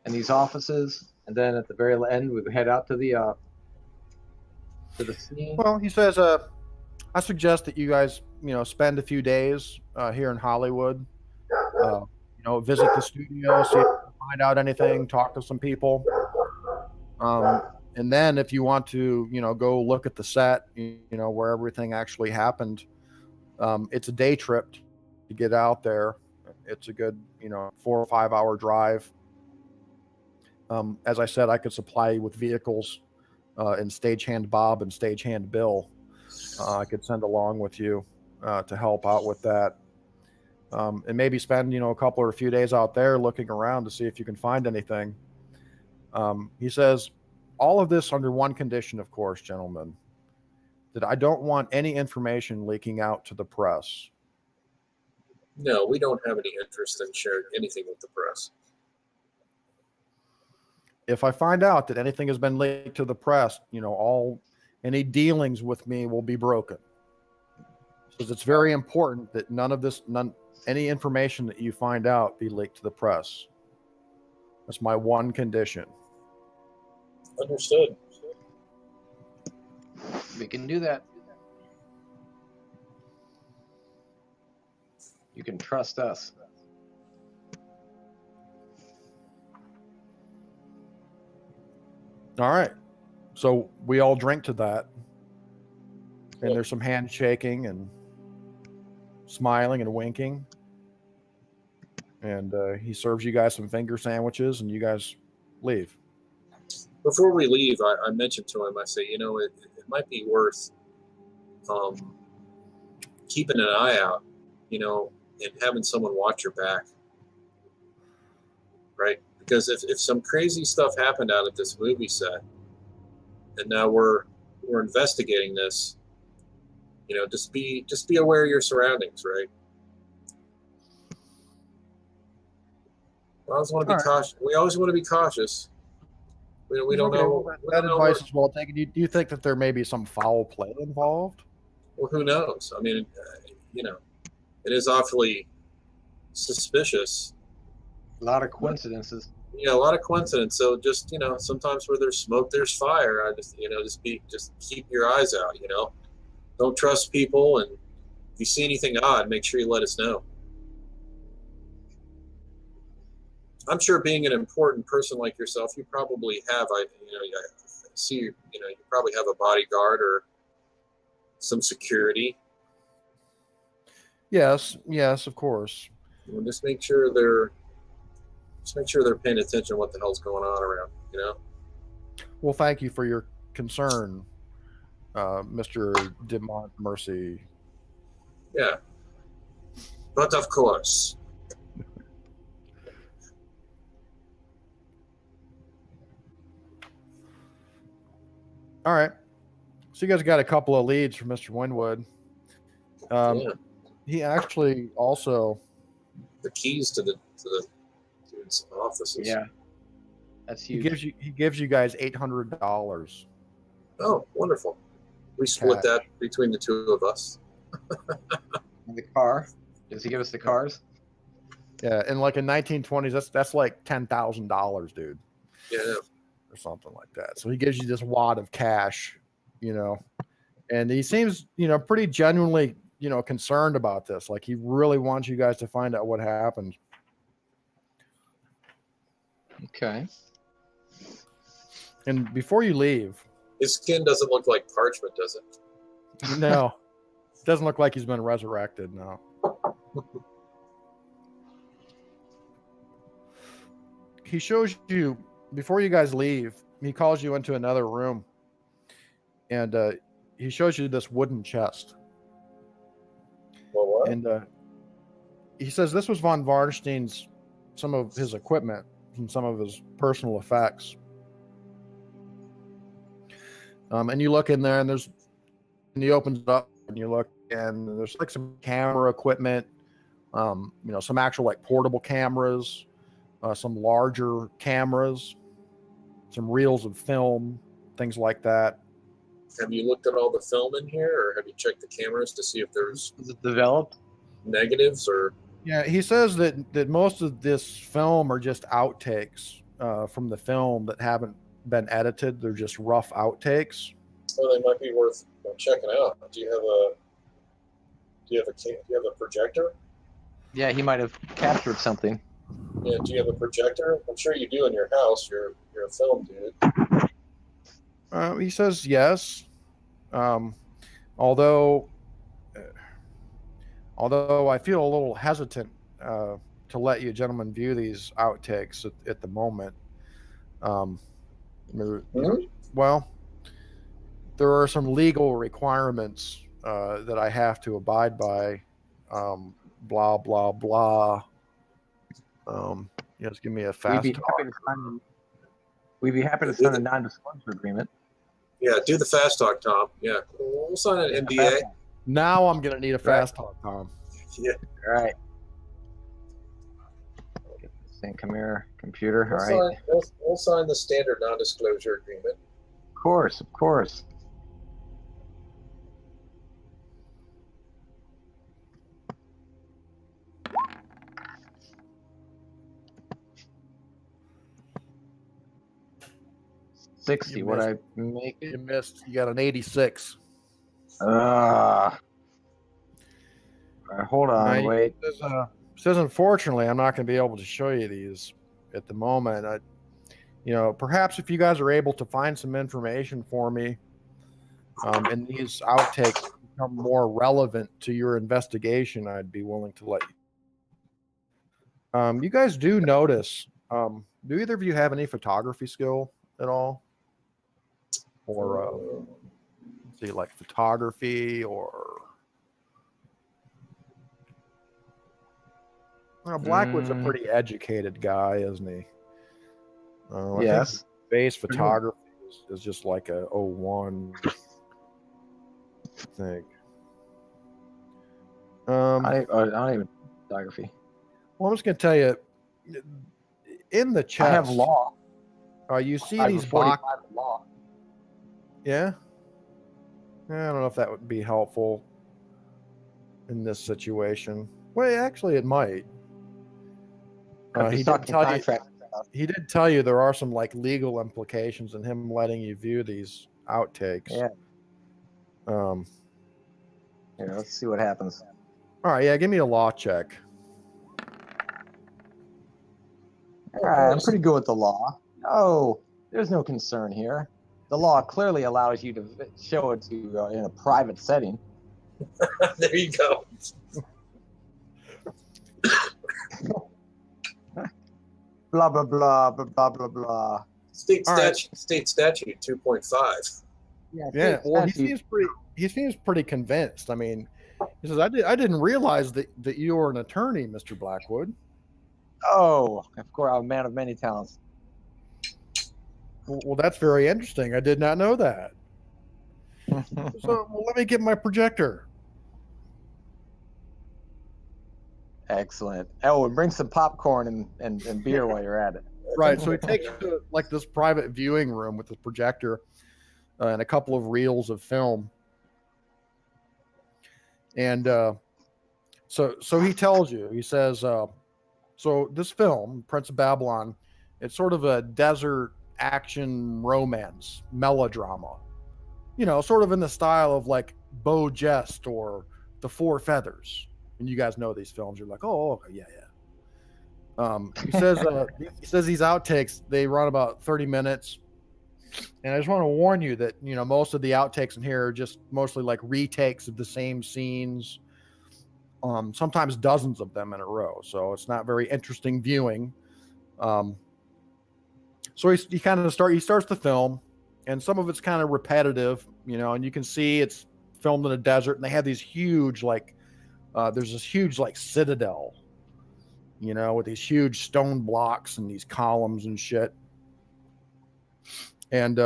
and these offices, and then at the very end we head out to the scene. Well, he says, I suggest that you guys, spend a few days here in Hollywood. Visit the studio, see if you can find out anything, talk to some people. And then if you want to, go look at the set, where everything actually happened, it's a day trip to get out there. It's a good, 4 or 5 hour drive. As I said, I could supply you with vehicles and stagehand Bob and stagehand Bill. I could send along with you to help out with that. And maybe spend, a couple or a few days out there looking around to see if you can find anything. He says, all of this under one condition, of course, gentlemen, that I don't want any information leaking out to the press. No, we don't have any interest in sharing anything with the press. If I find out that anything has been leaked to the press, any dealings with me will be broken. Because it's very important that none any information that you find out be leaked to the press. That's my one condition. Understood. We can do that. You can trust us. All right. So we all drink to that. And there's some handshaking and smiling and winking. And he serves you guys some finger sandwiches, and you guys leave. Before we leave, I mentioned to him, I say, it might be worth keeping an eye out, and having someone watch your back, right? Because if some crazy stuff happened out at this movie set, and now we're investigating this, just be aware of your surroundings, right? We always want to be cautious. We always want to be cautious. We don't know. That advice is well taken. Do you think that there may be some foul play involved? Well, who knows? I mean, it is awfully suspicious. A lot of coincidences. Yeah, a lot of coincidence. So just sometimes where there's smoke, there's fire. I just just keep your eyes out. Don't trust people, and if you see anything odd, make sure you let us know. I'm sure, being an important person like yourself, you probably have. I see you probably have a bodyguard or some security. Yes, of course. Just make sure they're paying attention to what the hell's going on around. Well, thank you for your concern, Mr. De Montmercy. Yeah, but of course. All right. So you guys got a couple of leads from Mr. Winwood. He actually also the keys to the dude's offices. Yeah, that's huge. He gives you guys $800. Oh, wonderful! We split that between the two of us. And the car? Does he give us the cars? Yeah, in like in 1920s, that's like $10,000, dude. Yeah. Or something like that. So he gives you this wad of cash, and he seems, pretty genuinely, concerned about this. Like he really wants you guys to find out what happened. Okay. And before you leave, his skin doesn't look like parchment, does it? No, it doesn't look like he's been resurrected. No. He shows you. Before you guys leave, he calls you into another room, and he shows you this wooden chest. Well, what? And he says this was von Varnstein's, some of his equipment and some of his personal effects. And you look in there, and he opens it up, and you look, and there's like some camera equipment, some actual like portable cameras, some larger cameras, some reels of film, things like that. Have you looked at all the film in here, or have you checked the cameras to see if there's developed negatives or? Yeah, he says that most of this film are just outtakes from the film that haven't been edited. They're just rough outtakes. Well, they might be worth checking out. Do you have a projector? Yeah, he might have captured something. Yeah, do you have a projector? I'm sure you do in your house. You're a film dude. He says yes. Although I feel a little hesitant to let you gentlemen view these outtakes at the moment. Well, there are some legal requirements that I have to abide by. Blah blah blah. Just give me a fast. We'd be happy to sign a non-disclosure agreement. Yeah, do the fast talk, Tom. Yeah, we'll sign an NDA. Now I'm gonna need a fast talk, Tom. Yeah. All right. Get this thing. Come here, computer. All right. We'll sign the standard non-disclosure agreement. Of course. 60. You Would I missed. make You it? missed. You got an 86. All right, hold on, wait. Says unfortunately, I'm not going to be able to show you these at the moment. Perhaps if you guys are able to find some information for me, and these outtakes become more relevant to your investigation, I'd be willing to let you. You guys do notice, do either of you have any photography skill at all? Or, see, like photography or... Blackwood's a pretty educated guy, isn't he? Yes. I think base photography is just like a 01 thing. I don't even photography. Well, I'm just going to tell you, in the chest, I have law. You see I have these a 45 boxes. in law. Yeah? I don't know if that would be helpful in this situation. Well, actually, it might. He did tell you there are some like legal implications in him letting you view these outtakes. Yeah. Here, let's see what happens. All right, yeah, give me a law check. All right, I'm pretty good with the law. Oh, there's no concern here. The law clearly allows you to show it to in a private setting. There you go. Blah blah blah blah blah blah blah. State statute 2.5. Yeah. Well, he seems pretty convinced. I mean, he says, "I didn't realize that you were an attorney, Mr. Blackwood." Oh, of course, I'm a man of many talents. Well, that's very interesting. I did not know that. So, let me get my projector. Excellent. Oh, and bring some popcorn and beer while you're at it. Right. So he takes you to like this private viewing room with the projector and a couple of reels of film. And so he tells you, he says, so this film, Prince of Babylon, it's sort of a desert action romance melodrama, sort of in the style of like Beau Jest or The Four Feathers. And you guys know these films. You're like, oh, okay, yeah. He says these outtakes, they run about 30 minutes. And I just want to warn you that, most of the outtakes in here are just mostly like retakes of the same scenes. Sometimes dozens of them in a row. So it's not very interesting viewing. So he starts the film, and some of it's kind of repetitive, and you can see it's filmed in a desert, and they have these huge, like, there's this huge, like, citadel, with these huge stone blocks and these columns and shit. And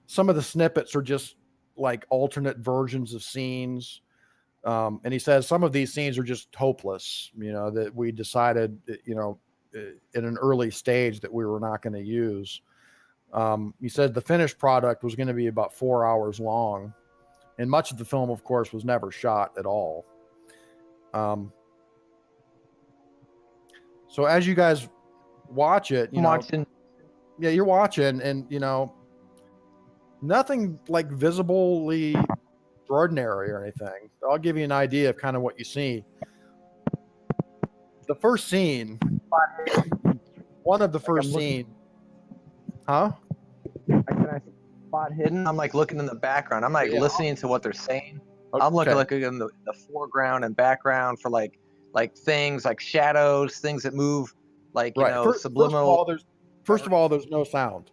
some of the snippets are just like alternate versions of scenes. And he says some of these scenes are just hopeless, that we decided, in an early stage that we were not going to use. He said the finished product was going to be about 4 hours long. And much of the film, of course, was never shot at all. So as you guys watch it, you're watching, and nothing like visibly extraordinary or anything. I'll give you an idea of kind of what you see. The first scene, one of the first scene, huh? Can I spot hidden? I'm like looking in the background. I'm like listening to what they're saying. Okay. I'm looking in the foreground and background for like things like shadows, things that move, like subliminal. First of all, there's no sound,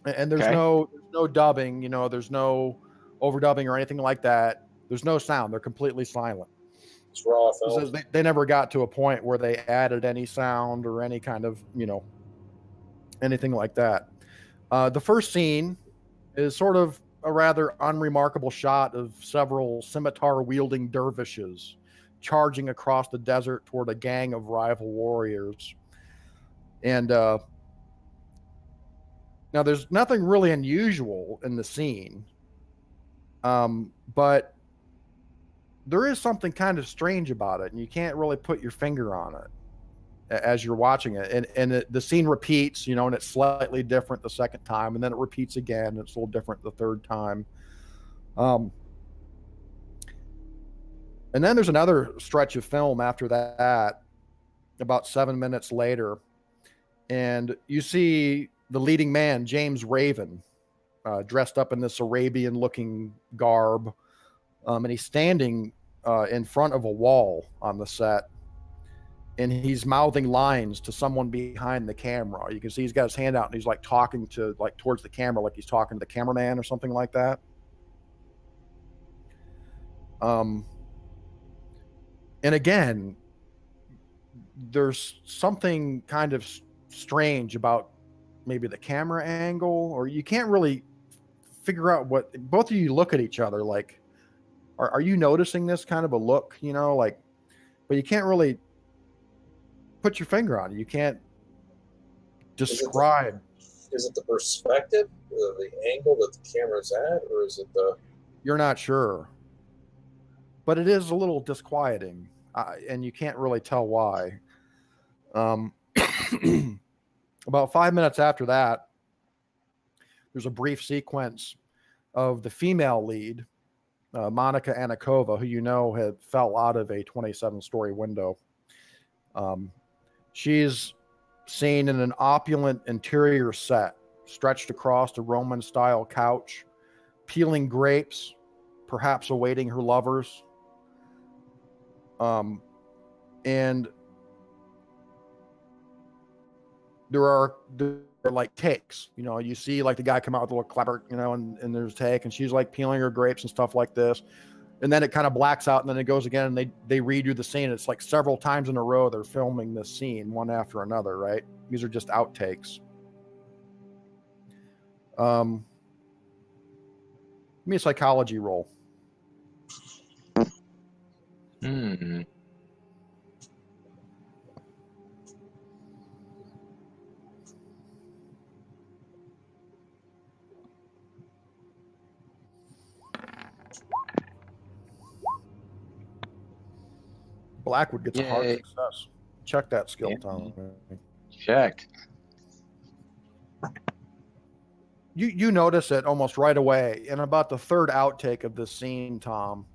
and there's no dubbing. There's no overdubbing or anything like that. There's no sound. They're completely silent. It's raw film. They never got to a point where they added any sound or any kind of anything like that. The first scene is sort of a rather unremarkable shot of several scimitar-wielding dervishes charging across the desert toward a gang of rival warriors. And now there's nothing really unusual in the scene, but there is something kind of strange about it, and you can't really put your finger on it. as you're watching it, and the scene repeats, you know, and it's slightly different the second time, and then it repeats again, and it's a little different the third time. And then there's another stretch of film after that, about 7 minutes later, and you see the leading man, James Raven, dressed up in this Arabian-looking garb, and he's standing in front of a wall on the set, and he's mouthing lines to someone behind the camera. You can see he's got his hand out, and he's like talking to, like, towards the camera, like he's talking to the cameraman or something like that. And again, there's something kind of strange about maybe the camera angle, or you can't really figure out what. Both of you look at each other like, are you noticing this kind of a look, you know, like, but you can't really put your finger on it. You can't describe. Is it the perspective, the angle that the camera's at, or is it the... You're not sure, but it is a little disquieting, and you can't really tell why. About 5 minutes after that, there's a brief sequence of the female lead, Monica Anakova, who you know had fell out of a 27-story window. She's seen in an opulent interior set, stretched across a Roman-style couch, peeling grapes, perhaps awaiting her lovers. And there are like takes, you know, you see like the guy come out with a little clapper, you know, and there's a take, and she's like peeling her grapes and stuff like this. And then it kind of blacks out, and then it goes again, and they redo the scene. It's like several times in a row they're filming this scene one after another, right? These are just outtakes. Give me a psychology roll. Blackwood gets a hard success. Check that skill, Tom. Checked. You notice it almost right away. In about the third outtake of this scene, Tom,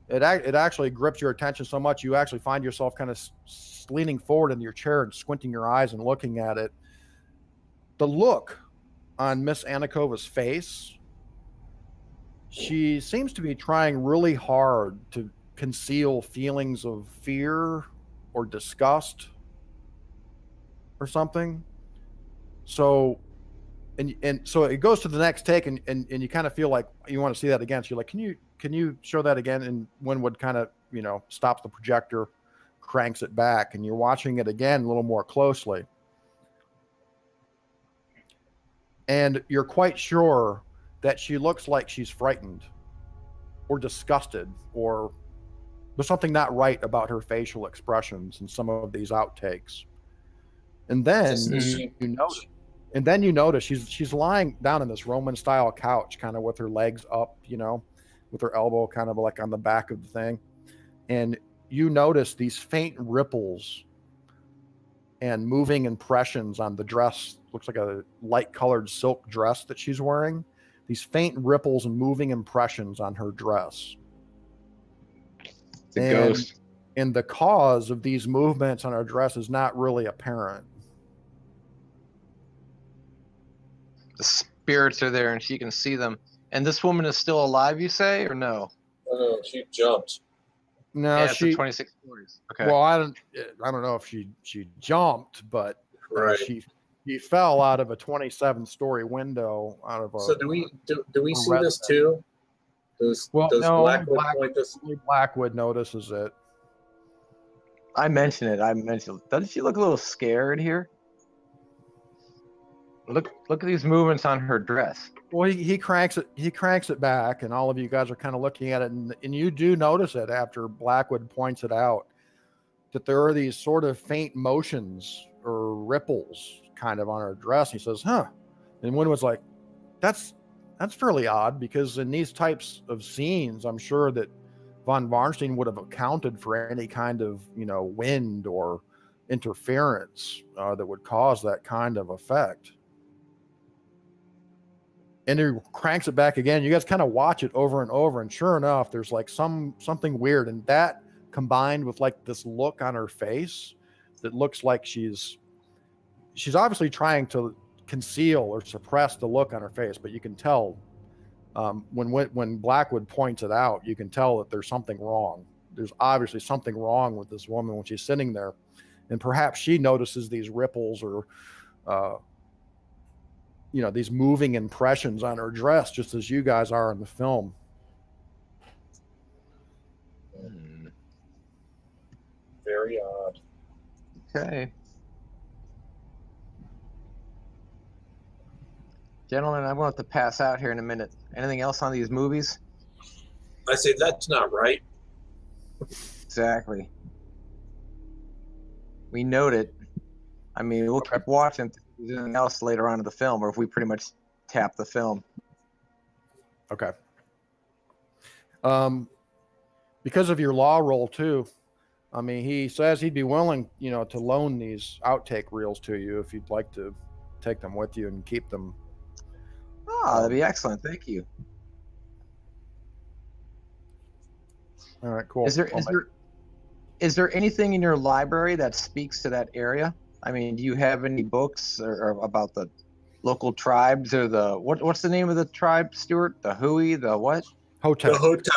it actually grips your attention so much you actually find yourself kind of leaning forward in your chair and squinting your eyes and looking at it. The look on Miss Anakova's face, she seems to be trying really hard to conceal feelings of fear or disgust or something. So and so it goes to the next take, and you kind of feel like you want to see that again. So you're like, can you show that again? And Winwood kind of, you know, stops the projector, cranks it back, and you're watching it again a little more closely. And you're quite sure that she looks like she's frightened or disgusted, or there's something not right about her facial expressions in some of these outtakes. And then you notice she's lying down in this Roman style couch, kind of with her legs up, you know, with her elbow kind of like on the back of the thing. And you notice these faint ripples and moving impressions on the dress. Looks like a light colored silk dress that she's wearing. These faint ripples and moving impressions on her dress. It's a ghost. And the cause of these movements on her dress is not really apparent. The spirits are there and she can see them. And this woman is still alive, you say, or no? No, she jumped. No, yeah, she 26 stories. Okay. Well, I don't know if she jumped, but right. She fell out of a 27-story window out of a. So do we see this too? Does no, Blackwood notices it. I mentioned it. Doesn't she look a little scared here? Look at these movements on her dress. Well, he cranks it back, and all of you guys are kind of looking at it, and you do notice it after Blackwood points it out, that there are these sort of faint motions or ripples kind of on her dress. He says, huh. And Winwood's like, that's fairly odd, because in these types of scenes, I'm sure that von Varnstein would have accounted for any kind of, you know, wind or interference that would cause that kind of effect. And he cranks it back again. You guys kind of watch it over and over, and sure enough, there's like something weird, and that combined with like this look on her face that looks like she's obviously trying to conceal or suppress the look on her face, but you can tell when Blackwood points it out, you can tell that there's something wrong. There's obviously something wrong with this woman when she's sitting there, and perhaps she notices these ripples or these moving impressions on her dress, just as you guys are in the film. Very odd. Okay. Gentlemen, I'm going to have to pass out here in a minute. Anything else on these movies? I say that's not right. Exactly. We note it. I mean, we'll keep watching if there's anything else later on in the film, or if we pretty much tap the film. Okay. Because of your law role too, I mean, he says he'd be willing, to loan these outtake reels to you if you'd like to take them with you and keep them. Oh, that'd be excellent. Thank you. All right, cool. Is there anything in your library that speaks to that area? I mean, do you have any books or about the local tribes or what's the name of the tribe, Stuart? The Hui, the what? Hotep. The Hotep.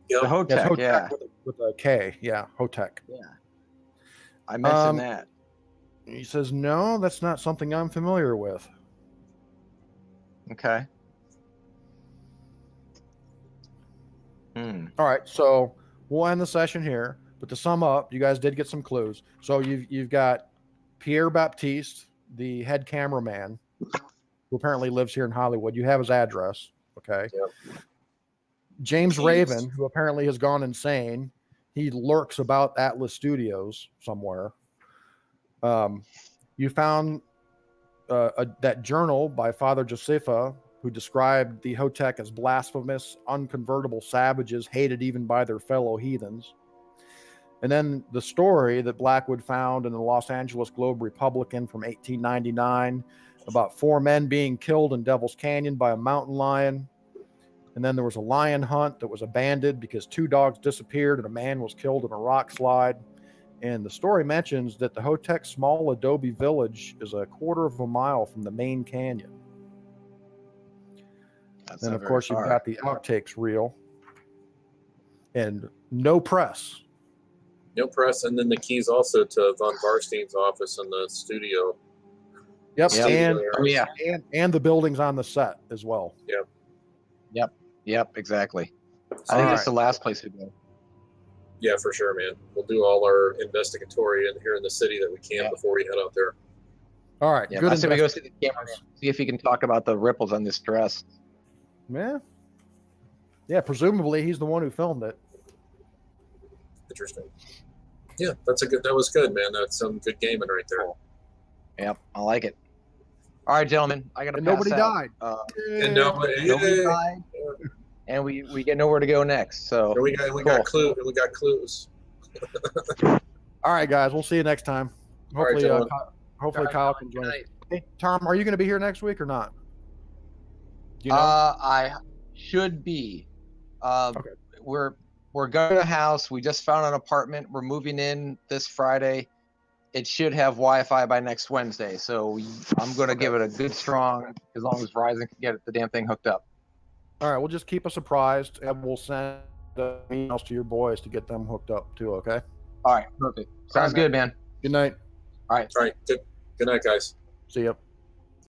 Yep. The Hotep, Hotep yeah. With a K, yeah, Hotep. Yeah. I mentioned that. He says, no, that's not something I'm familiar with. Okay. All right, so we'll end the session here. But to sum up, you guys did get some clues. So you've got Pierre Baptiste, the head cameraman, who apparently lives here in Hollywood. You have his address, okay? Yep. James Raven, who apparently has gone insane. He lurks about Atlas Studios somewhere. You found that journal by Father Josepha, who described the Hotep as blasphemous, unconvertible savages hated even by their fellow heathens. And then the story that Blackwood found in the Los Angeles Globe Republican from 1899 about 4 men being killed in Devil's Canyon by a mountain lion. And then there was a lion hunt that was abandoned because 2 dogs disappeared and a man was killed in a rock slide. And the story mentions that the Hotep small adobe village is a 1/4 mile from the main canyon. Then, of course, you've got the outtakes reel and no press. No press, and then the keys also to Von Varstein's office in the studio. Yep, Studio and the buildings on the set as well. Yep, exactly. I think that's the last place we go. Yeah, for sure, man. We'll do all our investigatory here in the city that we can before we head out there. All right, good. I say we go see the cameraman, see if he can talk about the ripples on this dress. Yeah, presumably he's the one who filmed it. Interesting. Yeah, that was good, man. That's some good gaming right there. Cool. Yep, I like it. All right, gentlemen, I got to pass nobody out. died. And nobody died. And we get nowhere to go next. So we got clues. All right, guys, we'll see you next time. Hopefully, right, Kyle can join us. Hey, Tom, are you going to be here next week or not? Do you know? I should be. Okay. We're going to a house. We just found an apartment. We're moving in this Friday. It should have Wi-Fi by next Wednesday. So I'm going to give it a good strong, as long as Verizon can get the damn thing hooked up. All right, we'll just keep us apprised, and we'll send emails to your boys to get them hooked up too, okay? All right, perfect. Sounds good, man. Good night. All right. Good night, guys. See ya.